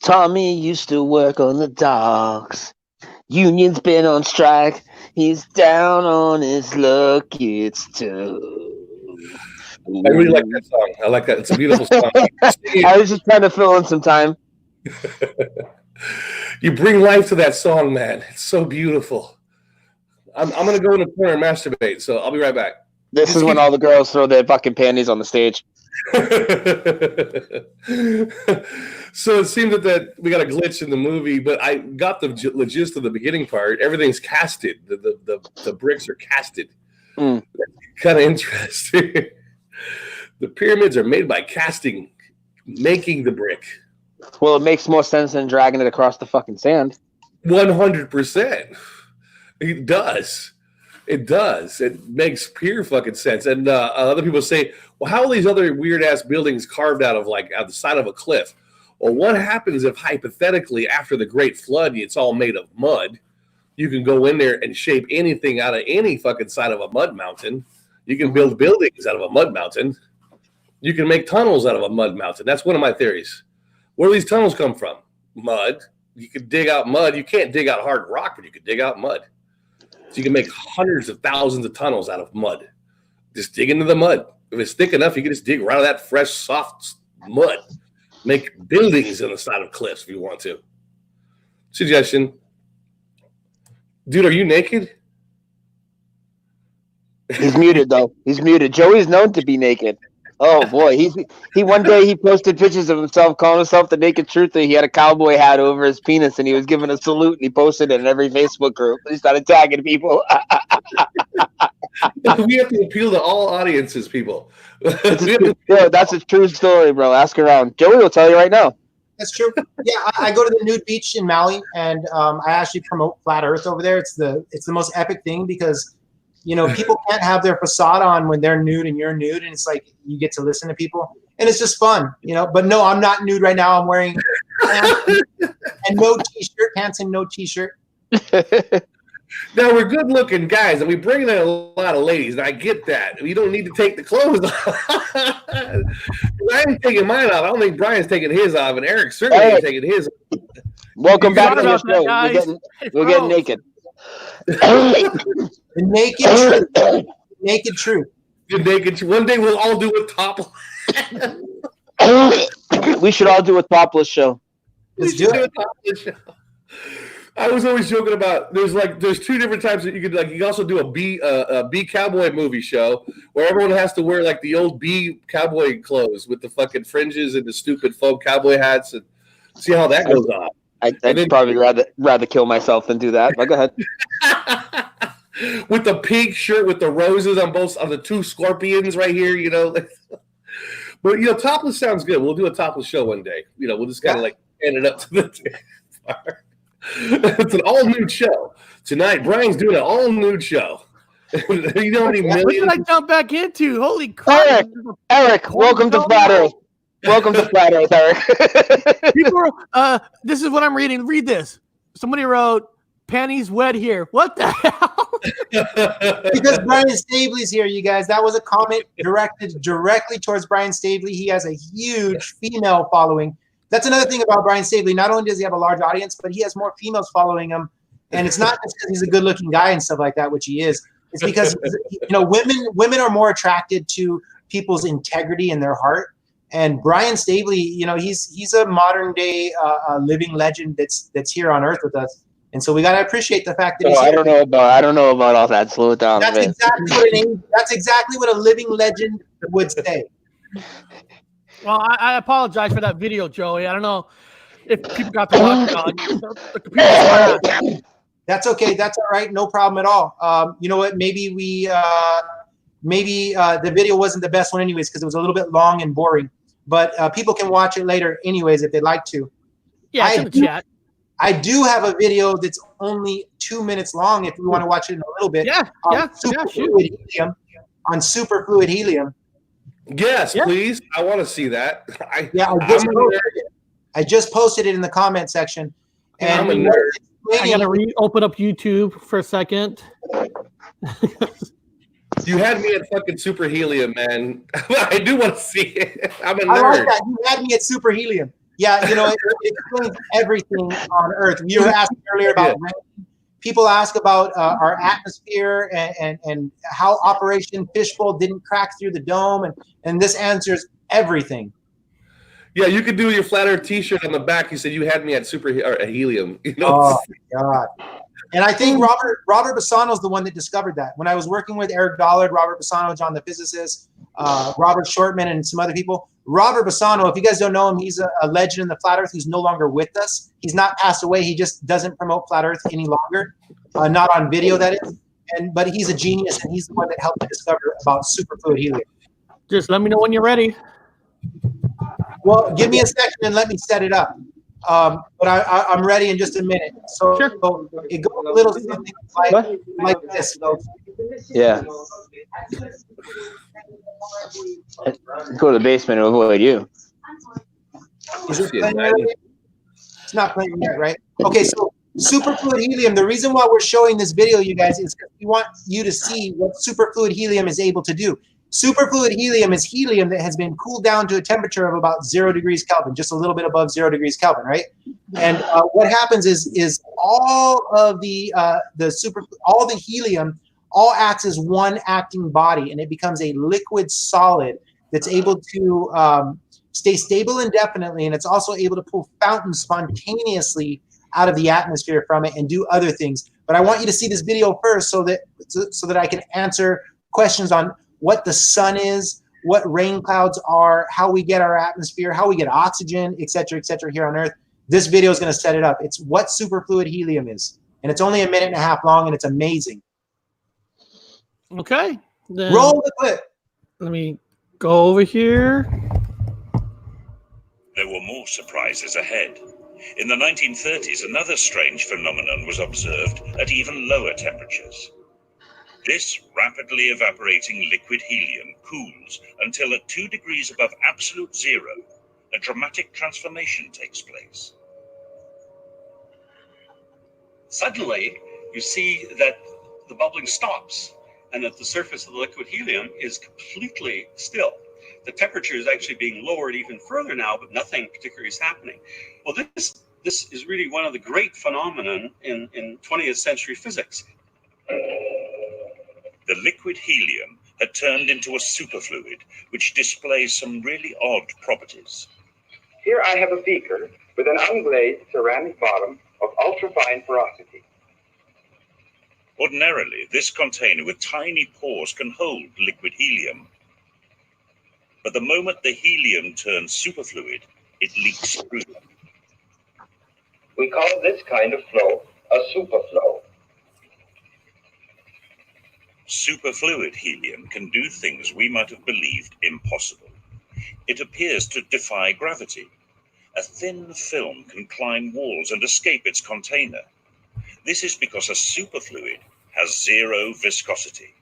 Tommy used to work on the docks. Union's been on strike. He's down on his luck. It's tough. I really like that song. I like that. It's a beautiful song. I was just trying to fill in some time. You bring life to that song, man. It's so beautiful. I'm going to go in the corner and masturbate, so I'll be right back. This is when all the girls throw their fucking panties on the stage. So it seemed that we got a glitch in the movie, but I got the gist of the beginning part. Everything's casted. The bricks are casted. Kind of interesting. The pyramids are made by casting, making the brick. Well, it makes more sense than dragging it across the fucking sand. 100%. It does. It does. It makes pure fucking sense. And other people say, well, how are these other weird-ass buildings carved out of, like, out the side of a cliff? Well, what happens if, hypothetically, after the Great Flood, it's all made of mud? You can go in there and shape anything out of any fucking side of a mud mountain. You can build buildings out of a mud mountain. You can make tunnels out of a mud mountain. That's one of my theories. Where do these tunnels come from? Mud. You can dig out mud. You can't dig out hard rock, but you can dig out mud. So you can make hundreds of thousands of tunnels out of mud. Just dig into the mud. If it's thick enough, you can just dig right out of that fresh, soft mud. Make buildings on the side of cliffs if you want to. Suggestion. Dude, are you naked? He's muted, though. He's muted. Joey's known to be naked. Oh, boy. He one day he posted pictures of himself calling himself the Naked Truther. He had a cowboy hat over his penis, and he was giving a salute, and he posted it in every Facebook group. He started tagging people. We have to appeal to all audiences, people. That's a true story, bro. Ask around. Joey will tell you right now. That's true. Yeah, I go to the nude beach in Maui, and I actually promote Flat Earth over there. It's the most epic thing because, you know, people can't have their facade on when they're nude and you're nude, and it's like you get to listen to people, and it's just fun, you know. But no, I'm not nude right now. I'm wearing pants and no t-shirt, pants and no t-shirt. Now, we're good-looking guys, and we bring in a lot of ladies, and I get that. You don't need to take the clothes off. I ain't taking mine off. I don't think Brian's taking his off, and Eric certainly ain't taking his off. Welcome back to the show. We're getting naked. The naked truth. Naked truth. The naked truth. One day we'll all do a topless. We should all do a topless show. Let's do it. I was always joking about there's two different types that you could like. You can also do a B cowboy movie show where everyone has to wear like the old B cowboy clothes with the fucking fringes and the stupid foam cowboy hats and see how that goes on. I'd probably rather kill myself than do that. But go ahead. With the pink shirt with the roses on both of the two scorpions right here, you know. But you know, topless sounds good. We'll do a topless show one day. You know, we'll just kind of like end it up to the part. It's an all-nude show. Tonight, Brian's doing an all-nude show. You know how many millions? What did I jump back into? Holy crap. Eric, welcome to Flat Earth. Welcome to Flat Earth, Eric. People, this is what I'm reading. Read this. Somebody wrote, panties wet here. What the hell? Because Brian Stabley's here, you guys. That was a comment directed directly towards Brian Stabley. He has a huge female following. That's another thing about Brian Stabley. Not only does he have a large audience, but he has more females following him. And it's not just because he's a good-looking guy and stuff like that, which he is. It's because you know women are more attracted to people's integrity and their heart. And Brian Stabley, you know, he's a modern-day living legend that's here on Earth with us. And so we gotta appreciate the fact that he's here. I don't know about all that. Slow it down. That's exactly what a living legend would say. Well, I apologize for that video, Joey. I don't know if people got to watch it. That's okay. That's all right. No problem at all. You know what? Maybe the video wasn't the best one anyways because it was a little bit long and boring. But people can watch it later anyways if they'd like to. Yeah, it's in the chat. I do have a video that's only 2 minutes long if we want to watch it in a little bit. Yeah, Super fluid helium. on superfluid helium. Yes, please. I want to see that. I just posted it in the comment section. And I'm a nerd. I gotta open up YouTube for a second. You had me at fucking super helium, man. I do want to see it. I'm a nerd. I like that. You had me at super helium. Yeah, you know, it explains everything on Earth. You were asking earlier about rain. People ask about our atmosphere and how Operation Fishbowl didn't crack through the dome, and this answers everything. Yeah, you could do your flat Earth T-shirt on the back. You said you had me at helium. You know? Oh my God! And I think Robert Bassano's the one that discovered that. When I was working with Eric Dollard, Robert Bassano, John the physicist, Robert Shortman, and some other people. Robert Bassano, if you guys don't know him, he's a legend in the flat Earth who's no longer with us. He's not passed away. He just doesn't promote flat Earth any longer, not on video, that is. But he's a genius, and he's the one that helped me discover about superfluid helium. Just let me know when you're ready. Well, give me a second and let me set it up. But I'm ready in just a minute. So, sure. So it goes a little something like this. Yeah. Go to the basement and avoid you. Is it playing already? It's not playing yet, right? Okay, so superfluid helium. The reason why we're showing this video, you guys, is because we want you to see what superfluid helium is able to do. Superfluid helium is helium that has been cooled down to a temperature of about 0 degrees Kelvin, just a little bit above 0 degrees Kelvin, right? And what happens is all of all the helium all acts as one acting body, and it becomes a liquid solid that's able to stay stable indefinitely, and it's also able to pull fountains spontaneously out of the atmosphere from it and do other things. But I want you to see this video first so that I can answer questions on what the sun is, what rain clouds are, how we get our atmosphere, how we get oxygen, et cetera, here on Earth. This video is going to set it up. It's what superfluid helium is. And it's only 1.5 minutes long, and it's amazing. Okay. Then roll the clip. Let me go over here. There were more surprises ahead. In the 1930s, another strange phenomenon was observed at even lower temperatures. This rapidly evaporating liquid helium cools until at 2 degrees above absolute zero, a dramatic transformation takes place. Suddenly, you see that the bubbling stops and that the surface of the liquid helium is completely still. The temperature is actually being lowered even further now, but nothing particularly is happening. Well, this is really one of the great phenomena in 20th century physics. The liquid helium had turned into a superfluid, which displays some really odd properties. Here I have a beaker with an unglazed ceramic bottom of ultrafine porosity. Ordinarily, this container with tiny pores can hold liquid helium. But the moment the helium turns superfluid, it leaks through them. We call this kind of flow a superflow. Superfluid helium can do things we might have believed impossible. It appears to defy gravity. A thin film can climb walls and escape its container. This is because a superfluid has zero viscosity.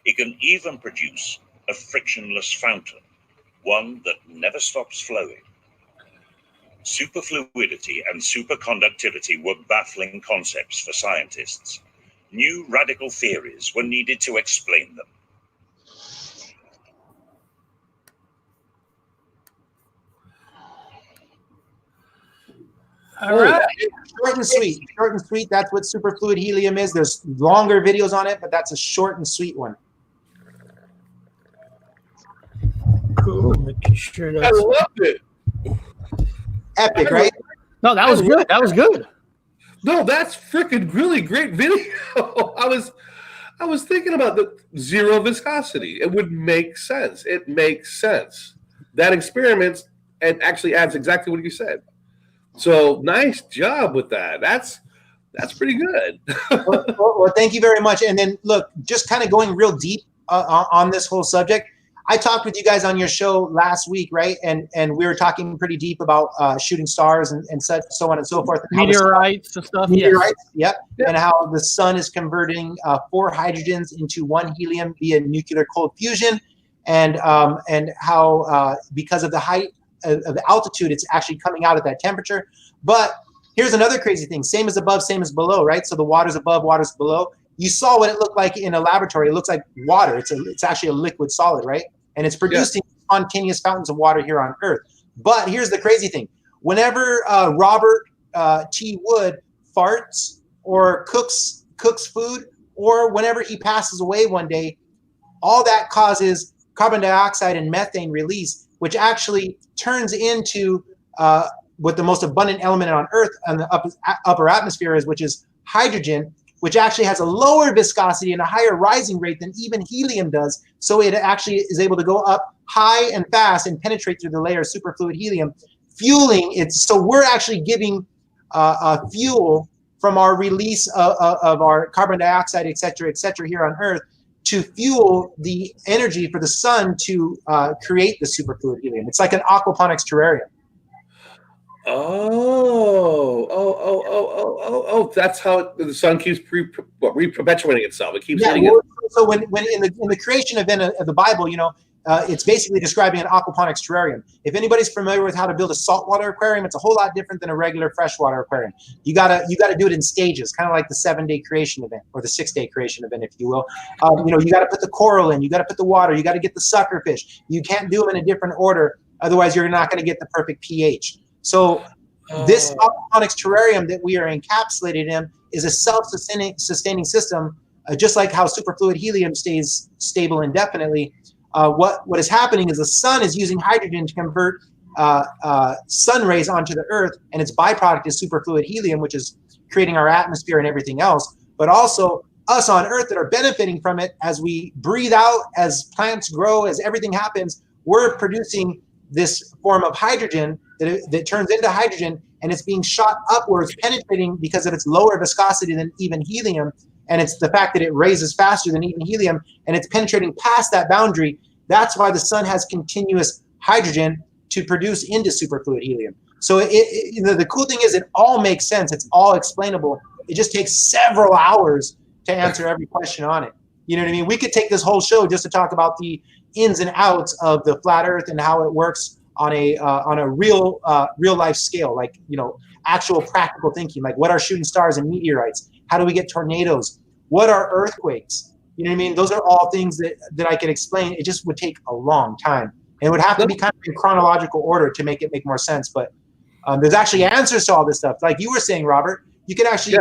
It can even produce a frictionless fountain, one that never stops flowing. Superfluidity and superconductivity were baffling concepts for scientists. New radical theories were needed to explain them. All right. Short and sweet. Short and sweet. That's what superfluid helium is. There's longer videos on it, but that's a short and sweet one. Cool. Making sure that's... I loved it. Epic, right? No, that was good. That was good. No, that's freaking really great video. I was thinking about the zero viscosity. It would make sense. It makes sense. That experiment, it actually adds exactly what you said. So nice job with that. That's pretty good. well, thank you very much. And then look, just kind of going real deep on this whole subject. I talked with you guys on your show last week, right? And we were talking pretty deep about shooting stars and such, so on and so forth. And Meteorites and stuff. Meteorites, yep. And how the sun is converting 4 hydrogens into 1 helium via nuclear cold fusion, and how because of the height of the altitude, it's actually coming out at that temperature. But here's another crazy thing: same as above, same as below, right? So the water's above, water's below. You saw what it looked like in a laboratory. It looks like water. It's actually a liquid solid, right? And it's producing spontaneous fountains of water here on Earth. But here's the crazy thing: whenever Robert T. Wood farts or cooks food, or whenever he passes away one day, all that causes carbon dioxide and methane release, which actually turns into what the most abundant element on Earth and the upper atmosphere is, which is hydrogen, which actually has a lower viscosity and a higher rising rate than even helium does. So it actually is able to go up high and fast and penetrate through the layer of superfluid helium, fueling it. So we're actually giving fuel from our release of our carbon dioxide, et cetera, here on Earth, to fuel the energy for the sun to create the superfluid helium. It's like an aquaponics terrarium. Oh! That's how the sun keeps re-perpetuating itself. It keeps hitting it. So when in the creation event of the Bible, it's basically describing an aquaponics terrarium. If anybody's familiar with how to build a saltwater aquarium, it's a whole lot different than a regular freshwater aquarium. You gotta do it in stages, kind of like the 7-day creation event or the 6-day creation event, if you will. You gotta put the coral in, you gotta put the water, you gotta get the sucker fish. You can't do them in a different order, otherwise you're not gonna get the perfect pH. So this aquaponics terrarium that we are encapsulated in is a self-sustaining system, just like how superfluid helium stays stable indefinitely. What is happening is the sun is using hydrogen to convert sun rays onto the Earth, and its byproduct is superfluid helium, which is creating our atmosphere and everything else. But also us on Earth that are benefiting from it as we breathe out, as plants grow, as everything happens, we're producing this form of hydrogen that turns into hydrogen, and it's being shot upwards, penetrating because of its lower viscosity than even helium. And it's the fact that it raises faster than even helium, and it's penetrating past that boundary. That's why the sun has continuous hydrogen to produce into superfluid helium. So the cool thing is it all makes sense. It's all explainable. It just takes several hours to answer every question on it. You know what I mean? We could take this whole show just to talk about the ins and outs of the flat Earth and how it works on a real life scale, like actual practical thinking, like what are shooting stars and meteorites? How do we get tornadoes? What are earthquakes? You know what I mean? Those are all things that I could explain. It just would take a long time. And it would have to be kind of in chronological order to make it make more sense. But there's actually answers to all this stuff. Like you were saying, Robert, you can actually,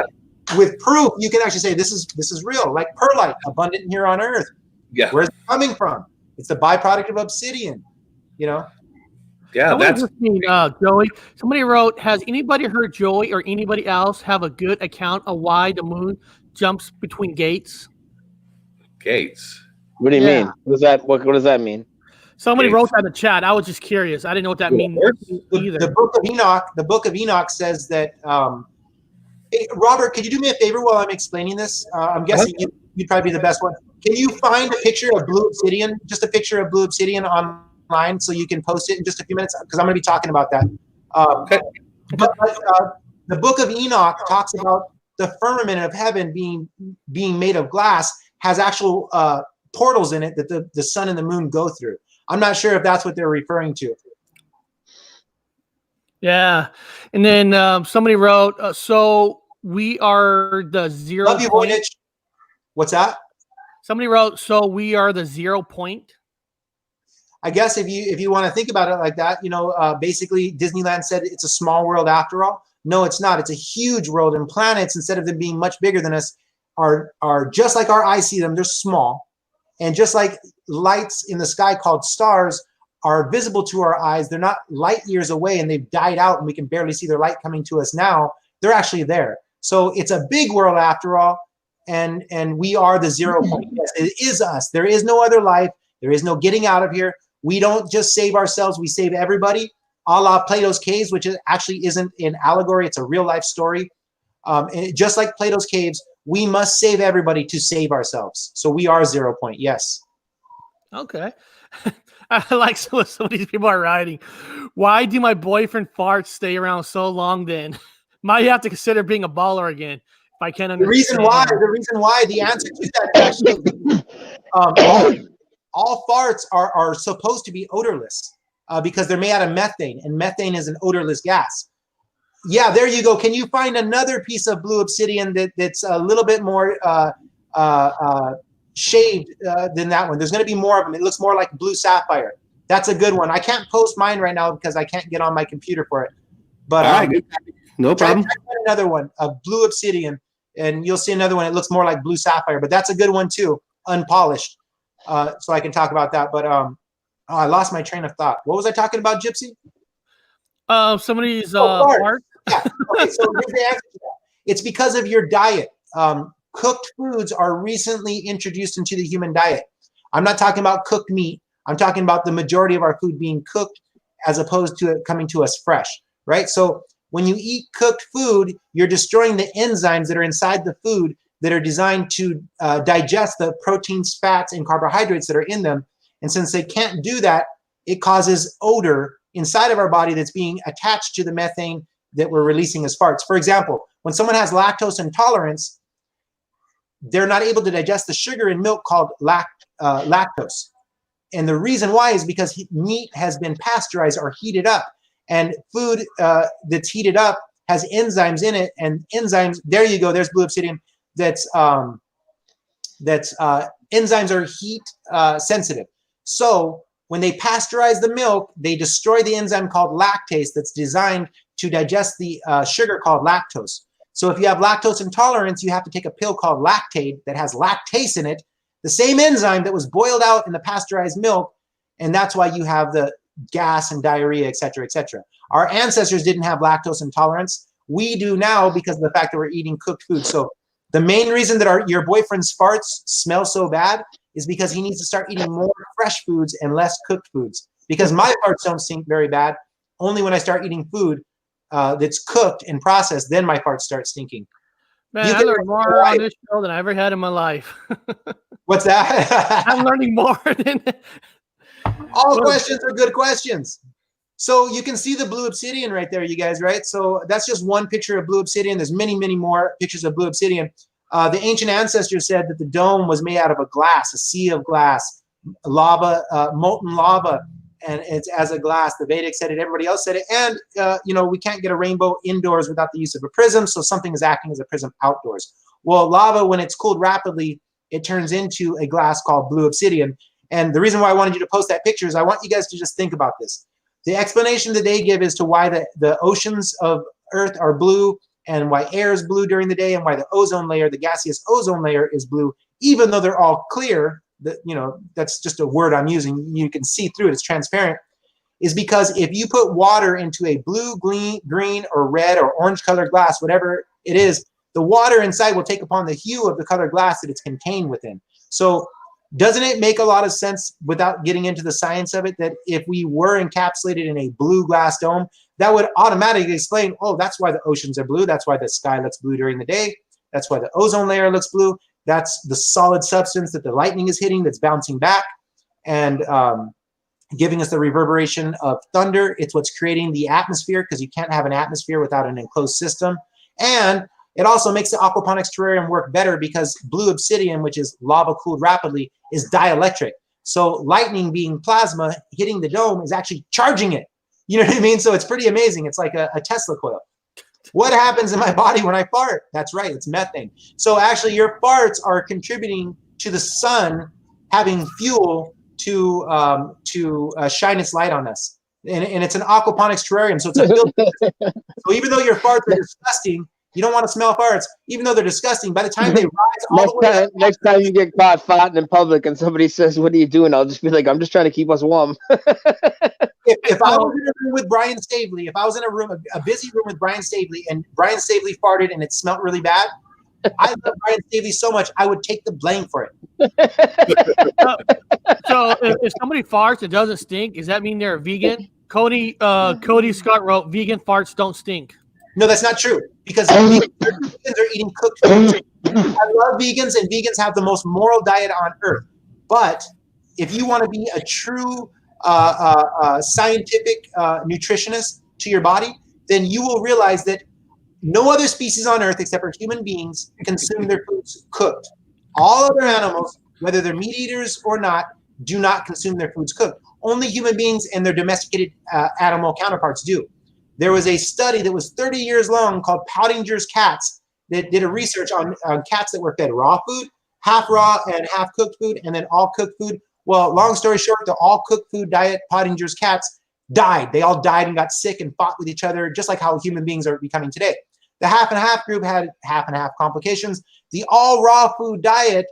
with proof, you can actually say this is real. Like perlite, abundant here on Earth. Yeah. Where's it coming from? It's the byproduct of obsidian, Yeah, that's Joey. Somebody wrote, has anybody heard Joey or anybody else have a good account of why the moon jumps between gates? Gates? What do you mean? What does that mean? Somebody wrote that in the chat. I was just curious. I didn't know what that means either. The book of Enoch says that hey, Robert, could you do me a favor while I'm explaining this? I'm guessing you'd probably be the best one. Can you find a picture of blue obsidian, just a picture of blue obsidian online so you can post it in just a few minutes? Because I'm going to be talking about that. But the book of Enoch talks about the firmament of heaven being made of glass, has actual portals in it that the sun and the moon go through. I'm not sure if that's what they're referring to. Yeah. And then somebody wrote, so we are the 0 Love you, point. Voynich. What's that? Somebody wrote, so we are the 0 point. I guess if you want to think about it like that, basically Disneyland said it's a small world after all. No, it's not. It's a huge world, and planets, instead of them being much bigger than us, are just like our eyes see them. They're small. And just like lights in the sky called stars are visible to our eyes, they're not light years away and they've died out and we can barely see their light coming to us now. They're actually there. So it's a big world after all. And we are the 0 point. Yes, it is us. There is no other life. There is no getting out of here. We don't just save ourselves. We save everybody. A la Plato's Caves, which actually isn't an allegory. It's a real life story. And just like Plato's Caves, we must save everybody to save ourselves. So we are 0 point. Yes. Okay. I like some of these people are writing. Why do my boyfriend farts stay around so long then? Might have to consider being a baller again if I can't understand. The reason why, the answer to that question, all farts are supposed to be odorless because they're made out of methane, and methane is an odorless gas. Yeah, there you go. Can you find another piece of blue obsidian that's a little bit more shaved than that one? There's going to be more of them. It looks more like blue sapphire. That's a good one. I can't post mine right now because I can't get on my computer for it. But all right, no problem. Try another one, a blue obsidian, and you'll see another one. It looks more like blue sapphire, but that's a good one too, unpolished. So I can talk about that. But I lost my train of thought. What was I talking about, Gypsy? Somebody's farts. Yeah. Okay, so here's the answer to that. It's because of your diet. Cooked foods are recently introduced into the human diet. I'm not talking about cooked meat. I'm talking about the majority of our food being cooked as opposed to it coming to us fresh, right? So when you eat cooked food, you're destroying the enzymes that are inside the food that are designed to digest the proteins, fats, and carbohydrates that are in them. And since they can't do that, it causes odor inside of our body that's being attached to the methane that we're releasing as farts. For example, when someone has lactose intolerance, they're not able to digest the sugar in milk called lactose. And the reason why is because meat has been pasteurized or heated up. And food that's heated up has enzymes in it. And enzymes, there you go, there's blue obsidian. Enzymes are heat sensitive. So when they pasteurize the milk, they destroy the enzyme called lactase that's designed to digest the sugar called lactose. So if you have lactose intolerance, you have to take a pill called Lactaid that has lactase in it, the same enzyme that was boiled out in the pasteurized milk, and that's why you have the gas and diarrhea, et cetera, et cetera. Our ancestors didn't have lactose intolerance. We do now because of the fact that we're eating cooked food. So the main reason that your boyfriend's farts smell so bad is because he needs to start eating more fresh foods and less cooked foods. Because my farts don't stink very bad. Only when I start eating food that's cooked and processed, then my farts start stinking. Man, I learned more on this show than I ever had in my life. What's that? I'm learning more than all questions are good questions. So you can see the blue obsidian right there, you guys, right? So that's just one picture of blue obsidian. There's many, many more pictures of blue obsidian. The ancient ancestors said that the dome was made out of a glass, a sea of glass, lava, molten lava, and it's as a glass. The Vedic said it, everybody else said it. And, we can't get a rainbow indoors without the use of a prism, so something is acting as a prism outdoors. Well, lava, when it's cooled rapidly, it turns into a glass called blue obsidian. And the reason why I wanted you to post that picture is I want you guys to just think about this. The explanation that they give as to why the oceans of Earth are blue and why air is blue during the day and why the ozone layer, the gaseous ozone layer is blue, even though they're all clear, that's just a word I'm using. You can see through it. It's transparent. Is because if you put water into a blue, green, or red or orange colored glass, whatever it is, the water inside will take upon the hue of the colored glass that it's contained within. So doesn't it make a lot of sense without getting into the science of it that if we were encapsulated in a blue glass dome, that would automatically explain, oh, that's why the oceans are blue. That's why the sky looks blue during the day. That's why the ozone layer looks blue. That's the solid substance that the lightning is hitting that's bouncing back and giving us the reverberation of thunder. It's what's creating the atmosphere because you can't have an atmosphere without an enclosed system. And it also makes the aquaponics terrarium work better because blue obsidian, which is lava cooled rapidly, is dielectric. So lightning being plasma hitting the dome is actually charging it. You know what I mean? So it's pretty amazing. It's like a Tesla coil. What happens in my body when I fart? That's right, it's methane. So actually your farts are contributing to the sun having fuel to shine its light on us. And it's an aquaponics terrarium, so it's a filter. So even though your farts are disgusting, you don't want to smell farts, even though they're disgusting. By the time they rise all the way up, next time you get caught farting in public and somebody says, "What are you doing?" I'll just be like, "I'm just trying to keep us warm." If I was in a room with Brian Stavely, if I was in a busy room with Brian Stavely, and Brian Stavely farted and it smelled really bad, I love Brian Stavely so much, I would take the blame for it. So if somebody farts and doesn't stink, does that mean they're a vegan? Cody Scott wrote, "Vegan farts don't stink." No, that's not true because vegans are eating cooked food. I love vegans, and vegans have the most moral diet on earth. But if you want to be a true scientific nutritionist to your body, then you will realize that no other species on Earth except for human beings consume their foods cooked. All other animals, whether they're meat eaters or not, do not consume their foods cooked. Only human beings and their domesticated animal counterparts do. There was a study that was 30 years long called Pottinger's Cats that did a research on cats that were fed raw food, half raw and half cooked food, and then all cooked food. Well, long story short, the all cooked food diet, Pottinger's cats died. They all died and got sick and fought with each other, just like how human beings are becoming today. The half and half group had half and half complications. The all raw food diet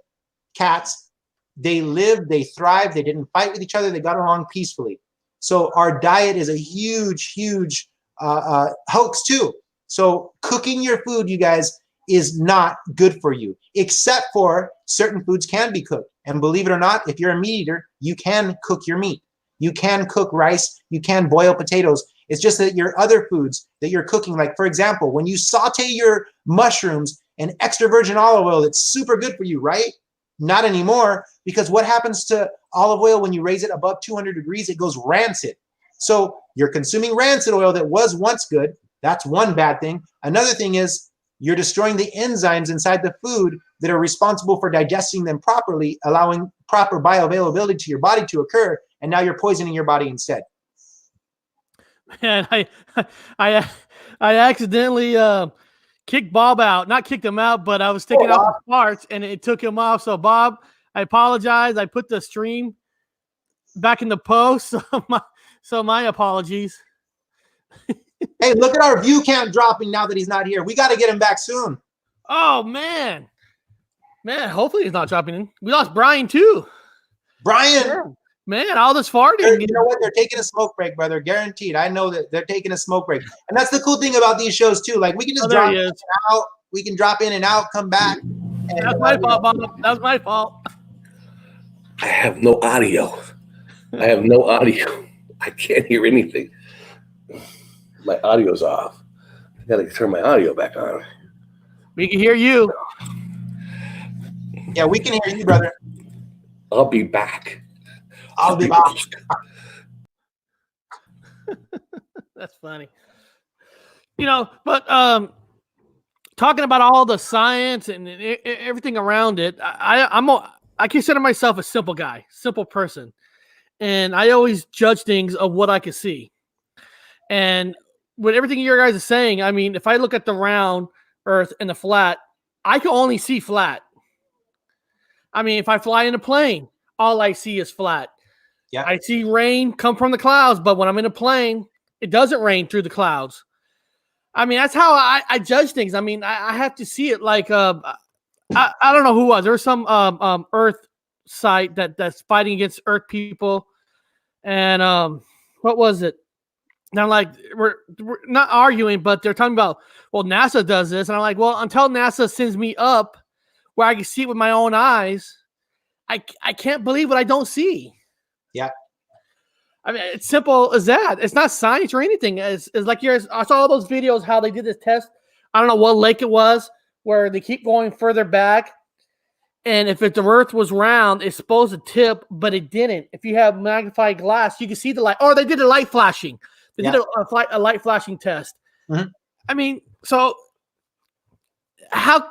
cats, they lived, they thrived, they didn't fight with each other, they got along peacefully. So our diet is a huge, huge hoax too. So cooking your food, you guys, is not good for you, except for certain foods can be cooked. And believe it or not, if you're a meat eater, you can cook your meat. You can cook rice, you can boil potatoes. It's just that your other foods that you're cooking, like for example, when you saute your mushrooms in extra virgin olive oil, it's super good for you, right? Not anymore, because what happens to olive oil when you raise it above 200 degrees? It goes rancid. So you're consuming rancid oil that was once good. That's one bad thing. Another thing is you're destroying the enzymes inside the food that are responsible for digesting them properly, allowing proper bioavailability to your body to occur, and now you're poisoning your body instead. And I accidentally kicked Bob out. Not kicked him out, but I was taking out the parts and it took him off. So Bob, I apologize. I put the stream back in the post. So my apologies. Hey, look at our view count dropping now that he's not here. We got to get him back soon. Oh man, hopefully he's not dropping in. We lost Brian too. Brian. Man, all this farting. You know what? They're taking a smoke break, brother. Guaranteed. I know that they're taking a smoke break. And that's the cool thing about these shows, too. Like, we can just drop in and out. We can drop in and out, come back. And, that's my fault, Bob. That was my fault. I have no audio. I can't hear anything. My audio's off. I got to turn my audio back on. We can hear you. Yeah, we can hear you, brother. I'll be back. I'll be back. That's funny. You know, but talking about all the science and everything around it, I consider myself a simple guy, simple person. And I always judge things of what I can see. And with everything you guys are saying, I mean, if I look at the round Earth and the flat, I can only see flat. I mean, if I fly in a plane, all I see is flat. Yeah. I see rain come from the clouds, but when I'm in a plane, it doesn't rain through the clouds. I mean, that's how I judge things. I mean, I have to see it like I don't know who was. There was some Earth site that's fighting against Earth people, and what was it? Now, like we're not arguing, but they're talking about, well, NASA does this, and I'm like, well, until NASA sends me up where I can see it with my own eyes, I can't believe what I don't see. Yeah. I mean, it's simple as that. It's not science or anything. It's like I saw all those videos how they did this test. I don't know what lake it was where they keep going further back. And if the Earth was round, it's supposed to tip, but it didn't. If you have magnified glass, you can see the light. Or they did a light flashing. They did a light flashing test. Mm-hmm. I mean, so how...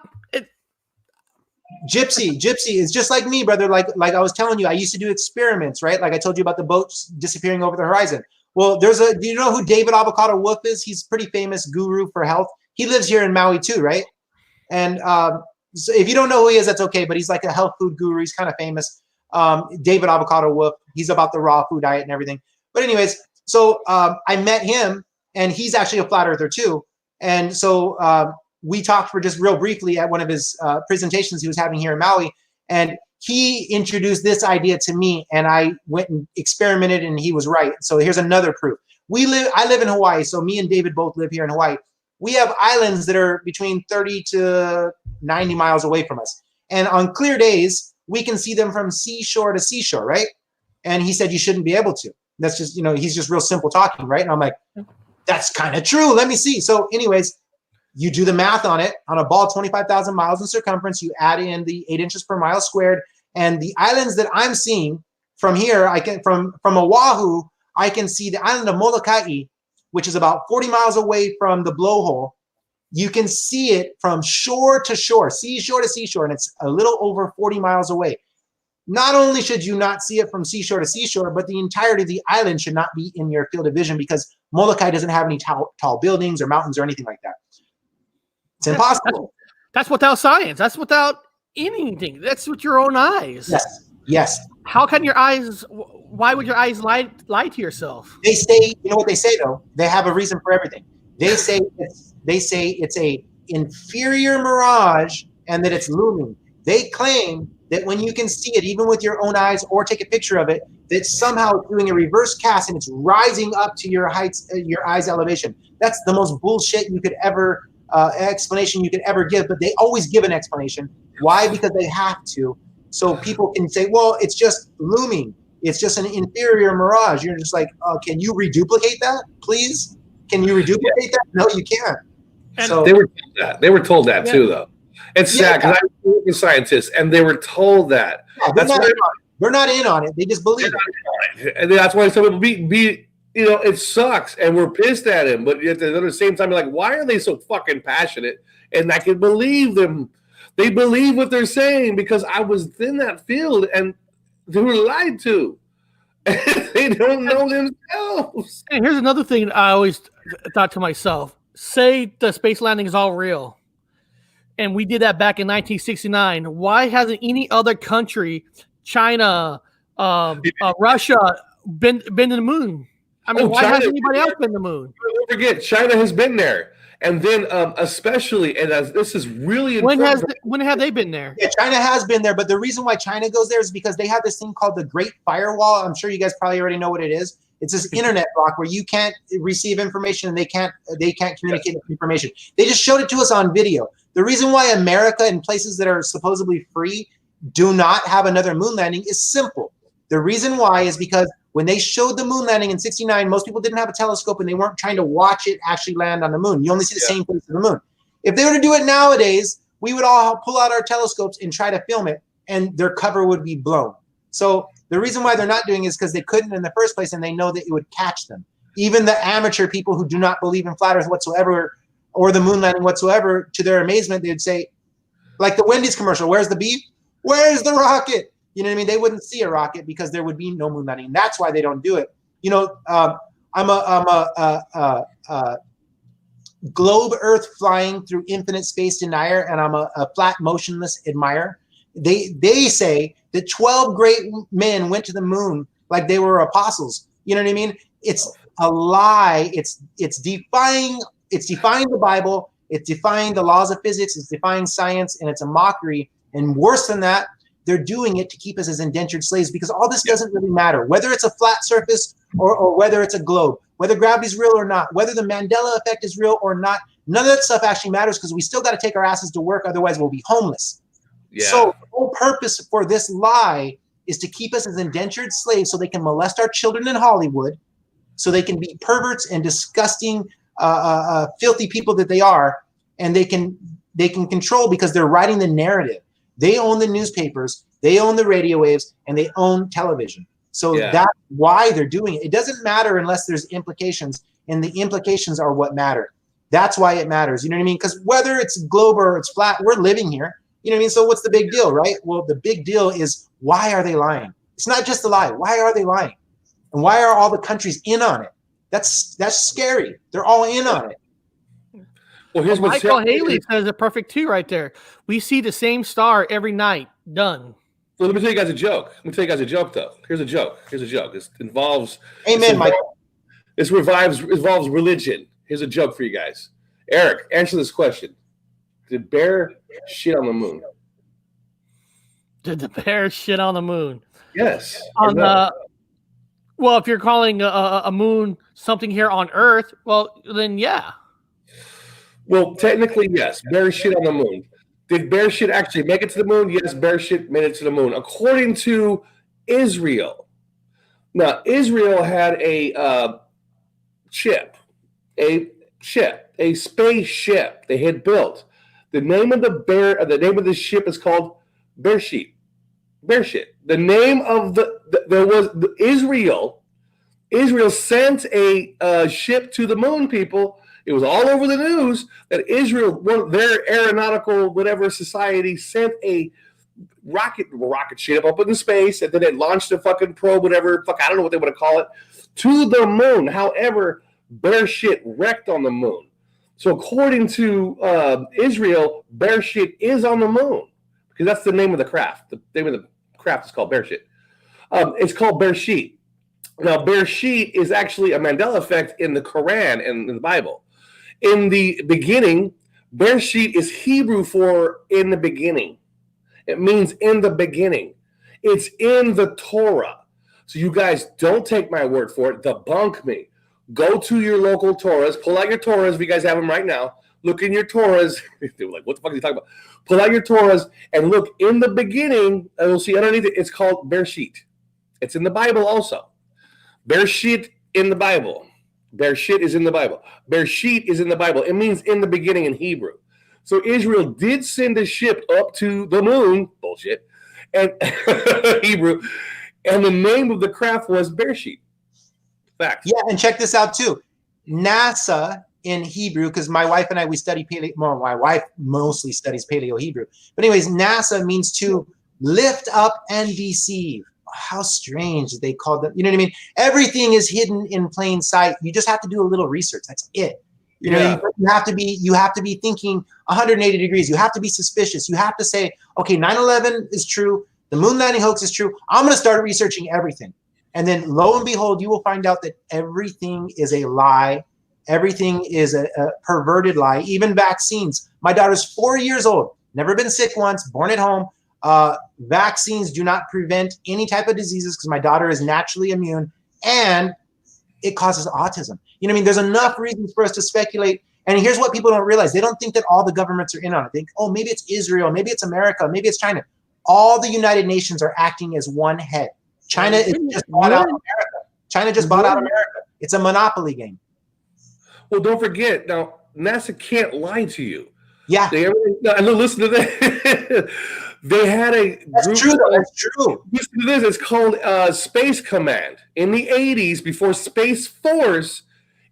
Gypsy is just like me, brother. Like I was telling you, I used to do experiments, right? Like I told you about the boats disappearing over the horizon. Well, do you know who David Avocado Wolf is? He's a pretty famous guru for health. He lives here in Maui too, right? And so if you don't know who he is, that's okay. But he's like a health food guru. He's kind of famous. David Avocado Wolf. He's about the raw food diet and everything. But anyways, so I met him, and he's actually a flat earther too. And so we talked for just real briefly at one of his presentations he was having here in Maui, and he introduced this idea to me, and I went and experimented, and he was right. So here's another proof. I live in Hawaii, so me and David both live here in Hawaii. We have islands that are between 30 to 90 miles away from us, and on clear days, we can see them from seashore to seashore, right? And he said you shouldn't be able to. That's just, he's just real simple talking, right? And I'm like, that's kind of true. Let me see. So anyways, you do the math on it. On a ball 25,000 miles in circumference, you add in the 8 inches per mile squared, and the islands that I'm seeing from here, I can from Oahu, I can see the island of Molokai, which is about 40 miles away from the blowhole. You can see it from shore to shore, seashore to seashore, and it's a little over 40 miles away. Not only should you not see it from seashore to seashore, but the entirety of the island should not be in your field of vision because Molokai doesn't have any tall buildings or mountains or anything like that. It's impossible. That's without science. That's without anything. That's with your own eyes. Yes. Yes. How can your eyes? Why would your eyes lie to yourself? They say, you know what they say though? They have a reason for everything. They say it's a inferior mirage and that it's looming. They claim that when you can see it, even with your own eyes, or take a picture of it, that somehow it's doing a reverse cast and it's rising up to your heights, your eyes elevation. That's the most bullshit you could ever explanation you could ever give. But they always give an explanation. Why? Because they have to. So people can say, well, it's just looming. It's just an inferior mirage. You're just like, can you reduplicate that, please? Can you reduplicate that? No, you can't. So they were told that. They were told that too, though. It's sad because I work with scientists, and they were told that. Yeah, they're not in on it. They just believe it. And that's why some people be it sucks, and we're pissed at him. But at the same time, you're like, why are they so fucking passionate? And I can believe them. They believe what they're saying because I was in that field, and they were lied to. They don't know themselves. And here's another thing I always thought to myself. Say the space landing is all real, and we did that back in 1969. Why hasn't any other country, China, Russia, been to the moon? I mean, why hasn't anybody else been to the moon? Don't forget, China has been there. And then especially, and this is really important. When have they been there? Yeah, China has been there, but the reason why China goes there is because they have this thing called the Great Firewall. I'm sure you guys probably already know what it is. It's this internet block where you can't receive information and they can't communicate information. They just showed it to us on video. The reason why America and places that are supposedly free do not have another moon landing is simple. The reason why is because when they showed the moon landing in '69, most people didn't have a telescope and they weren't trying to watch it actually land on the moon. You only see the same place of the moon. If they were to do it nowadays, we would all pull out our telescopes and try to film it, and their cover would be blown. So the reason why they're not doing it is because they couldn't in the first place, and they know that it would catch them. Even the amateur people who do not believe in flat Earth whatsoever or the moon landing whatsoever, to their amazement, they'd say, like the Wendy's commercial, "Where's the beef? Where's the rocket?" You know what I mean? They wouldn't see a rocket because there would be no moon landing. And that's why they don't do it. You know, I'm a globe Earth flying through infinite space denier, and I'm a flat motionless admirer. They say that 12 great men went to the moon like they were apostles. You know what I mean? It's a lie. It's defying the Bible. It's defying the laws of physics. It's defying science, and it's a mockery. And worse than that, they're doing it to keep us as indentured slaves, because all this doesn't really matter, whether it's a flat surface or whether it's a globe, whether gravity's real or not, whether the Mandela effect is real or not. None of that stuff actually matters, because we still got to take our asses to work. Otherwise, we'll be homeless. Yeah. So the whole purpose for this lie is to keep us as indentured slaves so they can molest our children in Hollywood, so they can be perverts and disgusting, filthy people that they are, and they can control, because they're writing the narrative. They own the newspapers, they own the radio waves, and they own television. So that's why they're doing it. It doesn't matter unless there's implications, and the implications are what matter. That's why it matters. You know what I mean? Because whether it's globe or it's flat, we're living here. You know what I mean? So what's the big deal, right? Well, the big deal is, why are they lying? It's not just a lie. Why are they lying? And why are all the countries in on it? That's scary. They're all in on it. Well, here's what Michael Haley says it perfect too, right there. We see the same star every night. Done. Well, let me tell you guys a joke. Though. Here's a joke. This involves. Amen, Michael. This involves religion. Here's a joke for you guys. Eric, answer this question: did bear shit on the moon? Did the bear shit on the moon? Yes. Well, if you're calling a moon something here on Earth, well, then yeah. Well, technically, yes. Bear shit on the moon. Did bear shit actually make it to the moon? Yes, bear shit made it to the moon. According to Israel. Now, Israel had a spaceship they had built. The name of the ship is called Bereshit. Bear shit. The name of there was Israel. Israel sent a ship to the moon, people. It was all over the news that Israel, their aeronautical whatever society, sent a rocket ship up into space, and then it launched a fucking probe, whatever, I don't know what they want to call it, to the moon. However, bear shit wrecked on the moon. So according to Israel, bear shit is on the moon because that's the name of the craft. The name of the craft is called bear shit. It's called bear sheet. Now, bear sheet is actually a Mandela effect in the Quran and in the Bible. In the beginning, bear sheet is Hebrew for in the beginning. It means in the beginning. It's in the Torah. So you guys don't take my word for it. Debunk me. Go to your local Torahs. Pull out your Torahs if you guys have them right now. Look in your Torahs. They were like, what the fuck are you talking about? Pull out your Torahs and look in the beginning. And you'll see underneath it, it's called Bereshit. It's in the Bible also. Bereshit in the Bible. Bereshit is in the Bible. Bereshit is in the Bible. It means in the beginning in Hebrew. So Israel did send a ship up to the moon. Bullshit. And Hebrew. And the name of the craft was Bereshit. Fact. Yeah, and check this out too. NASA in Hebrew, because my wife and I, we study paleo. Well, my wife mostly studies Paleo Hebrew. But anyways, NASA means to lift up and deceive. How strange they called them. You know what I mean? Everything is hidden in plain sight. You just have to do a little research. That's it. You know, you have to be thinking 180 degrees. You have to be suspicious. You have to say, okay, 9/11 is true. The moon landing hoax is true. I'm going to start researching everything. And then lo and behold, you will find out that everything is a lie. Everything is a perverted lie, even vaccines. My daughter's 4 years old, never been sick once, born at home. Vaccines do not prevent any type of diseases because my daughter is naturally immune, and it causes autism. You know what I mean? There's enough reasons for us to speculate. And here's what people don't realize. They don't think that all the governments are in on it. They think, oh, maybe it's Israel, maybe it's America, maybe it's China. All the United Nations are acting as one head. China is just bought out America. China just bought out America. It's a monopoly game. Well, don't forget, now, NASA can't lie to you. Yeah. Listen to that. They had a That's true, though. That's true. Listen to this. It's called Space Command. In the 80s, before Space Force,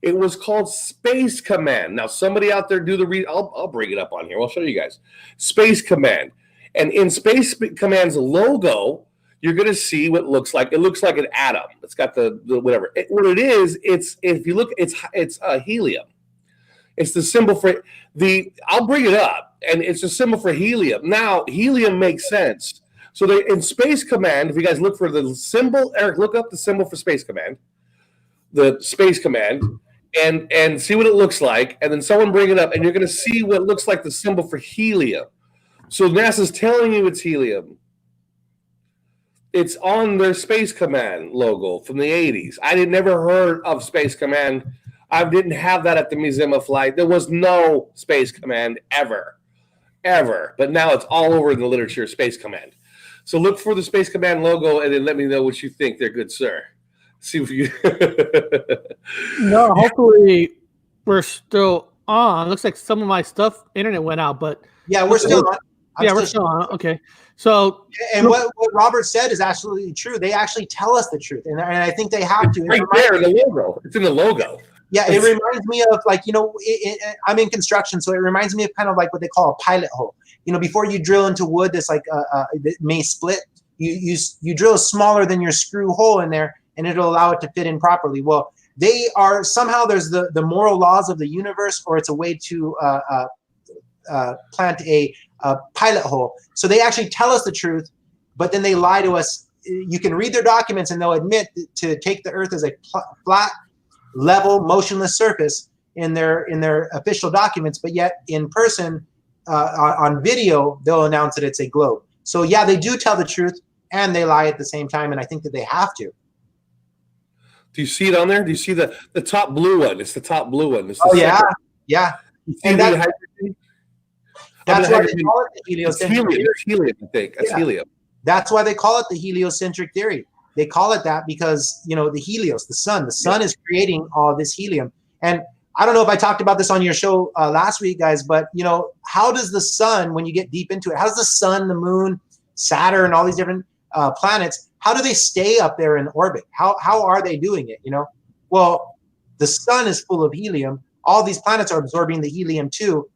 it was called Space Command. Now, somebody out there do the I'll bring it up on here. I'll show you guys. Space Command. And in Space Command's logo, you're going to see what looks like. It looks like an atom. It's got the whatever. What it is, if you look, it's helium. It's the symbol for I'll bring it up, and it's a symbol for helium. Now, helium makes sense. So they in Space Command, if you guys look for the symbol, Eric, look up the symbol for Space Command, the Space Command, and see what it looks like, and then someone bring it up, and you're going to see what looks like the symbol for helium. So NASA's telling you it's helium. It's on their Space Command logo from the 80s. I had never heard of Space Command. I didn't have that at the Museum of Flight. There was no Space Command ever. But now it's all over in the literature, Space Command. So look for the Space Command logo and then let me know what you think there, good sir. See if you... No, hopefully we're still on. Looks like some of my internet went out, but... Yeah, we're still on. We're still on. Okay. So, and what Robert said is absolutely true. They actually tell us the truth, and I think they have to. Right there in the logo. It's in the logo. Yeah, it reminds me of I'm in construction, so it reminds me of kind of like what they call a pilot hole. You know, before you drill into wood that's like that may split, you drill smaller than your screw hole in there, and it'll allow it to fit in properly. Well, they are somehow there's the moral laws of the universe, or it's a way to plant a pilot hole. So they actually tell us the truth, but then they lie to us. You can read their documents, and they'll admit to take the Earth as a flat, level, motionless surface in their official documents, but yet in person, on video, they'll announce that it's a globe. So yeah, they do tell the truth, and they lie at the same time, and I think that they have to. Do you see it on there? Do you see the top blue one? It's the top blue one. It's yeah. And that's why they call it the heliocentric theory. Helium, I think. That's helium. That's why they call it the heliocentric theory. They call it that because, the helios, the sun is creating all this helium. And I don't know if I talked about this on your show last week, guys, but, how does the sun, when you get deep into it, how does the sun, the moon, Saturn, all these different, planets, how do they stay up there in orbit? How are they doing it? Well, the sun is full of helium. All these planets are absorbing the helium too.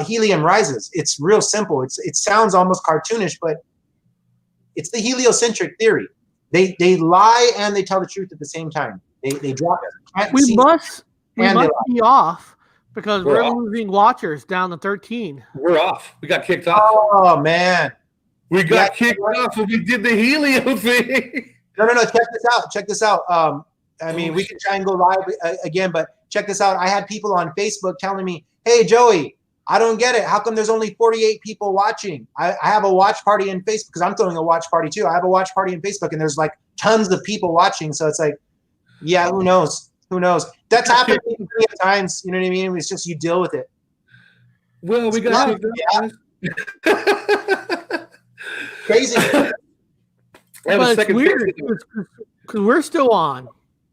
Helium rises. It's real simple. It sounds almost cartoonish, but it's the heliocentric theory. They lie and they tell the truth at the same time. They drop it. We must be off because we're off. losing watchers down to 13. We're off. We got kicked off. Oh man, we got kicked off when we did the helium thing. No. Check this out. I mean, we can try and go live again, but check this out. I had people on Facebook telling me, "Hey, Joey, I don't get it. How come there's only 48 people watching? I have a watch party in Facebook because I'm throwing a watch party too. I have a watch party in Facebook and there's like tons of people watching. So it's like, yeah, who knows? Who knows? That's happened many times. You know what I mean? It's just you deal with it. Well, we got crazy. But it's weird because we're still on.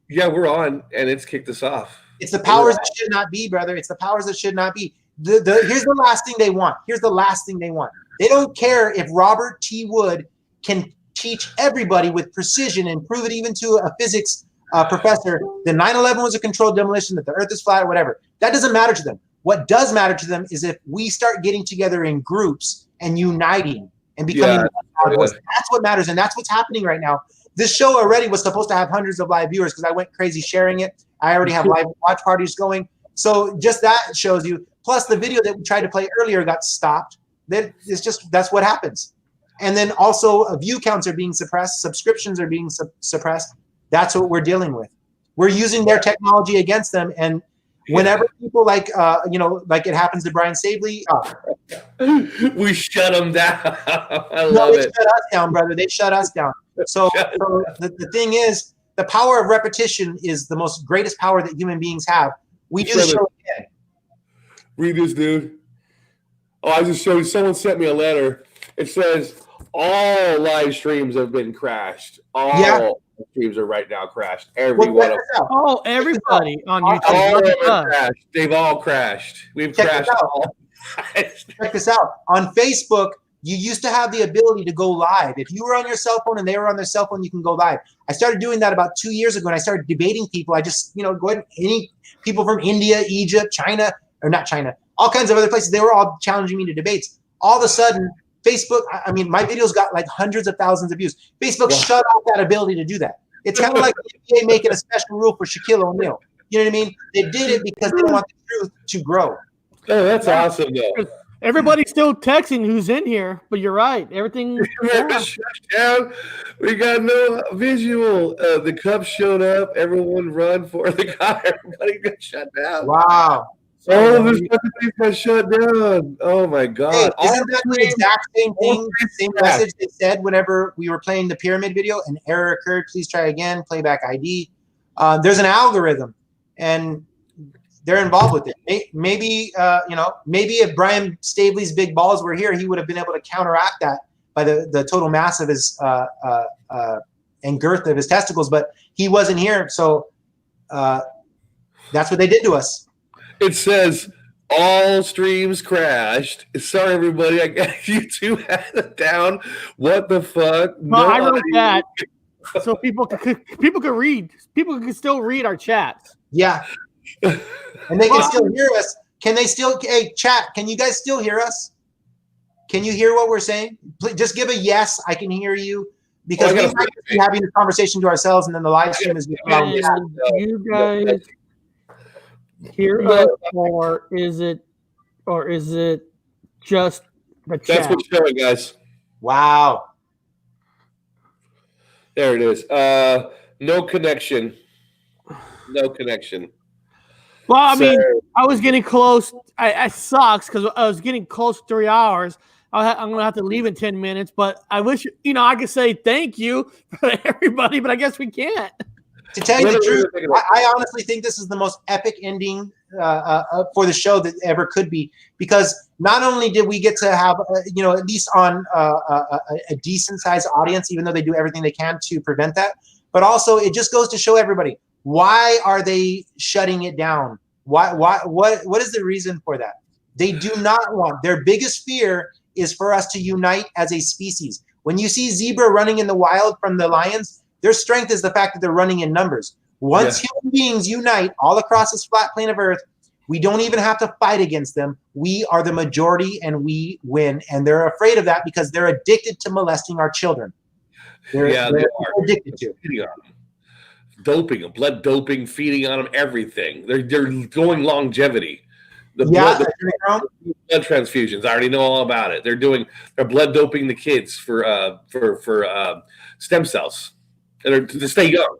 Yeah, we're on, and it's kicked us off. It's the powers that should not be, brother. It's the powers that should not be. Here's the last thing they want. They don't care if Robert T. Wood can teach everybody with precision and prove it even to a physics professor that 9/11 was a controlled demolition, that the earth is flat, or whatever. That doesn't matter to them. What does matter to them is if we start getting together in groups and uniting and becoming voice. That's what matters, and that's what's happening right now. This show already was supposed to have hundreds of live viewers because I went crazy sharing it. I already have live watch parties going. So just that shows you. Plus the video that we tried to play earlier got stopped. That's what happens. And then also view counts are being suppressed. Subscriptions are being suppressed. That's what we're dealing with. We're using their technology against them. And whenever people like it happens to Brian Staveley, we shut them down. I love it. They shut us down, brother. They shut us down. So the thing is, the power of repetition is the most greatest power that human beings have. We do the show again. Read this, dude. Oh, I just showed you. Someone sent me a letter. It says all live streams have been crashed. All streams are right now crashed. Every one of them. Oh, everybody on YouTube. All of them crashed. They've all crashed. We've crashed all. Check this out. On Facebook, you used to have the ability to go live. If you were on your cell phone and they were on their cell phone, you can go live. I started doing that about 2 years ago, and I started debating people. I just, go ahead, any people from India, Egypt, China, or not China, all kinds of other places. They were all challenging me to debates. All of a sudden, Facebook, I mean, my videos got like hundreds of thousands of views. Facebook shut off that ability to do that. It's kind of like the NBA making a special rule for Shaquille O'Neal. You know what I mean? They did it because they don't want the truth to grow. Oh, that's awesome, though. Everybody's still texting who's in here, but you're right. Everything shut down. We got no visual. The Cubs showed up. Everyone run for the car. Everybody got shut down. Wow. All of this fucking things got shut down. Oh my god! Hey, isn't that the exact same thing? Same message they said whenever we were playing the pyramid video. An error occurred. Please try again. Playback ID. There's an algorithm, and they're involved with it. Maybe if Brian Staveley's big balls were here, he would have been able to counteract that by the total mass of his and girth of his testicles. But he wasn't here, so that's what they did to us. It says all streams crashed. Sorry, everybody. I got YouTube had it down. What the fuck? Well, I wrote that so people could read. People can still read our chats. Yeah. And they can still hear us. Can they still? Hey, chat. Can you guys still hear us? Can you hear what we're saying? Please, just give a yes. I can hear you because we might be having this conversation to ourselves, and then the live stream is. You guys hear us, or is it just the chat? That's what's showing, guys. Wow. There it is. No connection. No connection. Well, I mean, I was getting close. I sucks because I was getting close to 3 hours. I'm going to have to leave in 10 minutes, but I wish, I could say thank you for everybody, but I guess we can't. To tell you the truth, I honestly think this is the most epic ending for the show that ever could be, because not only did we get to have, at least on a decent sized audience, even though they do everything they can to prevent that, but also it just goes to show everybody, why are they shutting it down? What is the reason for that? They do not want, their biggest fear is for us to unite as a species. When you see zebra running in the wild from the lions, their strength is the fact that they're running in numbers. Once human beings unite all across this flat plane of Earth, we don't even have to fight against them. We are the majority and we win. And they're afraid of that because they're addicted to molesting our children. They're addicted to doping them, blood doping, feeding on them, everything. They're going longevity. The blood transfusions. I already know all about it. They're blood doping the kids for stem cells to stay young.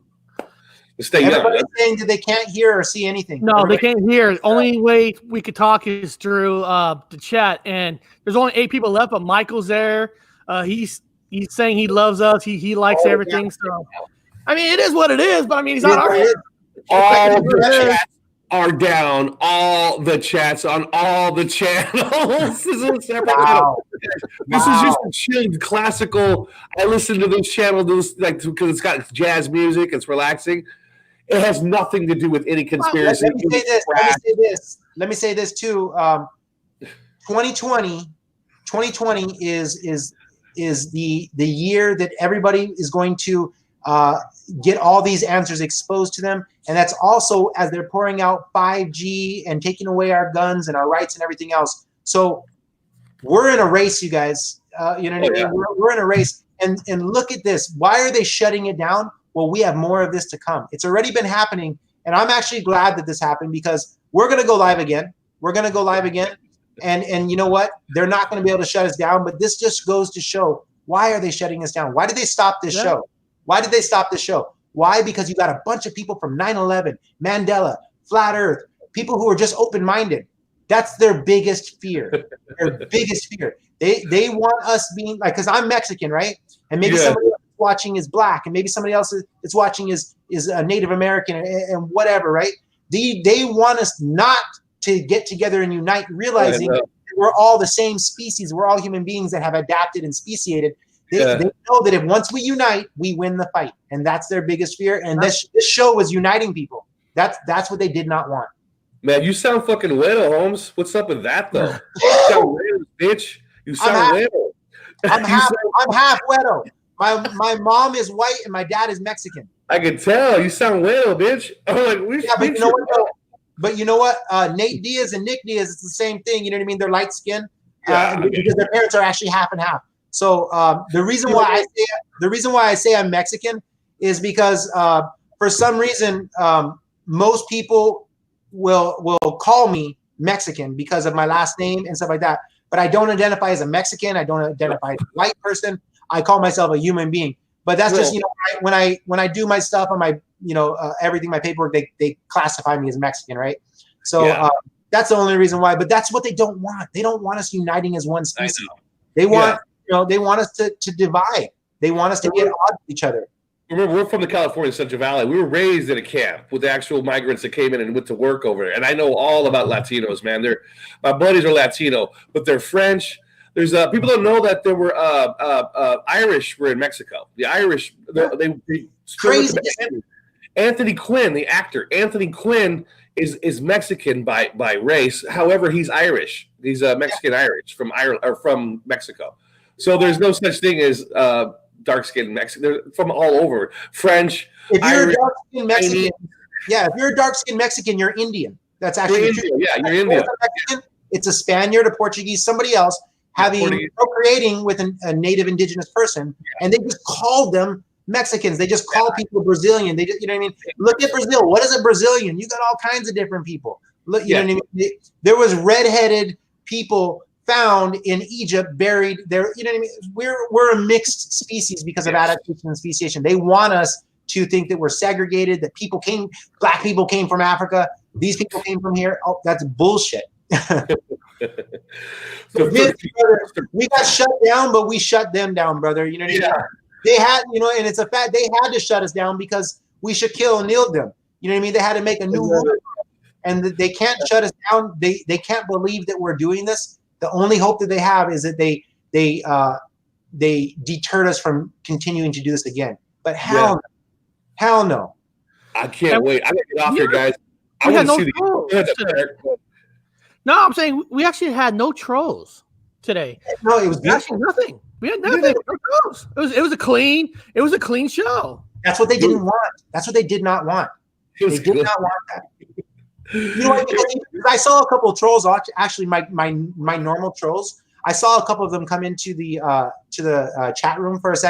Everybody's saying that they can't hear or see anything. No, they can't hear. Only way we could talk is through the chat, and there's only 8 people left. But Michael's there. He's saying he loves us. He likes everything. So, I mean, it is what it is. But I mean, he's not our. All the chats are down. All the chats on all the channels. This is a separate channel. This is just a chilled classical. I listen to this channel because it's got jazz music. It's relaxing. It has nothing to do with any conspiracy. Let me say this too. 2020 is the year that everybody is going to get all these answers exposed to them, and that's also as they're pouring out 5G and taking away our guns and our rights and everything else. So we're in a race, you guys. You know what I mean? We're in a race, and look at this. Why are they shutting it down? Well, we have more of this to come. It's already been happening, and I'm actually glad that this happened because we're going to go live again. And you know what? They're not going to be able to shut us down, but this just goes to show, why are they shutting us down? Why did they stop this show? Why did they stop this show? Why? Because you got a bunch of people from 9/11, Mandela, Flat Earth, people who are just open-minded. That's their biggest fear. Their biggest fear. They want us being like, because I'm Mexican, right? And maybe somebody else watching is black, and maybe somebody else is watching is a Native American and whatever, right? They want us not to get together and unite, realizing that we're all the same species. We're all human beings that have adapted and speciated. They know that if once we unite, we win the fight, and that's their biggest fear. And this show was uniting people. That's what they did not want. Man, you sound fucking weirdo, Holmes. What's up with that though? You sound weirdo, bitch. You sound weirdo. I'm half weirdo. My mom is white and my dad is Mexican. I can tell. You sound weirdo, bitch. I'm like, but you know what? Though? But you know what? Nate Diaz and Nick Diaz, it's the same thing. You know what I mean? They're light skinned because their parents are actually half and half. So the reason why I say I'm Mexican is because for some reason most people will call me Mexican because of my last name and stuff like that. But I don't identify as a Mexican. I don't identify as a white person. I call myself a human being. But that's just, you know, when I do my stuff on my, you know, everything, my paperwork, they classify me as Mexican, right? So that's the only reason why. But that's what they don't want. They don't want us uniting as one species. They want, you know, they want us to divide. They want us to get odds with each other. Remember, we're from the California Central Valley. We were raised in a camp with the actual migrants that came in and went to work over there. And I know all about Latinos, man. My buddies are Latino, but they're French. There's people don't know that there were Irish were in Mexico. The Irish, they crazy. Anthony Quinn, the actor, Anthony Quinn is Mexican by race. However, he's Irish. He's Mexican Irish from Ireland or from Mexico. So there's no such thing as dark-skinned Mexican. They're from all over. French. If you're a dark-skinned Mexican, if you're a dark-skinned Mexican, you're Indian. That's actually true. Yeah, you're Indian. It's a Spaniard, a Portuguese, somebody else procreating with a native indigenous person, and they just called them Mexicans. They just call people Brazilian. They just, you know what I mean? Look at Brazil. What is a Brazilian? You got all kinds of different people. Look, you know what I mean? There was redheaded people found in Egypt, buried there. You know what I mean? We're a mixed species because of adaptation and speciation. They want us to think that we're segregated, that black people came from Africa, these people came from here. Oh, that's bullshit. We got shut down, but we shut them down, brother. You know what I mean? They had, you know, and it's a fact, they had to shut us down because we Shaquille O'Neal them. You know what I mean? They had to make a new rule, and they can't shut us down. They can't believe that we're doing this. The only hope that they have is that they deterred us from continuing to do this again. But hell no. I can't wait. I gotta get off here, guys. I want to see the. No, I'm saying we actually had no trolls today. No, it was Actually, nothing. We had nothing. It was a clean show. That's what they didn't want. That's what they did not want. They did not want that. You know what? I saw a couple of trolls. Actually, my normal trolls. I saw a couple of them come into the chat room for a second.